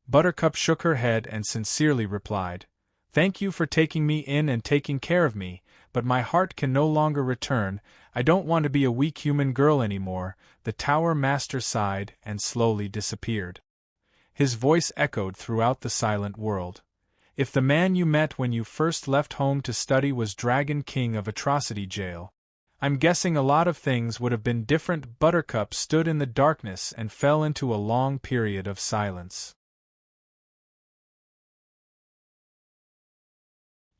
Buttercup shook her head and sincerely replied, Thank you for taking me in and taking care of me, but my heart can no longer return. I don't want to be a weak human girl anymore. The Tower Master sighed and slowly disappeared. His voice echoed throughout the silent world. If the man you met when you first left home to study was Dragon King of Atrocity Jail, I'm guessing a lot of things would have been different. Buttercup stood in the darkness and fell into a long period of silence.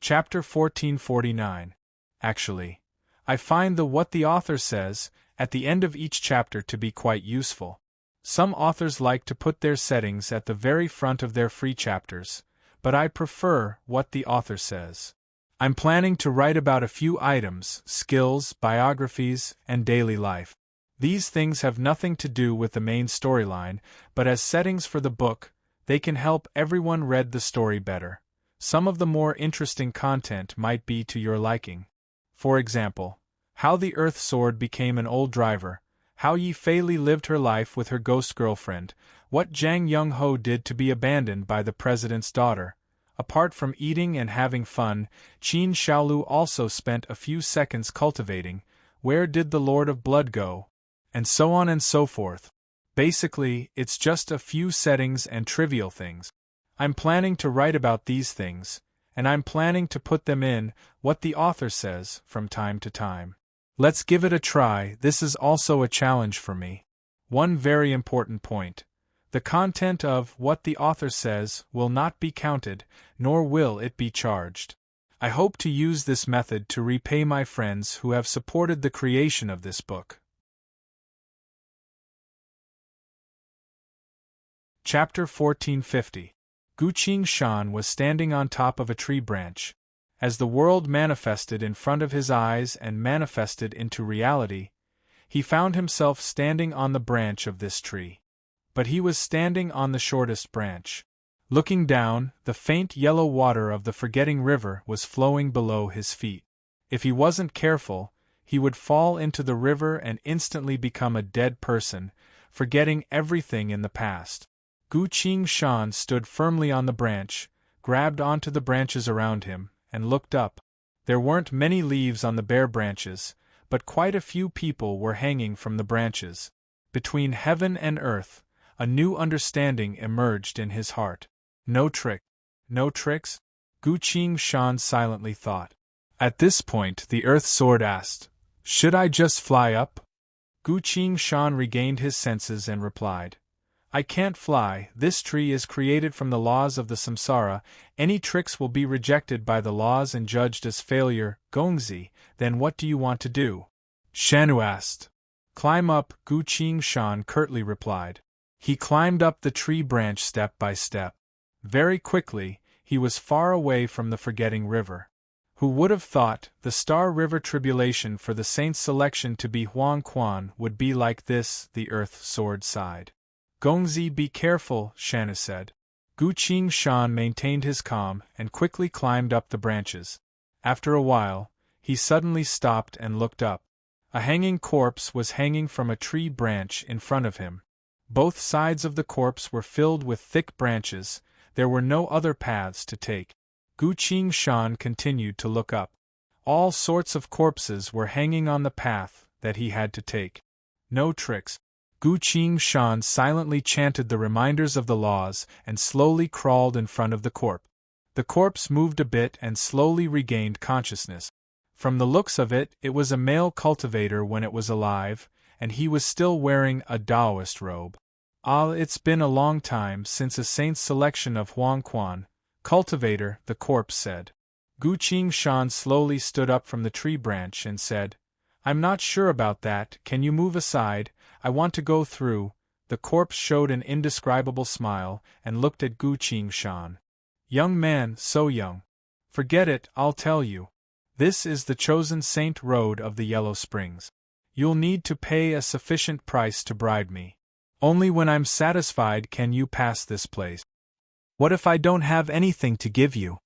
Chapter 1449. Actually, I find what the author says at the end of each chapter to be quite useful. Some authors like to put their settings at the very front of their free chapters, but I prefer what the author says. I'm planning to write about a few items, skills, biographies, and daily life. These things have nothing to do with the main storyline, but as settings for the book, they can help everyone read the story better. Some of the more interesting content might be to your liking. For example, how the Earth Sword became an old driver, how Yi Fei Li lived her life with her ghost girlfriend, what Zhang Young-ho did to be abandoned by the president's daughter. Apart from eating and having fun, Qin Xiaolu also spent a few seconds cultivating, where did the Lord of Blood go? And so on and so forth. Basically, it's just a few settings and trivial things. I'm planning to write about these things, and I'm planning to put them in what the author says from time to time. Let's give it a try. This is also a challenge for me. One very important point. The content of what the author says will not be counted, nor will it be charged. I hope to use this method to repay my friends who have supported the creation of this book. Chapter 1450. Guqing Shan was standing on top of a tree branch. As the world manifested in front of his eyes and manifested into reality, he found himself standing on the branch of this tree. But he was standing on the shortest branch. Looking down, the faint yellow water of the forgetting river was flowing below his feet. If he wasn't careful, he would fall into the river and instantly become a dead person, forgetting everything in the past. Guqing Shan stood firmly on the branch, grabbed onto the branches around him, and looked up. There weren't many leaves on the bare branches, but quite a few people were hanging from the branches. Between heaven and earth, a new understanding emerged in his heart. No trick. No tricks? Guqing Shan silently thought. At this point the Earth Sword asked, Should I just fly up? Guqing Shan regained his senses and replied, I can't fly. This tree is created from the laws of the samsara. Any tricks will be rejected by the laws and judged as failure. Gongzi, then what do you want to do? Shanu asked. Climb up, Guqing Shan curtly replied. He climbed up the tree branch step by step. Very quickly, he was far away from the forgetting river. Who would have thought the Star River tribulation for the saint's selection to be Huang Quan would be like this? The Earth Sword sighed. Gongzi, be careful, Shanu said. Gu Shan maintained his calm and quickly climbed up the branches. After a while, he suddenly stopped and looked up. A hanging corpse was hanging from a tree branch in front of him. Both sides of the corpse were filled with thick branches. There were no other paths to take. Gu Shan continued to look up. All sorts of corpses were hanging on the path that he had to take. No tricks. Gu Shan silently chanted the reminders of the laws and slowly crawled in front of the corpse. The corpse moved a bit and slowly regained consciousness. From the looks of it, it was a male cultivator when it was alive, and he was still wearing a Taoist robe. Ah, it's been a long time since a saint's selection of Huangquan. Cultivator, the corpse said. Gu Shan slowly stood up from the tree branch and said, I'm not sure about that, can you move aside? I want to go through. The corpse showed an indescribable smile and looked at Gu Shan. Young man, so young. Forget it, I'll tell you. This is the chosen saint road of the Yellow Springs. You'll need to pay a sufficient price to bribe me. Only when I'm satisfied can you pass this place. What if I don't have anything to give you?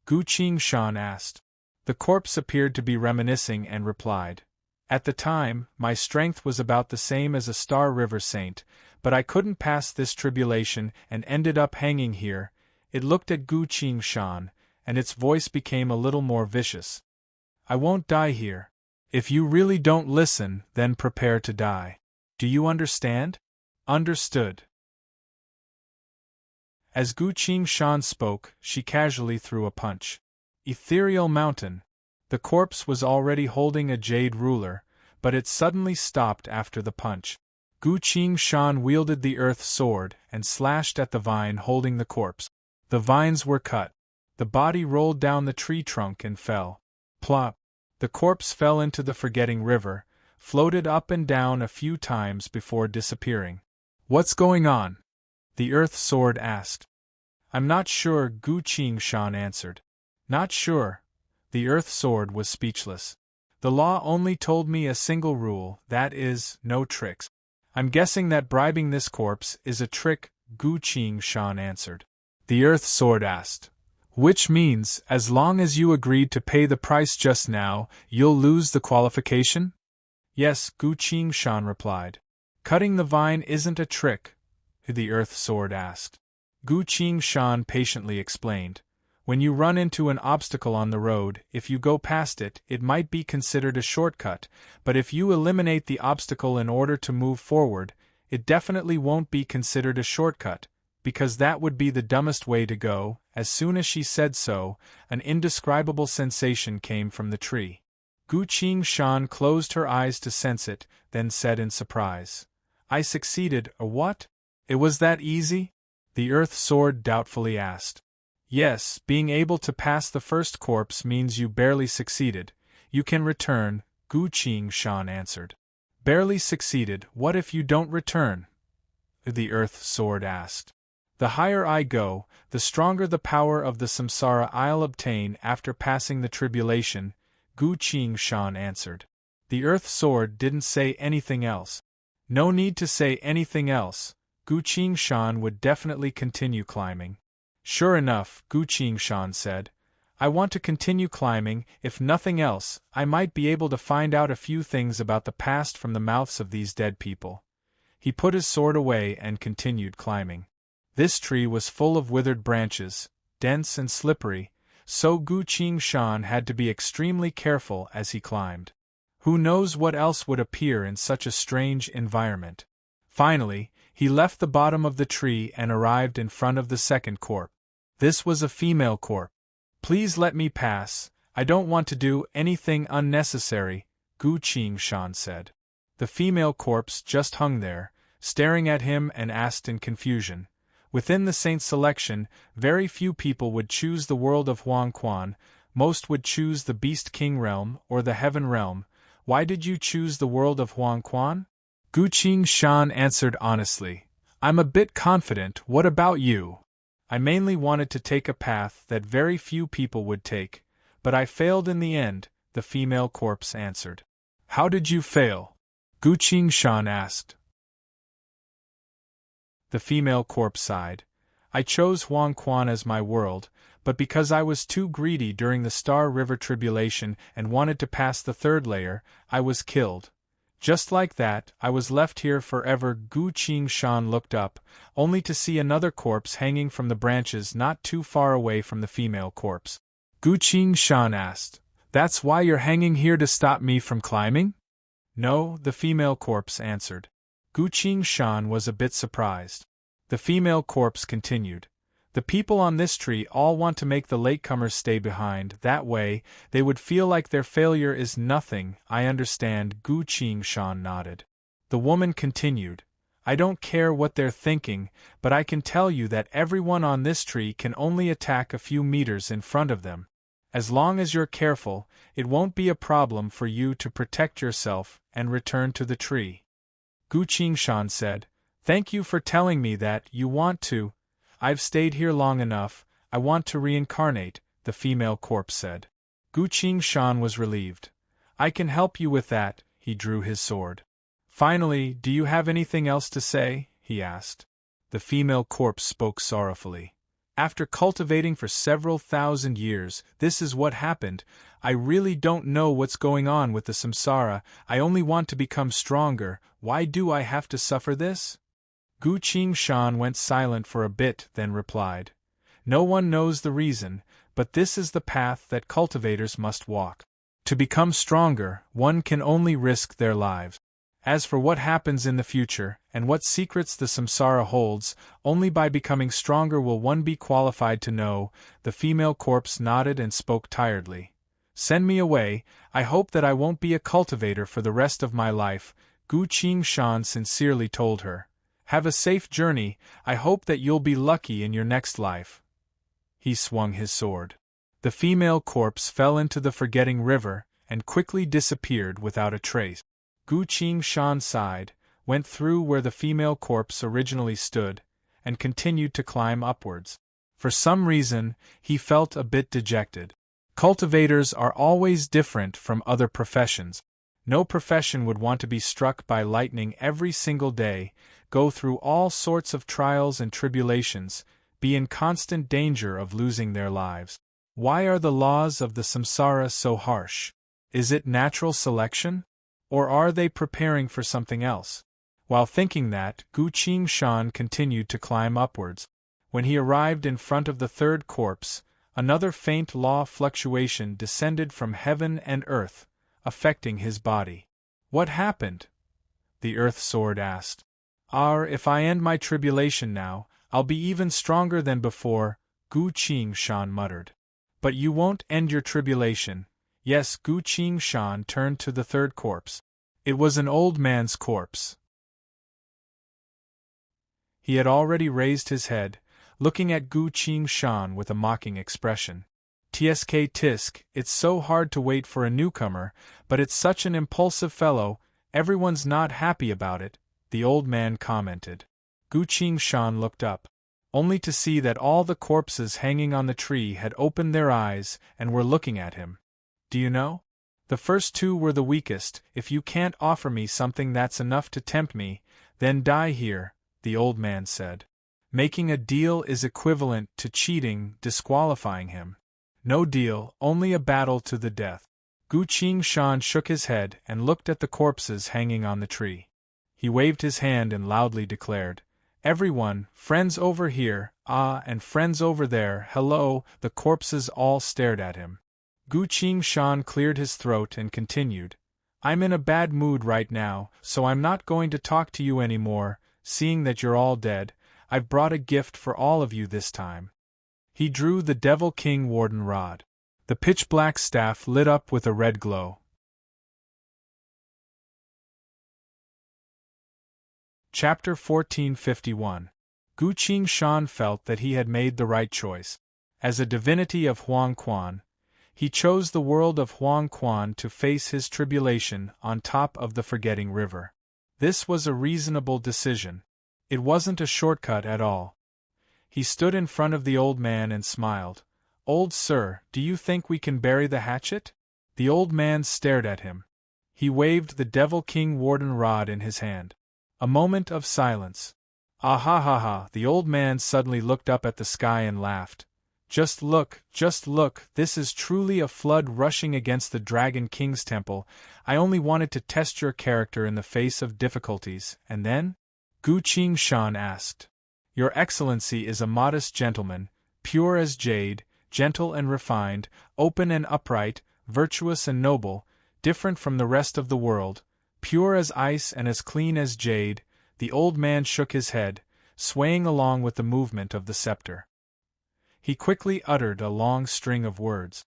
Gu Shan asked. The corpse appeared to be reminiscing and replied. At the time, my strength was about the same as a Star River saint, but I couldn't pass this tribulation and ended up hanging here. It looked at Gu Shan, and its voice became a little more vicious. I won't die here. If you really don't listen, then prepare to die. Do you understand? Understood. As Gu Shan spoke, she casually threw a punch. Ethereal Mountain. The corpse was already holding a jade ruler, but it suddenly stopped after the punch. Gu Shan wielded the earth sword and slashed at the vine holding the corpse. The vines were cut. The body rolled down the tree trunk and fell. Plop! The corpse fell into the forgetting river, floated up and down a few times before disappearing. What's going on? The earth sword asked. I'm not sure, Gu Shan answered. Not sure. The earth sword was speechless. The law only told me a single rule, that is, no tricks. I'm guessing that bribing this corpse is a trick, Gu Shan answered. The earth sword asked. Which means, as long as you agreed to pay the price just now, you'll lose the qualification? Yes, Gu Shan replied. Cutting the vine isn't a trick, the earth sword asked. Gu Shan patiently explained. When you run into an obstacle on the road, if you go past it, it might be considered a shortcut, but if you eliminate the obstacle in order to move forward, it definitely won't be considered a shortcut, because that would be the dumbest way to go. As soon as she said so, an indescribable sensation came from the tree. Gu Shan closed her eyes to sense it, then said in surprise. I succeeded, or what? It was that easy? The earth sword doubtfully asked. Yes, being able to pass the first corpse means you barely succeeded. You can return, Gu Shan answered. Barely succeeded, what if you don't return? The earth sword asked. The higher I go, the stronger the power of the samsara I'll obtain after passing the tribulation, Gu Shan answered. The earth sword didn't say anything else. No need to say anything else. Gu Shan would definitely continue climbing. Sure enough, Gu Shan said. I want to continue climbing. If nothing else, I might be able to find out a few things about the past from the mouths of these dead people. He put his sword away and continued climbing. This tree was full of withered branches, dense and slippery, so Gu Shan had to be extremely careful as he climbed. Who knows what else would appear in such a strange environment. Finally, he left the bottom of the tree and arrived in front of the second corpse. This was a female corpse. Please let me pass, I don't want to do anything unnecessary, Gu Shan said. The female corpse just hung there, staring at him and asked in confusion. Within the saint's selection, very few people would choose the world of Huangquan, most would choose the Beast King realm or the Heaven realm. Why did you choose the world of Huangquan? Gu Shan answered honestly. I'm a bit confident, what about you? I mainly wanted to take a path that very few people would take, but I failed in the end, the female corpse answered. How did you fail? Gu Shan asked. The female corpse sighed. I chose Huang Quan as my world, but because I was too greedy during the Star River tribulation and wanted to pass the third layer, I was killed. Just like that, I was left here forever. Gu Qingshan looked up, only to see another corpse hanging from the branches not too far away from the female corpse. Gu Qingshan asked, "That's why you're hanging here, to stop me from climbing?" "No," the female corpse answered. Gu Qingshan was a bit surprised. The female corpse continued, "The people on this tree all want to make the latecomers stay behind. That way, they would feel like their failure is nothing." "I understand," Gu Qingshan nodded. The woman continued, "I don't care what they're thinking, but I can tell you that everyone on this tree can only attack a few meters in front of them. As long as you're careful, it won't be a problem for you to protect yourself and return to the tree." Gu Qingshan said, "Thank you for telling me that. You want to. I've stayed here long enough, I want to reincarnate," the female corpse said. Gu Qingshan was relieved. "I can help you with that," he drew his sword. "Finally, do you have anything else to say?" he asked. The female corpse spoke sorrowfully. "After cultivating for several thousand years, this is what happened. I really don't know what's going on with the samsara. I only want to become stronger. Why do I have to suffer this?" Gu Qingshan went silent for a bit, then replied, "No one knows the reason, but this is the path that cultivators must walk. To become stronger, one can only risk their lives. As for what happens in the future, and what secrets the samsara holds, only by becoming stronger will one be qualified to know." The female corpse nodded and spoke tiredly. "Send me away, I hope that I won't be a cultivator for the rest of my life," Gu Qingshan sincerely told her. "Have a safe journey, I hope that you'll be lucky in your next life." He swung his sword. The female corpse fell into the forgetting river, and quickly disappeared without a trace. Gu Qingshan sighed, went through where the female corpse originally stood, and continued to climb upwards. For some reason, he felt a bit dejected. Cultivators are always different from other professions. No profession would want to be struck by lightning every single day, go through all sorts of trials and tribulations, be in constant danger of losing their lives. Why are the laws of the samsara so harsh? Is it natural selection? Or are they preparing for something else? While thinking that, Gu Qingshan continued to climb upwards. When he arrived in front of the third corpse, another faint law fluctuation descended from heaven and earth, affecting his body. "What happened?" the earth sword asked. If I end my tribulation now, I'll be even stronger than before," Gu Qingshan muttered. "But you won't end your tribulation." "Yes." Gu Qingshan turned to the third corpse. It was an old man's corpse. He had already raised his head, looking at Gu Qingshan with a mocking expression. "Tsk tisk, it's so hard to wait for a newcomer, but it's such an impulsive fellow, everyone's not happy about it," the old man commented. Gu Qingshan looked up, only to see that all the corpses hanging on the tree had opened their eyes and were looking at him. "Do you know? The first two were the weakest. If you can't offer me something that's enough to tempt me, then die here," the old man said. "Making a deal is equivalent to cheating, disqualifying him. No deal, only a battle to the death." Gu Qingshan shook his head and looked at the corpses hanging on the tree. He waved his hand and loudly declared, "Everyone, friends over here, and friends over there, hello!" The corpses all stared at him. Gu Qingshan cleared his throat and continued, "I'm in a bad mood right now, so I'm not going to talk to you anymore, seeing that you're all dead. I've brought a gift for all of you this time." He drew the Devil King Warden Rod. The pitch-black staff lit up with a red glow. Chapter 1451. Gu Qingshan felt that he had made the right choice. As a divinity of Huang Quan, he chose the world of Huang Quan to face his tribulation on top of the Forgetting River. This was a reasonable decision. It wasn't a shortcut at all. He stood in front of the old man and smiled. "Old sir, do you think we can bury the hatchet?" The old man stared at him. He waved the Devil King Warden Rod in his hand. A moment of silence. Ah ha ha ha, the old man suddenly looked up at the sky and laughed. Just look, this is truly a flood rushing against the Dragon King's temple. I only wanted to test your character in the face of difficulties, and then? Gu Qingshan asked. Your Excellency is a modest gentleman, pure as jade, gentle and refined, open and upright, virtuous and noble, different from the rest of the world, pure as ice and as clean as jade. The old man shook his head, swaying along with the movement of the scepter. He quickly uttered a long string of words.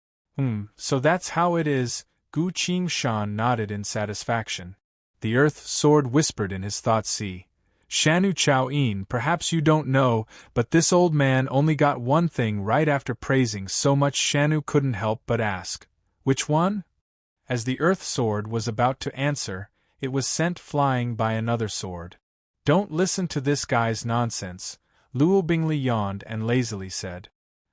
So that's how it is. Gu Qingshan nodded in satisfaction. The earth sword whispered in his thoughts. See, Shanu Chao-in, perhaps you don't know, but this old man only got one thing right after praising so much. Shanu couldn't help but ask, which one? As the earth sword was about to answer, it was sent flying by another sword. Don't listen to this guy's nonsense, Luo Bingli yawned and lazily said.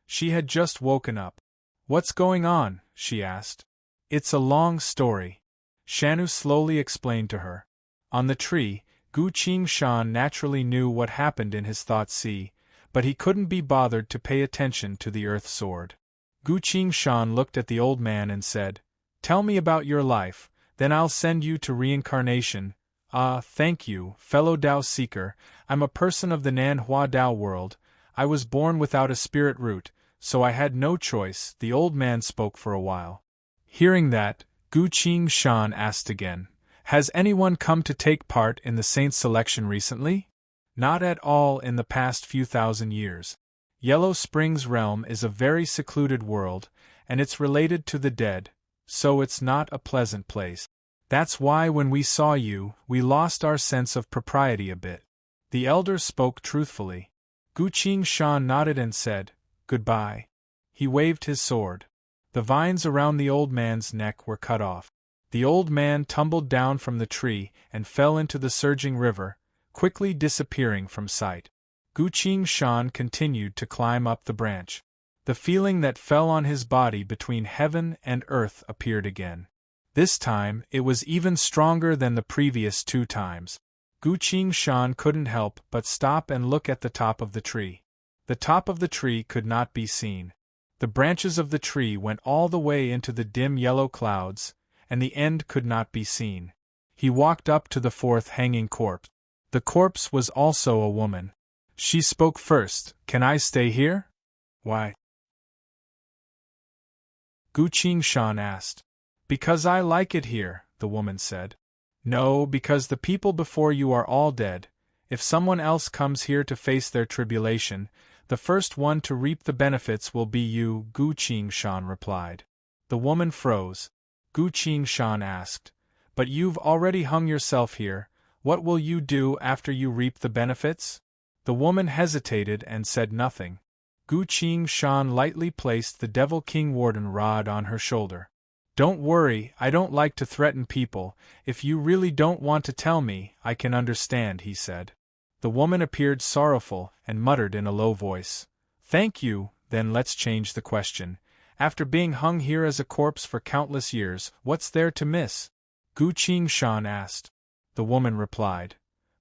She had just woken up. What's going on? She asked. It's a long story. Shanu slowly explained to her. On the tree, Gu Qingshan naturally knew what happened in his thoughts. See, but he couldn't be bothered to pay attention to the earth sword. Gu Qingshan looked at the old man and said, Tell me about your life, then I'll send you to reincarnation. Ah, thank you, fellow Tao seeker. I'm a person of the Nanhua Tao world. I was born without a spirit root, so I had no choice. The old man spoke for a while. Hearing that, Gu Qingshan asked again, Has anyone come to take part in the saint selection recently? Not at all in the past few thousand years. Yellow Springs Realm is a very secluded world, and it's related to the dead, so it's not a pleasant place. That's why when we saw you, we lost our sense of propriety a bit. The elder spoke truthfully. Gu Qingshan nodded and said, Goodbye. He waved his sword. The vines around the old man's neck were cut off. The old man tumbled down from the tree and fell into the surging river, quickly disappearing from sight. Gu Qingshan continued to climb up the branch. The feeling that fell on his body between heaven and earth appeared again. This time, it was even stronger than the previous 2 times. Gu Qingshan couldn't help but stop and look at the top of the tree. The top of the tree could not be seen. The branches of the tree went all the way into the dim yellow clouds, and the end could not be seen. He walked up to the 4th hanging corpse. The corpse was also a woman. She spoke first. Can I stay here? Why? Gu Qingshan asked. Because I like it here, the woman said. No, because the people before you are all dead. If someone else comes here to face their tribulation, the first one to reap the benefits will be you, Gu Qingshan replied. The woman froze. Gu Qingshan asked, But you've already hung yourself here, what will you do after you reap the benefits? The woman hesitated and said nothing. Gu Qingshan lightly placed the Devil King Warden rod on her shoulder. Don't worry, I don't like to threaten people. If you really don't want to tell me, I can understand, he said. The woman appeared sorrowful and muttered in a low voice. Thank you, then let's change the question. After being hung here as a corpse for countless years, what's there to miss? Gu Qingshan asked. The woman replied.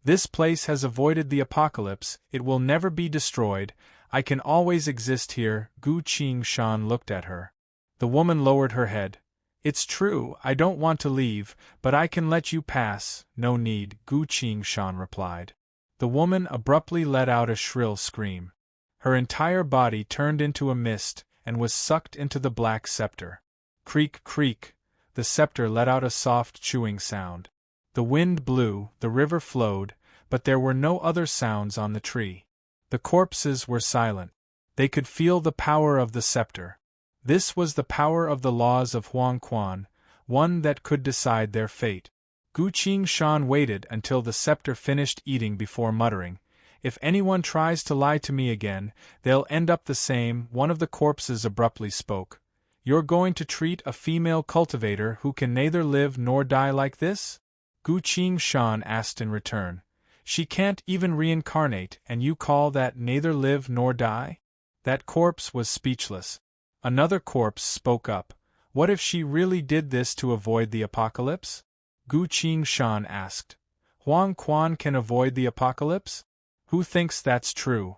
This place has avoided the apocalypse, it will never be destroyed, I can always exist here. Gu Qingshan looked at her. The woman lowered her head. It's true, I don't want to leave, but I can let you pass. No need, Gu Qingshan replied. The woman abruptly let out a shrill scream. Her entire body turned into a mist and was sucked into the black scepter. Creak, creak, the scepter let out a soft chewing sound. The wind blew, the river flowed, but there were no other sounds on the tree. The corpses were silent. They could feel the power of the scepter. This was the power of the laws of Huang Quan, one that could decide their fate. Gu Qingshan waited until the scepter finished eating before muttering, If anyone tries to lie to me again, they'll end up the same. One of the corpses abruptly spoke. You're going to treat a female cultivator who can neither live nor die like this? Gu Qingshan asked in return. She can't even reincarnate, and you call that neither live nor die? That corpse was speechless. Another corpse spoke up. What if she really did this to avoid the apocalypse? Gu Qingshan asked. Huang Quan can avoid the apocalypse? Who thinks that's true?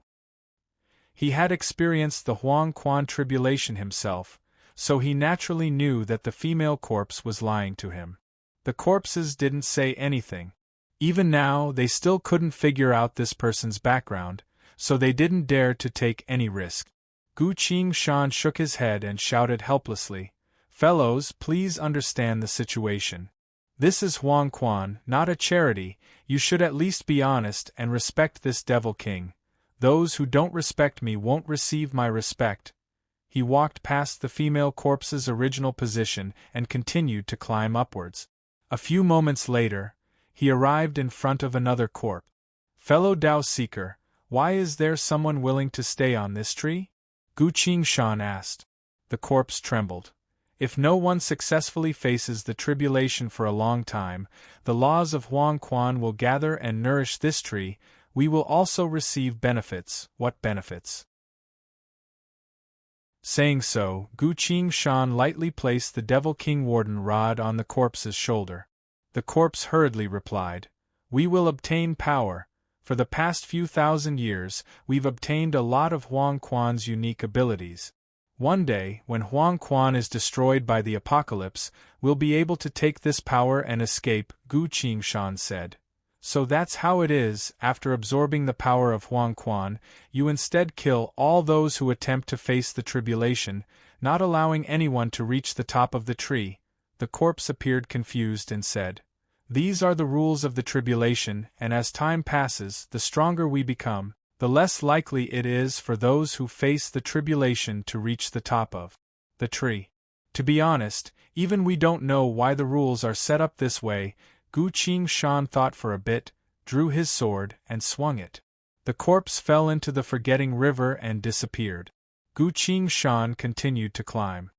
He had experienced the Huang Quan tribulation himself, so he naturally knew that the female corpse was lying to him. The corpses didn't say anything. Even now, they still couldn't figure out this person's background, so they didn't dare to take any risk. Gu Qingshan shook his head and shouted helplessly, "Fellows, please understand the situation. This is Huang Quan, not a charity. You should at least be honest and respect this devil king. Those who don't respect me won't receive my respect." He walked past the female corpse's original position and continued to climb upwards. A few moments later, he arrived in front of another corpse. "Fellow Tao Seeker, why is there someone willing to stay on this tree?" Gu Qingshan asked. The corpse trembled. "If no one successfully faces the tribulation for a long time, the laws of Huang Quan will gather and nourish this tree. We will also receive benefits." "What benefits?" Saying so, Gu Qingshan lightly placed the Devil King Warden rod on the corpse's shoulder. The corpse hurriedly replied, "We will obtain power. For the past few thousand years, we've obtained a lot of Huang Quan's unique abilities. One day, when Huang Quan is destroyed by the apocalypse, we'll be able to take this power and escape," Gu Qingshan said. "So that's how it is, after absorbing the power of Huang Quan, you instead kill all those who attempt to face the tribulation, not allowing anyone to reach the top of the tree." The corpse appeared confused and said, "These are the rules of the tribulation, and as time passes, the stronger we become, the less likely it is for those who face the tribulation to reach the top of the tree. To be honest, even we don't know why the rules are set up this way." Gu Qingshan thought for a bit, drew his sword, and swung it. The corpse fell into the forgetting river and disappeared. Gu Qingshan continued to climb.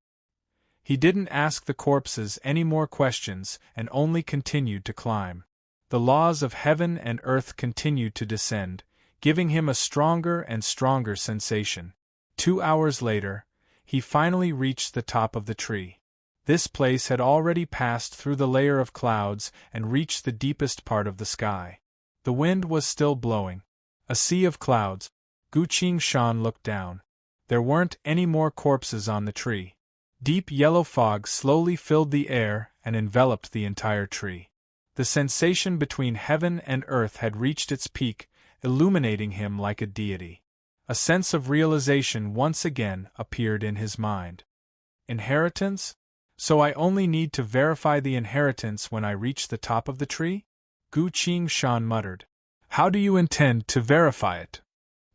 He didn't ask the corpses any more questions and only continued to climb. The laws of heaven and earth continued to descend, giving him a stronger and stronger sensation. 2 hours later, he finally reached the top of the tree. This place had already passed through the layer of clouds and reached the deepest part of the sky. The wind was still blowing. A sea of clouds. Gu Qingshan looked down. There weren't any more corpses on the tree. Deep yellow fog slowly filled the air and enveloped the entire tree. The sensation between heaven and earth had reached its peak, illuminating him like a deity. A sense of realization once again appeared in his mind. Inheritance? So I only need to verify the inheritance when I reach the top of the tree? Gu Qingshan muttered. How do you intend to verify it?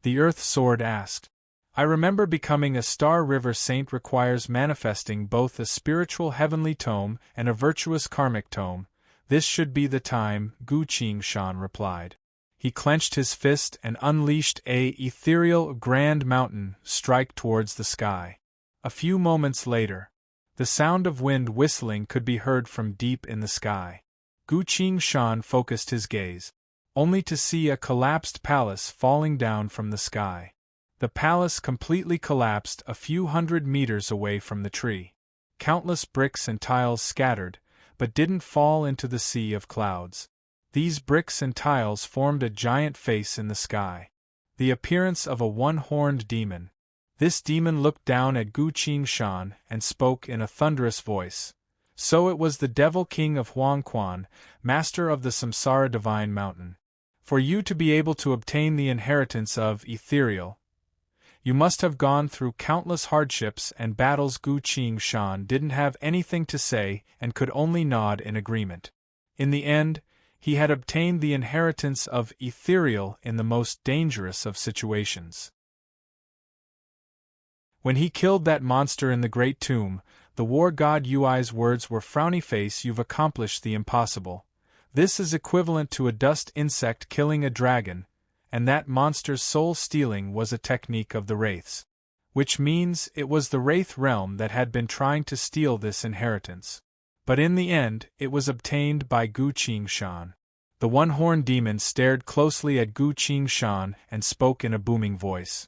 The Earth Sword asked. I remember becoming a Star River Saint requires manifesting both a spiritual heavenly tome and a virtuous karmic tome. This should be the time, Gu Qingshan replied. He clenched his fist and unleashed a ethereal grand mountain strike towards the sky. A few moments later, the sound of wind whistling could be heard from deep in the sky. Gu Qingshan focused his gaze, only to see a collapsed palace falling down from the sky. The palace completely collapsed a few hundred meters away from the tree. Countless bricks and tiles scattered, but didn't fall into the sea of clouds. These bricks and tiles formed a giant face in the sky. The appearance of a one-horned demon. This demon looked down at Gu Qingshan and spoke in a thunderous voice. So it was the Devil King of Huang Quan, master of the Samsara Divine Mountain. For you to be able to obtain the inheritance of Ethereal, you must have gone through countless hardships and battles. Gu Qingshan didn't have anything to say and could only nod in agreement. In the end, he had obtained the inheritance of Ethereal in the most dangerous of situations. When he killed that monster in the Great Tomb, the war god Yui's words were frowny face, you've accomplished the impossible. This is equivalent to a dust insect killing a dragon, and that monster's soul stealing was a technique of the Wraiths. Which means it was the Wraith realm that had been trying to steal this inheritance. But in the end, it was obtained by Gu Qingshan. The one-horned demon stared closely at Gu Qingshan and spoke in a booming voice.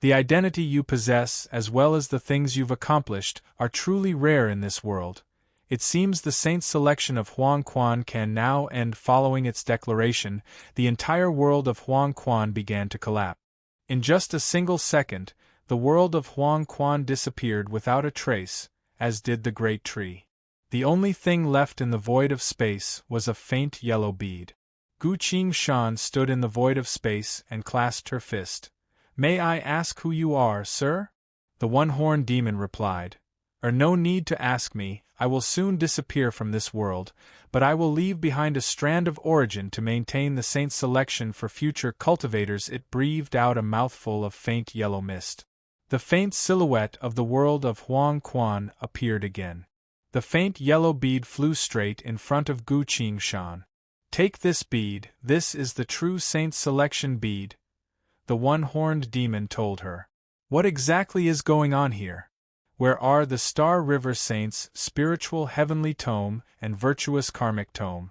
The identity you possess, as well as the things you've accomplished, are truly rare in this world. It seems the saint's selection of Huang Quan can now end. Following its declaration, the entire world of Huang Quan began to collapse. In just a single second, the world of Huang Quan disappeared without a trace, as did the great tree. The only thing left in the void of space was a faint yellow bead. Gu Qingshan stood in the void of space and clasped her fist. "May I ask who you are, sir?" The one-horned demon replied. No need to ask me, I will soon disappear from this world, but I will leave behind a strand of origin to maintain the saint's selection for future cultivators." It breathed out a mouthful of faint yellow mist. The faint silhouette of the world of Huang Quan appeared again. The faint yellow bead flew straight in front of Gu Qingshan. "Take this bead, this is the true saint's selection bead," the one-horned demon told her. "What exactly is going on here? Where are the Star River Saints' spiritual heavenly tome and virtuous karmic tome?"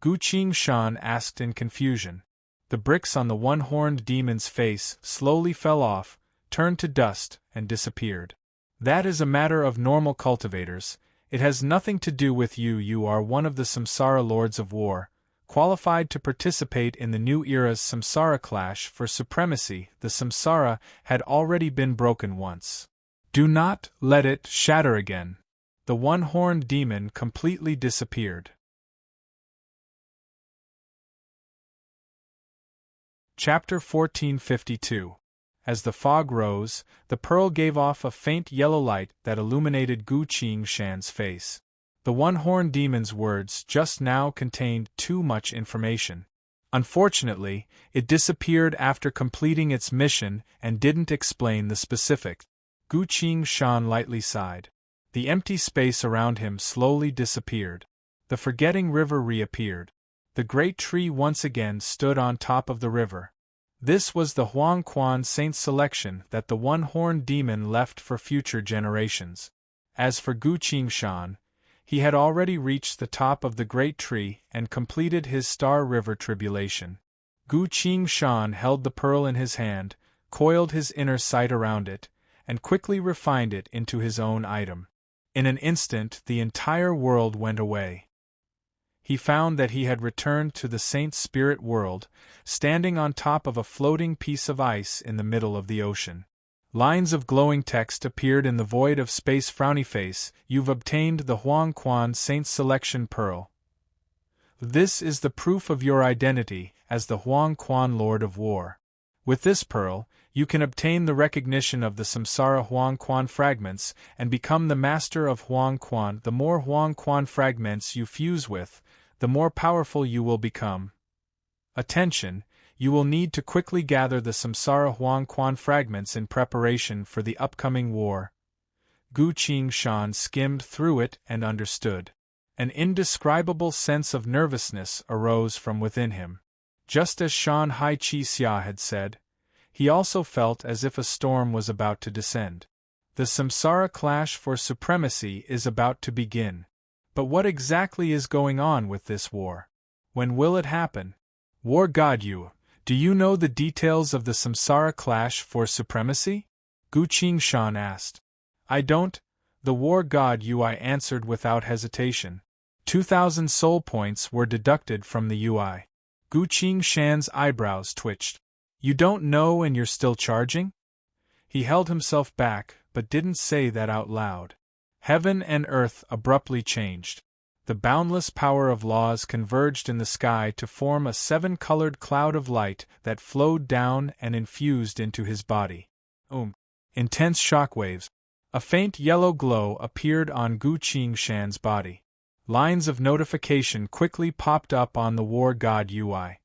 Gu Qingshan asked in confusion. The bricks on the one-horned demon's face slowly fell off, turned to dust, and disappeared. "That is a matter of normal cultivators. It has nothing to do with you. You are one of the Samsara Lords of War, qualified to participate in the new era's Samsara clash for supremacy. The Samsara had already been broken once. Do not let it shatter again." The one-horned demon completely disappeared. Chapter 1452. As the fog rose, the pearl gave off a faint yellow light that illuminated Gu Qingshan's face. The one-horned demon's words just now contained too much information. Unfortunately, it disappeared after completing its mission and didn't explain the specifics. Gu Qingshan lightly sighed. The empty space around him slowly disappeared. The forgetting river reappeared. The great tree once again stood on top of the river. This was the Huang Quan saint's selection that the one-horned demon left for future generations. As for Gu Qingshan, he had already reached the top of the great tree and completed his Star River tribulation. Gu Qingshan held the pearl in his hand, coiled his inner sight around it, and quickly refined it into his own item. In an instant the entire world went away. He found that he had returned to the saint's spirit world, standing on top of a floating piece of ice in the middle of the ocean. Lines of glowing text appeared in the void of space. Frowny face, you've obtained the Huang Quan saint's selection pearl. This is the proof of your identity as the Huang Quan Lord of War. With this pearl, you can obtain the recognition of the Samsara Huang Quan fragments and become the master of Huang Quan. The more Huang Quan fragments you fuse with, the more powerful you will become. Attention, you will need to quickly gather the Samsara Huang Quan fragments in preparation for the upcoming war. Gu Qingshan skimmed through it and understood. An indescribable sense of nervousness arose from within him. Just as Shan Hai Chi Xia had said, he also felt as if a storm was about to descend. The Samsara clash for supremacy is about to begin. But what exactly is going on with this war? When will it happen? War God Yu, do you know the details of the Samsara clash for supremacy? Gu Qingshan asked. I don't, the war God Yu, I answered without hesitation. 2,000 soul points were deducted from the UI. Gu Qingshan's eyebrows twitched. You don't know and you're still charging? He held himself back, but didn't say that out loud. Heaven and earth abruptly changed. The boundless power of laws converged in the sky to form a seven-colored cloud of light that flowed down and infused into his body. Intense shockwaves. A faint yellow glow appeared on Gu Qingshan's body. Lines of notification quickly popped up on the War God UI.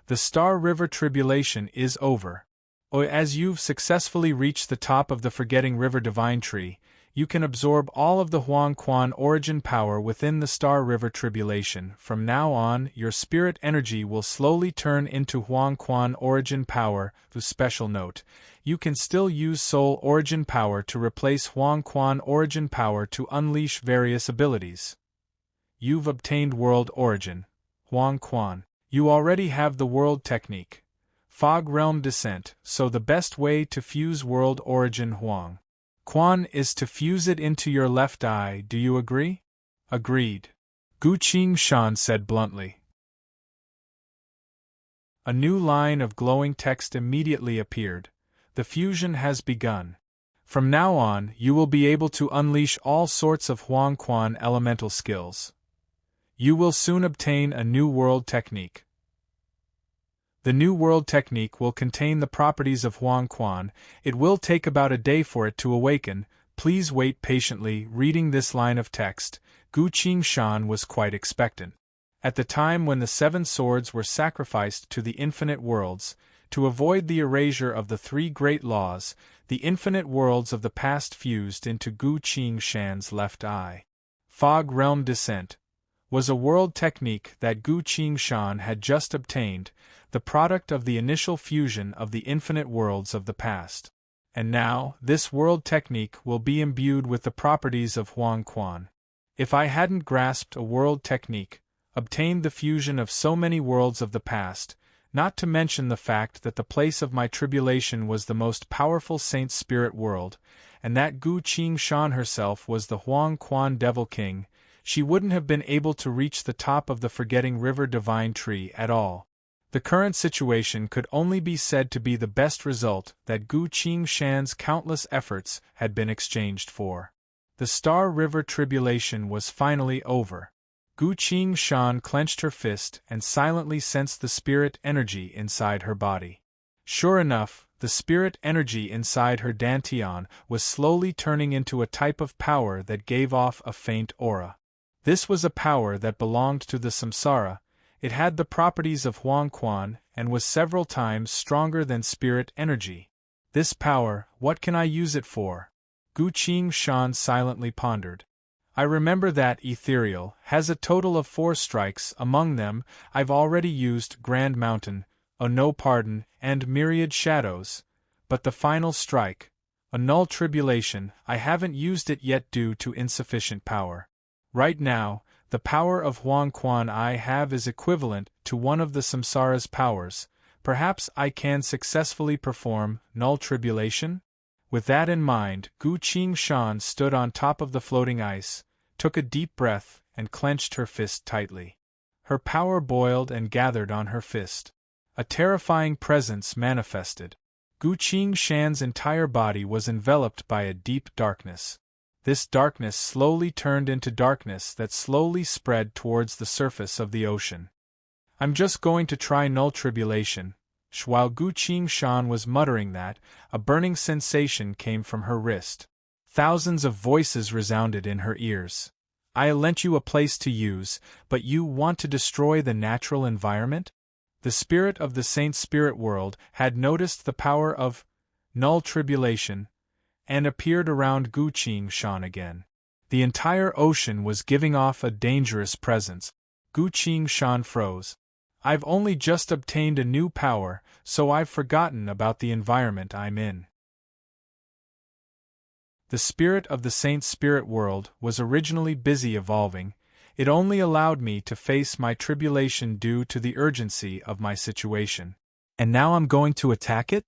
The Star River tribulation is over. As you've successfully reached the top of the Forgetting River Divine Tree, you can absorb all of the Huang Quan origin power within the Star River tribulation. From now on, your spirit energy will slowly turn into Huang Quan origin power. Special note, you can still use soul origin power to replace Huang Quan origin power to unleash various abilities. You've obtained World Origin, Huang Quan. You already have the World Technique, Fog Realm Descent, so the best way to fuse World Origin Huang Quan is to fuse it into your left eye. Do you agree? Agreed. Gu Qingshan said bluntly. A new line of glowing text immediately appeared. The fusion has begun. From now on, you will be able to unleash all sorts of Huangquan elemental skills. You will soon obtain a new world technique. The new world technique will contain the properties of Huangquan. It will take about a day for it to awaken. Please wait patiently. Reading this line of text, Gu Qingshan was quite expectant. At the time when the 7 swords were sacrificed to the infinite worlds, to avoid the erasure of the 3 great laws, the infinite worlds of the past fused into Gu Qingshan's left eye. Fog Realm Descent was a world technique that Gu Qingshan had just obtained, the product of the initial fusion of the infinite worlds of the past. And now, this world technique will be imbued with the properties of Huangquan. If I hadn't grasped a world technique, obtained the fusion of so many worlds of the past, not to mention the fact that the place of my tribulation was the most powerful Saint Spirit world, and that Gu Qingshan herself was the Huangquan Devil King, she wouldn't have been able to reach the top of the Forgetting River Divine Tree at all. The current situation could only be said to be the best result that Gu Qingshan's countless efforts had been exchanged for. The Star River tribulation was finally over. Gu Qingshan clenched her fist and silently sensed the spirit energy inside her body. Sure enough, the spirit energy inside her dantian was slowly turning into a type of power that gave off a faint aura. This was a power that belonged to the samsara. It had the properties of Huangquan and was several times stronger than spirit energy. This power, what can I use it for? Gu Qingshan silently pondered. I remember that Ethereal has a total of 4 strikes. Among them, I've already used Grand Mountain, a No Pardon, and Myriad Shadows, but the final strike, a Null Tribulation, I haven't used it yet due to insufficient power. Right now, the power of Huangquan I have is equivalent to one of the samsara's powers. Perhaps I can successfully perform Null Tribulation? With that in mind, Gu Qingshan stood on top of the floating ice, took a deep breath, and clenched her fist tightly. Her power boiled and gathered on her fist. A terrifying presence manifested. Gu Qingshan's entire body was enveloped by a deep darkness. This darkness slowly turned into darkness that slowly spread towards the surface of the ocean. I'm just going to try Null Tribulation. While Gu Qingshan was muttering that, a burning sensation came from her wrist. Thousands of voices resounded in her ears. I lent you a place to use, but you want to destroy the natural environment? The spirit of the Saint Spirit world had noticed the power of Null Tribulation and appeared around Gu Qingshan again. The entire ocean was giving off a dangerous presence. Gu Qingshan froze. I've only just obtained a new power, so I've forgotten about the environment I'm in. The spirit of the Saint Spirit world was originally busy evolving. It only allowed me to face my tribulation due to the urgency of my situation. And now I'm going to attack it?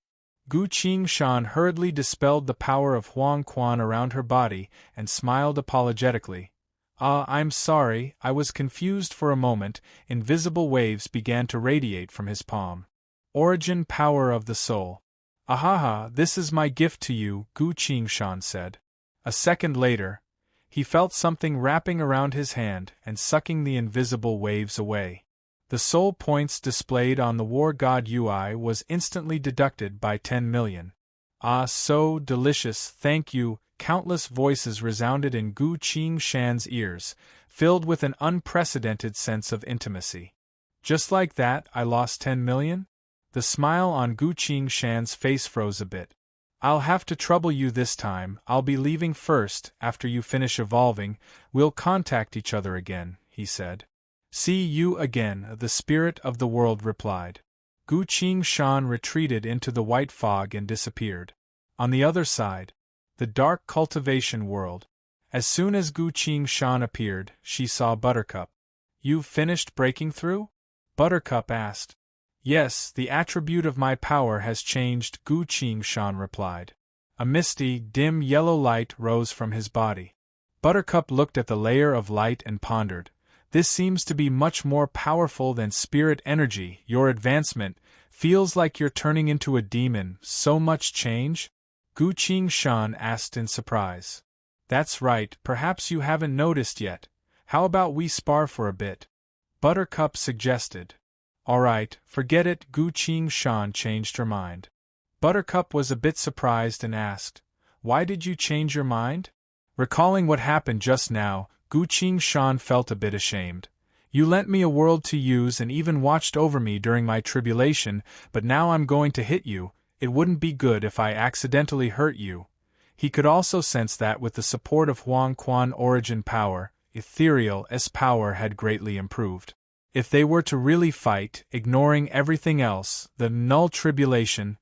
Gu Qingshan hurriedly dispelled the power of Huangquan around her body and smiled apologetically. I'm sorry, I was confused for a moment. Invisible waves began to radiate from his palm. Origin power of the soul. Ahaha, this is my gift to you, Gu Qingshan said. A second later, he felt something wrapping around his hand and sucking the invisible waves away. The soul points displayed on the War God UI was instantly deducted by 10 million. Ah, so delicious, thank you. Countless voices resounded in Gu Qingshan's ears, filled with an unprecedented sense of intimacy. Just like that, I lost 10 million? The smile on Gu Qingshan's face froze a bit. I'll have to trouble you this time. I'll be leaving first. After you finish evolving, we'll contact each other again, he said. See you again, the spirit of the world replied. Gu Qingshan retreated into the white fog and disappeared. On the other side, the dark cultivation world. As soon as Gu Qingshan appeared, she saw Buttercup. You've finished breaking through? Buttercup asked. Yes, the attribute of my power has changed, Gu Qingshan replied. A misty, dim yellow light rose from his body. Buttercup looked at the layer of light and pondered. This seems to be much more powerful than spirit energy. Your advancement feels like you're turning into a demon. So much change? Gu Qingshan asked in surprise. That's right, perhaps you haven't noticed yet. How about we spar for a bit? Buttercup suggested. Alright, forget it. Gu Qingshan changed her mind. Buttercup was a bit surprised and asked, Why did you change your mind? Recalling what happened just now, Gu Qingshan felt a bit ashamed. You lent me a world to use and even watched over me during my tribulation, but now I'm going to hit you. It wouldn't be good if I accidentally hurt you. He could also sense that with the support of Huang Quan origin power, Ethereal S power had greatly improved. If they were to really fight, ignoring everything else, the null tribulation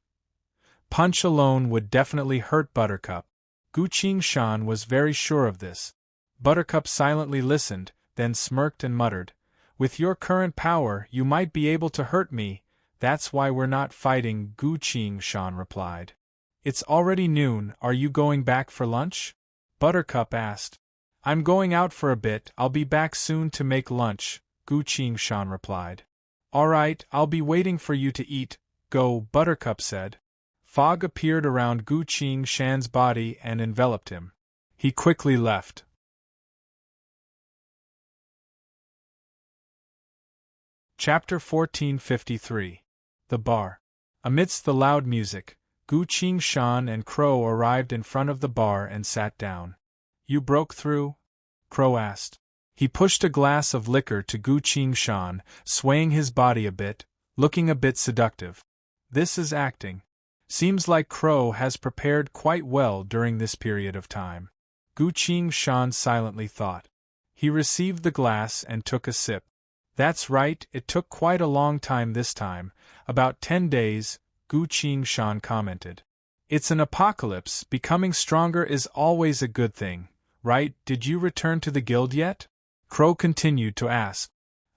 punch alone would definitely hurt Buttercup. Gu Qingshan was very sure of this. Buttercup silently listened, then smirked and muttered, With your current power, you might be able to hurt me. That's why we're not fighting, Gu Qingshan replied. It's already noon, are you going back for lunch? Buttercup asked. I'm going out for a bit, I'll be back soon to make lunch, Gu Qingshan replied. Alright, I'll be waiting for you to eat, go, Buttercup said. Fog appeared around Gu Qingshan's body and enveloped him. He quickly left. Chapter 1453. The Bar. Amidst the loud music, Gu Qingshan and Crow arrived in front of the bar and sat down. You broke through? Crow asked. He pushed a glass of liquor to Gu Qingshan, swaying his body a bit, looking a bit seductive. This is acting. Seems like Crow has prepared quite well during this period of time. Gu Qingshan silently thought. He received the glass and took a sip. That's right, it took quite a long time this time, about 10 days, Gu Qingshan commented. It's an apocalypse, becoming stronger is always a good thing, right? Did you return to the guild yet? Crow continued to ask.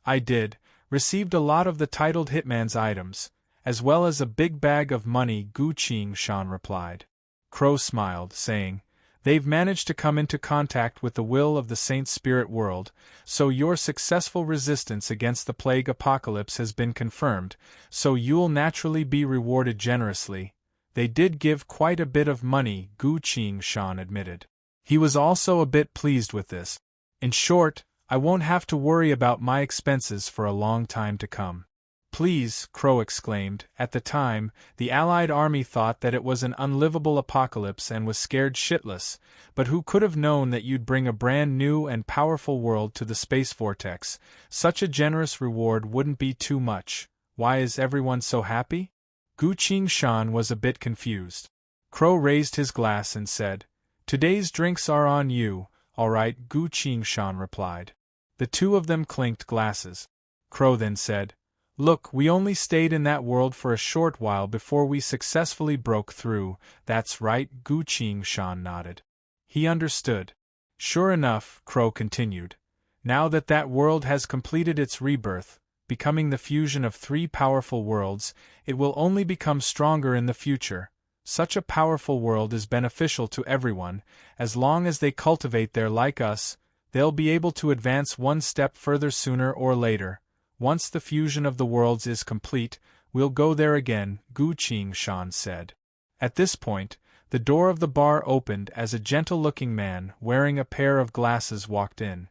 I did, received a lot of the titled hitman's items, as well as a big bag of money, Gu Qingshan replied. Crow smiled, saying, They've managed to come into contact with the will of the Saint Spirit world, so your successful resistance against the plague apocalypse has been confirmed, so you'll naturally be rewarded generously. They did give quite a bit of money, Gu Qingshan admitted. He was also a bit pleased with this. In short, I won't have to worry about my expenses for a long time to come. Please, Crow exclaimed. At the time, the Allied army thought that it was an unlivable apocalypse and was scared shitless, but who could have known that you'd bring a brand new and powerful world to the space vortex? Such a generous reward wouldn't be too much. Why is everyone so happy? Gu Qingshan was a bit confused. Crow raised his glass and said, Today's drinks are on you. All right, Gu Qingshan replied. The two of them clinked glasses. Crow then said, Look, we only stayed in that world for a short while before we successfully broke through. That's right, Gu Qingshan nodded. He understood. Sure enough, Crow continued. Now that that world has completed its rebirth, becoming the fusion of 3 powerful worlds, it will only become stronger in the future. Such a powerful world is beneficial to everyone. As long as they cultivate their like us, they'll be able to advance one step further sooner or later. Once the fusion of the worlds is complete, we'll go there again, Gu Qingshan said. At this point, the door of the bar opened as a gentle-looking man wearing a pair of glasses walked in.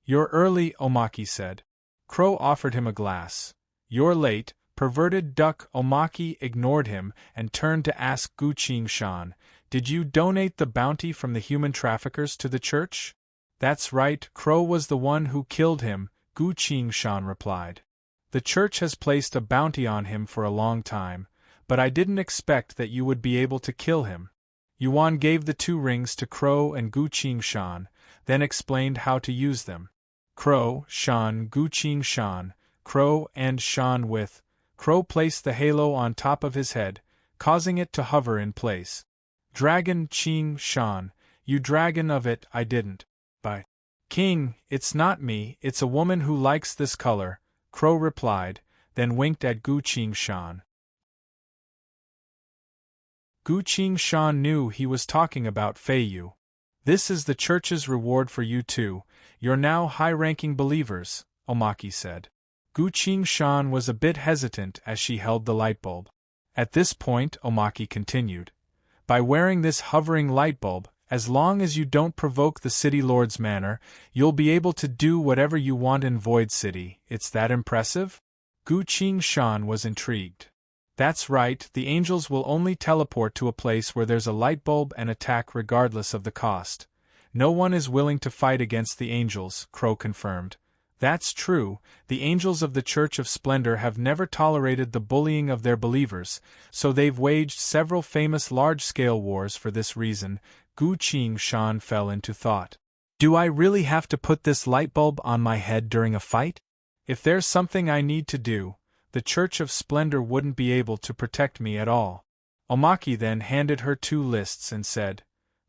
You're early, Omaki said. Crow offered him a glass. You're late, perverted duck. Omaki ignored him and turned to ask Gu Qingshan, Did you donate the bounty from the human traffickers to the church? That's right, Crow was the one who killed him, Gu Qingshan replied. The church has placed a bounty on him for a long time, but I didn't expect that you would be able to kill him. Yuan gave the 2 rings to Crow and Gu Qingshan, then explained how to use them. Crow, Shan, Gu Qingshan, Crow and Shan with. Crow placed the halo on top of his head, causing it to hover in place. Dragon Qing Shan, you dragon of it, I didn't. By King, it's not me, it's a woman who likes this color, Crow replied, then winked at Gu Qingshan. Gu Qingshan knew he was talking about Fei Yu. This is the church's reward for you two, you're now high-ranking believers, Omaki said. Gu Qingshan was a bit hesitant as she held the light bulb. At this point, Omaki continued, by wearing this hovering light bulb, as long as you don't provoke the City Lord's manner, you'll be able to do whatever you want in Void City. It's that impressive? Gu Qingshan was intrigued. That's right, the angels will only teleport to a place where there's a light bulb and attack regardless of the cost. No one is willing to fight against the angels, Crow confirmed. That's true, the angels of the Church of Splendor have never tolerated the bullying of their believers, so they've waged several famous large-scale wars for this reason. Gu Qingshan fell into thought. Do I really have to put this light bulb on my head during a fight? If there's something I need to do, the Church of Splendor wouldn't be able to protect me at all. Omaki then handed her 2 lists and said,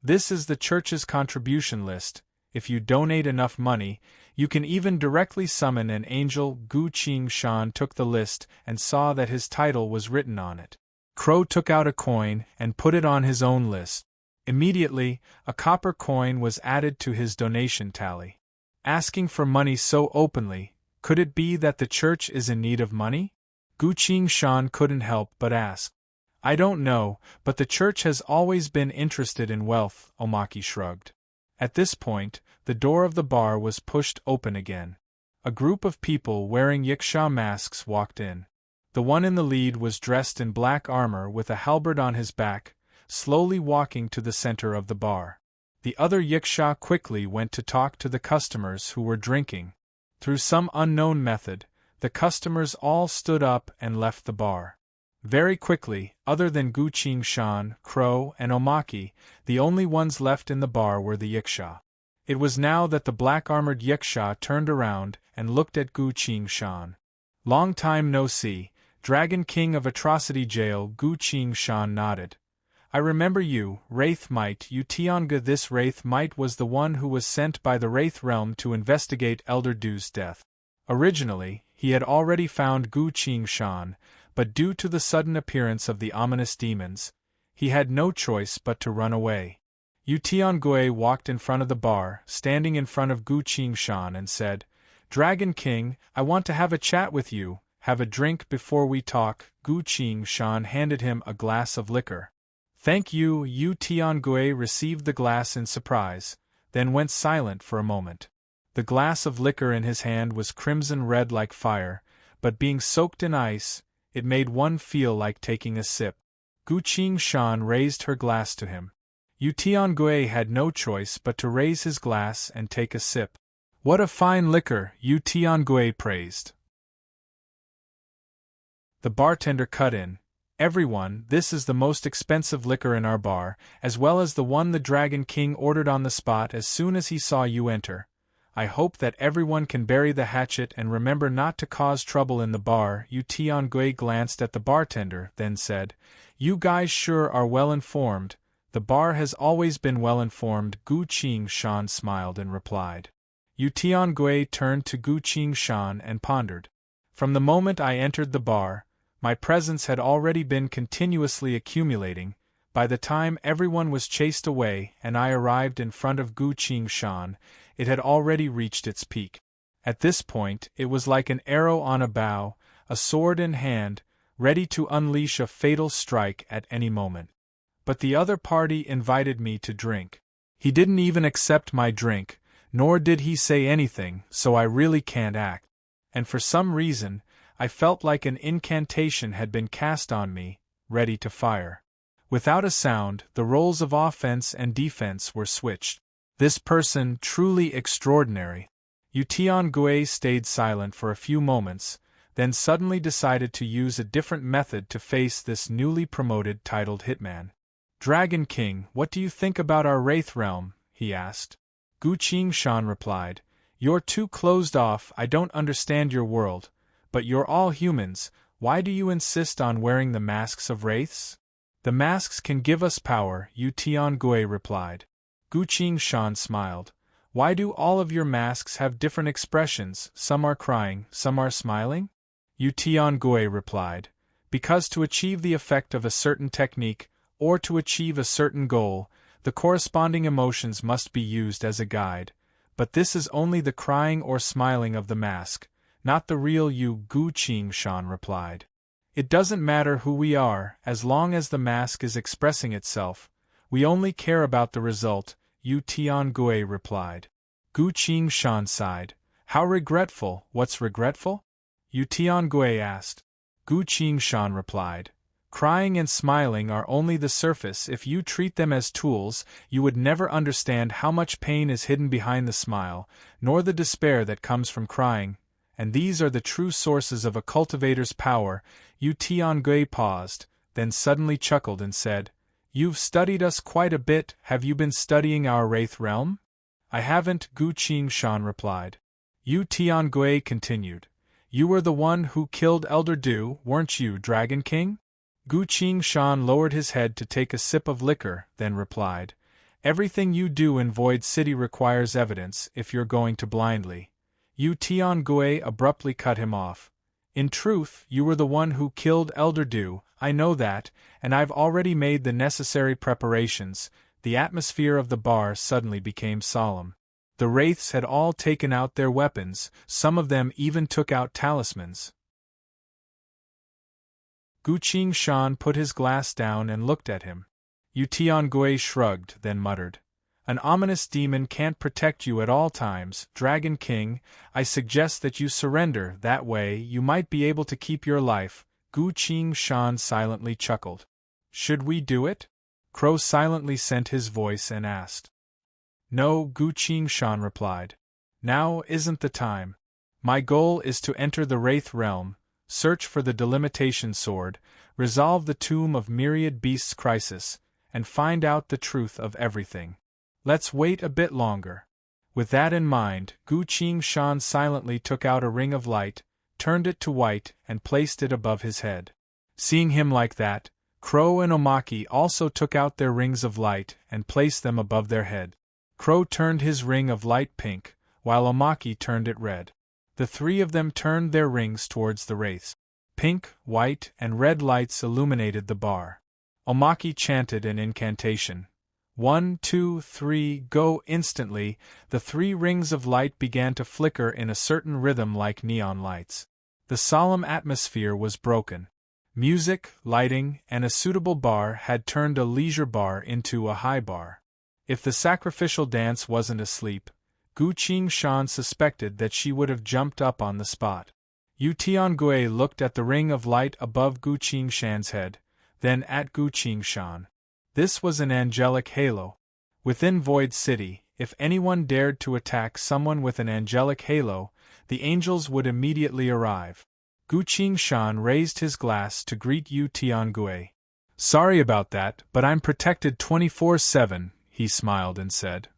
this is the Church's contribution list. If you donate enough money, you can even directly summon an angel. Gu Qingshan took the list and saw that his title was written on it. Crow took out a coin and put it on his own list. Immediately, a copper coin was added to his donation tally. Asking for money so openly, could it be that the church is in need of money? Gu Qingshan couldn't help but ask. I don't know, but the church has always been interested in wealth, Omaki shrugged. At this point, the door of the bar was pushed open again. A group of people wearing yiksha masks walked in. The one in the lead was dressed in black armor with a halberd on his back, slowly walking to the center of the bar. The other yiksha quickly went to talk to the customers who were drinking. Through some unknown method, the customers all stood up and left the bar. Very quickly, other than Gu Qingshan, Crow, and Omaki, the only ones left in the bar were the yiksha. It was now that the black-armored yiksha turned around and looked at Gu Qingshan. Long time no see, Dragon King of Atrocity Jail. Gu Qingshan nodded. I remember you, Wraith Might. You Tianga. This Wraith Might was the one who was sent by the Wraith Realm to investigate Elder Du's death. Originally, he had already found Gu Qingshan, but due to the sudden appearance of the ominous demons, he had no choice but to run away. Yu Tiangue walked in front of the bar, standing in front of Gu Qingshan, and said, Dragon King, I want to have a chat with you. Have a drink before we talk. Gu Qingshan handed him a glass of liquor. Thank you. Yu Tiangue received the glass in surprise, then went silent for a moment. The glass of liquor in his hand was crimson red like fire, but being soaked in ice, it made one feel like taking a sip. Gu Qingshan raised her glass to him. Yu Tiangue had no choice but to raise his glass and take a sip. What a fine liquor, Yu Tiangue praised. The bartender cut in. Everyone, this is the most expensive liquor in our bar, as well as the one the Dragon King ordered on the spot as soon as he saw you enter. I hope that everyone can bury the hatchet and remember not to cause trouble in the bar. Yu Tiangue glanced at the bartender, then said, You guys sure are well informed. The bar has always been well informed. Gu Qingshan smiled and replied. Yu Tiangue turned to Gu Qingshan and pondered. From the moment I entered the bar, my presence had already been continuously accumulating. By the time everyone was chased away and I arrived in front of Gu Qingshan, it had already reached its peak. At this point, it was like an arrow on a bow, a sword in hand, ready to unleash a fatal strike at any moment. But the other party invited me to drink. He didn't even accept my drink, nor did he say anything, so I really can't act. And for some reason, I felt like an incantation had been cast on me, ready to fire. Without a sound, the roles of offense and defense were switched. This person, truly extraordinary. Yu Tiangue stayed silent for a few moments, then suddenly decided to use a different method to face this newly promoted titled hitman. Dragon King, what do you think about our Wraith Realm? He asked. Gu Qingshan replied, You're too closed off. I don't understand your world. But you're all humans, why do you insist on wearing the masks of wraiths? The masks can give us power, Yu Tiangue replied. Gu Qingshan smiled. Why do all of your masks have different expressions? Some are crying, some are smiling? Yu Tiangue replied. Because to achieve the effect of a certain technique, or to achieve a certain goal, The corresponding emotions must be used as a guide, but this is only the crying or smiling of the mask, not the real you, Gu Qingshan replied. It doesn't matter who we are, as long as the mask is expressing itself. We only care about the result, Yu Tiangui replied. Gu Qingshan sighed. How regretful, what's regretful? Yu Tiangui asked. Gu Qingshan replied. Crying and smiling are only the surface. If you treat them as tools, you would never understand how much pain is hidden behind the smile, nor the despair that comes from crying, and these are the true sources of a cultivator's power. Yu Tiangui paused, then suddenly chuckled and said, You've studied us quite a bit. Have you been studying our Wraith realm? I haven't, Gu Qingshan replied. Yu Tiangui continued. You were the one who killed Elder Du, weren't you, Dragon King? Gu Qingshan lowered his head to take a sip of liquor, then replied, Everything you do in Void City requires evidence if you're going to blindly. Yu Tiangui abruptly cut him off. In truth, you were the one who killed Elder Du, I know that, and I've already made the necessary preparations. The atmosphere of the bar suddenly became solemn. The wraiths had all taken out their weapons, some of them even took out talismans. Gu Qingshan put his glass down and looked at him. Yu Tiangui shrugged, then muttered, An ominous demon can't protect you at all times, Dragon King. I suggest that you surrender, that way you might be able to keep your life. Gu Qingshan silently chuckled. Should we do it? Crow silently sent his voice and asked. No, Gu Qingshan replied. Now isn't the time. My goal is to enter the Wraith realm, search for the delimitation sword, resolve the Tomb of Myriad Beasts crisis, and find out the truth of everything. Let's wait a bit longer. With that in mind, Gu Qingshan silently took out a ring of light, turned it to white, and placed it above his head. Seeing him like that, Crow and Omaki also took out their rings of light and placed them above their head. Crow turned his ring of light pink, while Omaki turned it red. The three of them turned their rings towards the wraiths. Pink, white, and red lights illuminated the bar. Omaki chanted an incantation. 1, 2, 3, go! Instantly, the three rings of light began to flicker in a certain rhythm like neon lights. The solemn atmosphere was broken. Music, lighting, and a suitable bar had turned a leisure bar into a high bar. If the sacrificial dance wasn't asleep, Gu Qingshan suspected that she would have jumped up on the spot. Yu Tiangui looked at the ring of light above Gu Qingshan's head, then at Gu Qingshan. This was an angelic halo. Within Void City, if anyone dared to attack someone with an angelic halo, the angels would immediately arrive. Gu Qingshan raised his glass to greet Yu Tiangui. Sorry about that, but I'm protected 24/7, he smiled and said.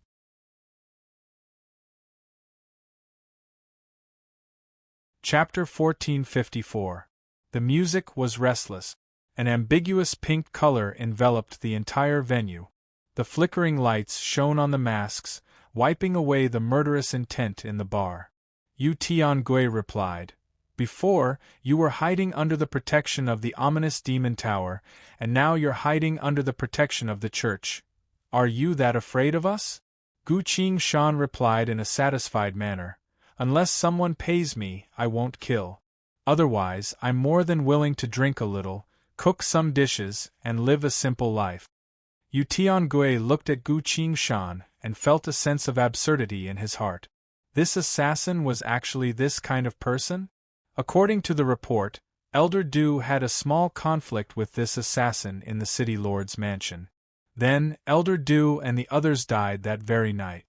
Chapter 1454. The music was restless. An ambiguous pink color enveloped the entire venue. The flickering lights shone on the masks, wiping away the murderous intent in the bar. Yu Tiangui replied, Before, you were hiding under the protection of the ominous demon tower, and now you're hiding under the protection of the church. Are you that afraid of us? Gu Qingshan replied in a satisfied manner. Unless someone pays me, I won't kill. Otherwise, I'm more than willing to drink a little, cook some dishes, and live a simple life. Yu Tiangui looked at Gu Qingshan and felt a sense of absurdity in his heart. This assassin was actually this kind of person? According to the report, Elder Du had a small conflict with this assassin in the city lord's mansion. Then, Elder Du and the others died that very night.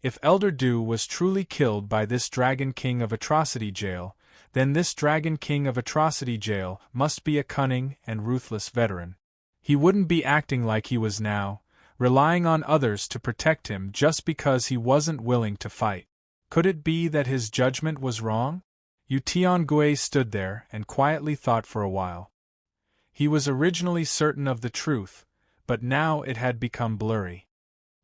If Elder Du was truly killed by this Dragon King of Atrocity Jail, then this Dragon King of Atrocity Jail must be a cunning and ruthless veteran. He wouldn't be acting like he was now, relying on others to protect him just because he wasn't willing to fight. Could it be that his judgment was wrong? Yu Tiangui stood there and quietly thought for a while. He was originally certain of the truth, but now it had become blurry.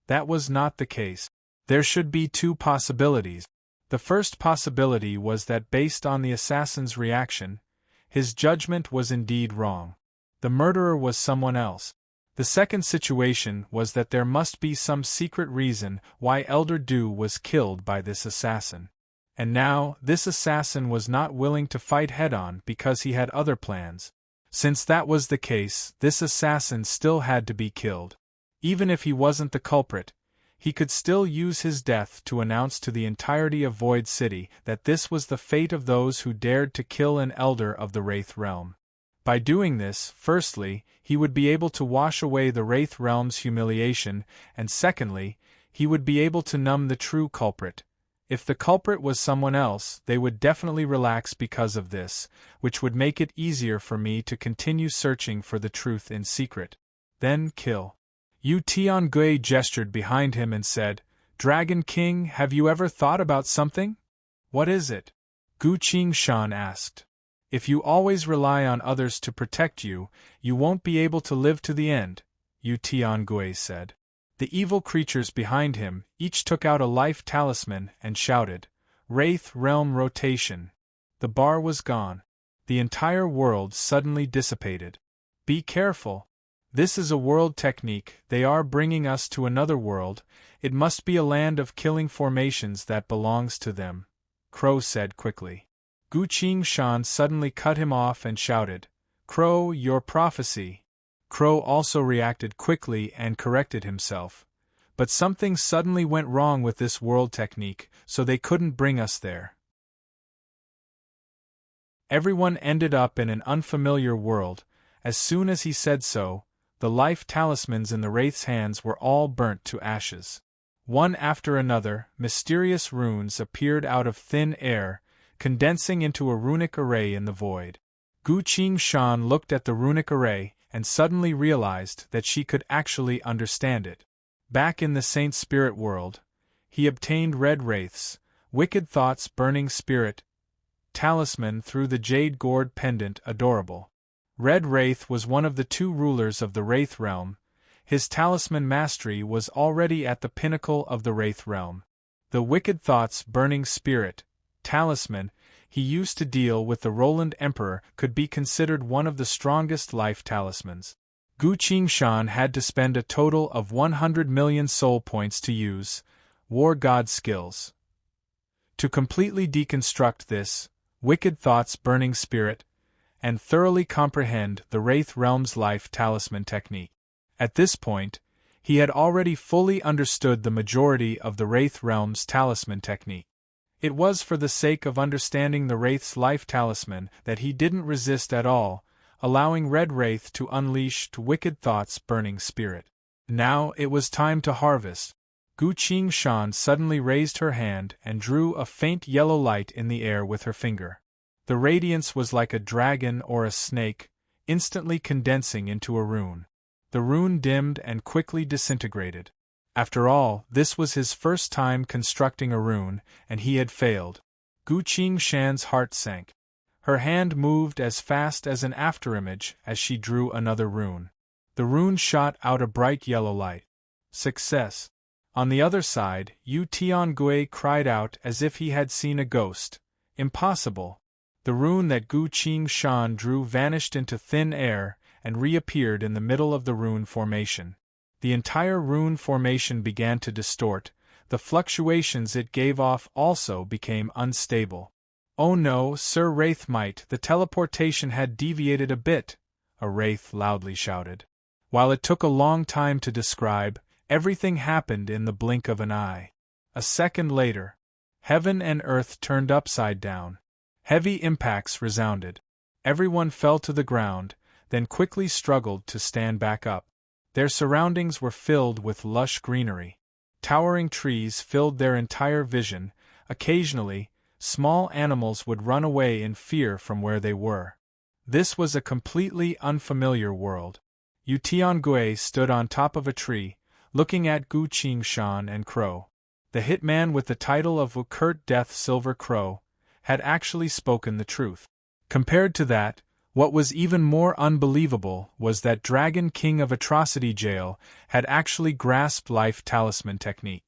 That was not the case. There should be two possibilities. The first possibility was that based on the assassin's reaction, his judgment was indeed wrong. The murderer was someone else. The second situation was that there must be some secret reason why Elder Du was killed by this assassin. And now, this assassin was not willing to fight head-on because he had other plans. Since that was the case, this assassin still had to be killed. Even if he wasn't the culprit, he could still use his death to announce to the entirety of Void City that this was the fate of those who dared to kill an elder of the Wraith Realm. By doing this, firstly, he would be able to wash away the Wraith Realm's humiliation, and secondly, he would be able to numb the true culprit. If the culprit was someone else, they would definitely relax because of this, which would make it easier for me to continue searching for the truth in secret. Then kill. Yu Tiangui gestured behind him and said, "Dragon King, have you ever thought about something?" "What is it?" Gu Qingshan asked. "If you always rely on others to protect you, you won't be able to live to the end," Yu Tiangui said. The evil creatures behind him each took out a life talisman and shouted, "Wraith Realm Rotation." The bar was gone. The entire world suddenly dissipated. "Be careful. This is a world technique, they are bringing us to another world, it must be a land of killing formations that belongs to them," Crow said quickly. Gu Qingshan suddenly cut him off and shouted, "Crow, your prophecy." Crow also reacted quickly and corrected himself. But something suddenly went wrong with this world technique, so they couldn't bring us there. Everyone ended up in an unfamiliar world. As soon as he said so, the life talismans in the Wraith's hands were all burnt to ashes. One after another, mysterious runes appeared out of thin air, condensing into a runic array in the void. Gu Qingshan looked at the runic array, and suddenly realized that she could actually understand it. Back in the Saint Spirit world, he obtained Red Wraith's Wicked Thoughts Burning Spirit talisman through the Jade Gourd pendant Adorable. Red Wraith was one of the two rulers of the Wraith Realm. His talisman mastery was already at the pinnacle of the Wraith Realm. The Wicked Thoughts Burning Spirit talisman he used to deal with the Roland Emperor could be considered one of the strongest life talismans. Gu Qingshan had to spend a total of 100 million soul points to use War God skills to completely deconstruct this Wicked Thoughts Burning Spirit and thoroughly comprehend the Wraith Realm's life talisman technique. At this point, he had already fully understood the majority of the Wraith Realm's talisman technique. It was for the sake of understanding the Wraith's life talisman that he didn't resist at all, allowing Red Wraith to unleash Wicked Thoughts Burning Spirit. Now it was time to harvest. Gu Qingshan suddenly raised her hand and drew a faint yellow light in the air with her finger. The radiance was like a dragon or a snake, instantly condensing into a rune. The rune dimmed and quickly disintegrated. After all, this was his first time constructing a rune, and he had failed. Gu Qingshan's heart sank. Her hand moved as fast as an afterimage as she drew another rune. The rune shot out a bright yellow light. Success! On the other side, Yu Tiangui cried out as if he had seen a ghost. Impossible! The rune that Gu Qingshan drew vanished into thin air and reappeared in the middle of the rune formation. The entire rune formation began to distort, the fluctuations it gave off also became unstable. "Oh no, Sir Wraithmite, the teleportation had deviated a bit," a wraith loudly shouted. While it took a long time to describe, everything happened in the blink of an eye. A second later, heaven and earth turned upside down. Heavy impacts resounded. Everyone fell to the ground, then quickly struggled to stand back up. Their surroundings were filled with lush greenery. Towering trees filled their entire vision. Occasionally, small animals would run away in fear from where they were. This was a completely unfamiliar world. Yu Tiangui stood on top of a tree, looking at Gu Qingshan and Crow. The hitman with the title of Wukert Death Silver Crow had actually spoken the truth. Compared to that, what was even more unbelievable was that Dragon King of Atrocity Jail had actually grasped life talisman technique.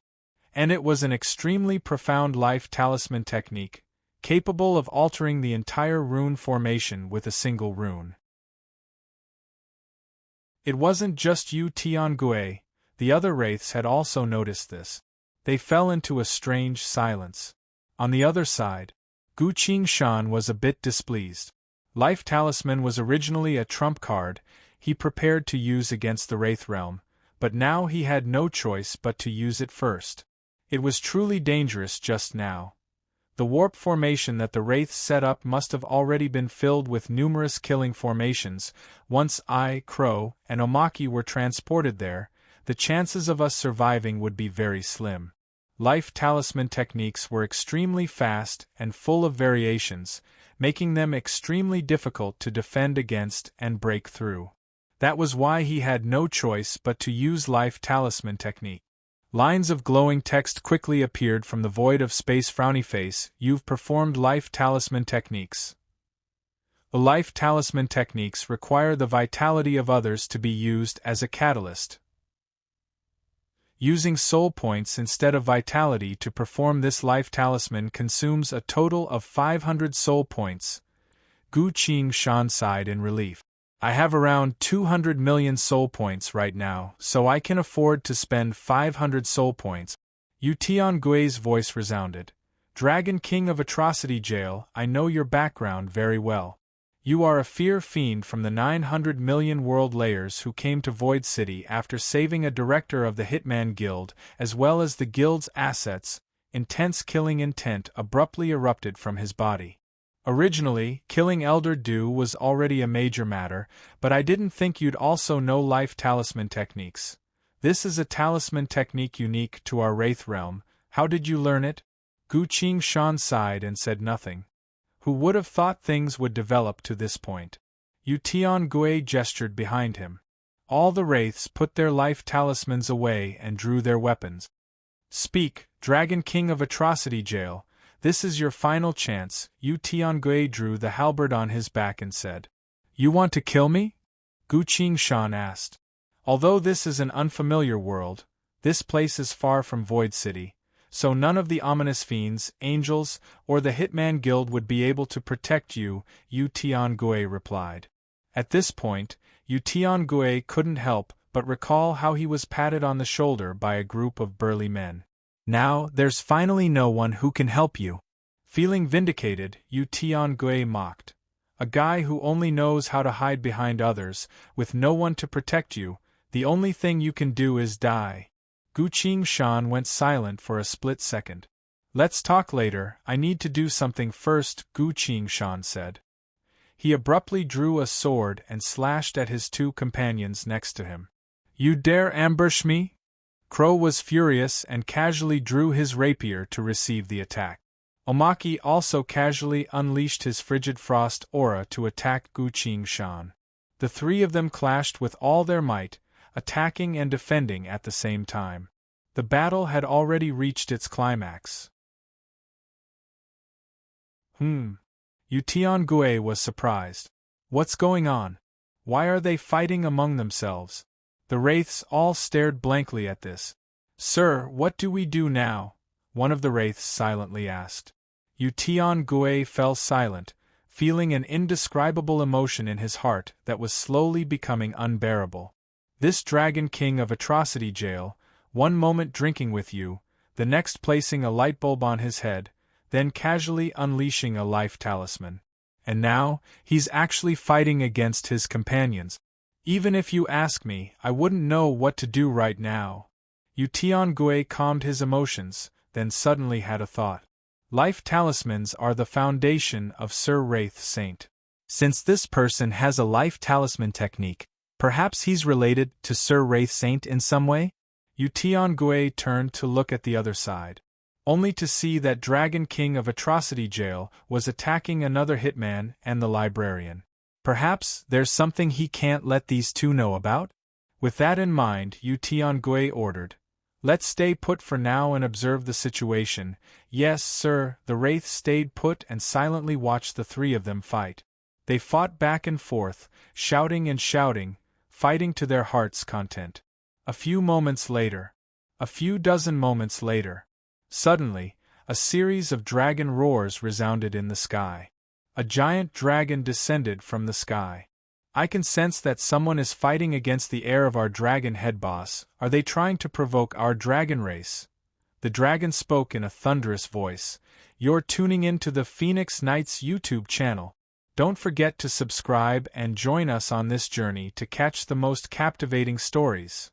And it was an extremely profound life talisman technique, capable of altering the entire rune formation with a single rune. It wasn't just Yu Tiangui, the other wraiths had also noticed this. They fell into a strange silence. On the other side, Gu Qingshan was a bit displeased. Life Talisman was originally a trump card he prepared to use against the Wraith Realm, but now he had no choice but to use it first. It was truly dangerous just now. The warp formation that the Wraiths set up must have already been filled with numerous killing formations. Once I, Crow, and Omaki were transported there, the chances of us surviving would be very slim. Life Talisman techniques were extremely fast and full of variations, making them extremely difficult to defend against and break through. That was why he had no choice but to use Life Talisman technique. Lines of glowing text quickly appeared from the void of space. Frowny face, you've performed Life Talisman techniques. The Life Talisman techniques require the vitality of others to be used as a catalyst. Using soul points instead of vitality to perform this Life Talisman consumes a total of 500 soul points. Gu Qingshan sighed in relief. I have around 200 million soul points right now, so I can afford to spend 500 soul points. Yu Tiangui's voice resounded. Dragon King of Atrocity Jail, I know your background very well. You are a fear fiend from the 900 million world layers who came to Void City after saving a director of the Hitman Guild, as well as the guild's assets. Intense killing intent abruptly erupted from his body. Originally, killing Elder Du was already a major matter, but I didn't think you'd also know Life Talisman techniques. This is a talisman technique unique to our Wraith realm. How did you learn it? Gu Qingshan sighed and said nothing. Who would have thought things would develop to this point? Yu Tiangui gestured behind him. All the wraiths put their Life Talismans away and drew their weapons. Speak, Dragon King of Atrocity Jail. This is your final chance. Yu Tiangui drew the halberd on his back and said. You want to kill me? Gu Qingshan asked. Although this is an unfamiliar world, this place is far from Void City, so none of the ominous fiends, angels, or the Hitman Guild would be able to protect you, Yu Tiangui replied. At this point, Yu Tiangui couldn't help but recall how he was patted on the shoulder by a group of burly men. Now, there's finally no one who can help you. Feeling vindicated, Yu Tiangui mocked. A guy who only knows how to hide behind others, with no one to protect you, the only thing you can do is die. Gu Qingshan went silent for a split second. Let's talk later, I need to do something first, Gu Qingshan said. He abruptly drew a sword and slashed at his two companions next to him. You dare ambush me? Crow was furious and casually drew his rapier to receive the attack. Omaki also casually unleashed his frigid frost aura to attack Gu Qingshan. The three of them clashed with all their might, attacking and defending at the same time. The battle had already reached its climax. Yu Tiangui was surprised. What's going on? Why are they fighting among themselves? The wraiths all stared blankly at this. Sir, what do we do now? One of the wraiths silently asked. Yu Tiangui fell silent, feeling an indescribable emotion in his heart that was slowly becoming unbearable. This Dragon King of Atrocity Jail, one moment drinking with you, the next placing a light bulb on his head, then casually unleashing a Life Talisman. And now, he's actually fighting against his companions. Even if you ask me, I wouldn't know what to do right now. Yu Tiangui calmed his emotions, then suddenly had a thought. Life Talismans are the foundation of Sir Wraith Saint. Since this person has a Life Talisman technique, perhaps he's related to Sir Wraith Saint in some way? Yu Tiangui turned to look at the other side, only to see that Dragon King of Atrocity Jail was attacking another hitman and the librarian. Perhaps there's something he can't let these two know about? With that in mind, Yu Tiangui ordered. Let's stay put for now and observe the situation. Yes, sir, the wraiths stayed put and silently watched the three of them fight. They fought back and forth, shouting and shouting, fighting to their heart's content. A few dozen moments later, suddenly, a series of dragon roars resounded in the sky. A giant dragon descended from the sky. I can sense that someone is fighting against the heir of our dragon head boss. Are they trying to provoke our dragon race? The dragon spoke in a thunderous voice. You're tuning in to the Phoenix Knights YouTube channel. Don't forget to subscribe and join us on this journey to catch the most captivating stories.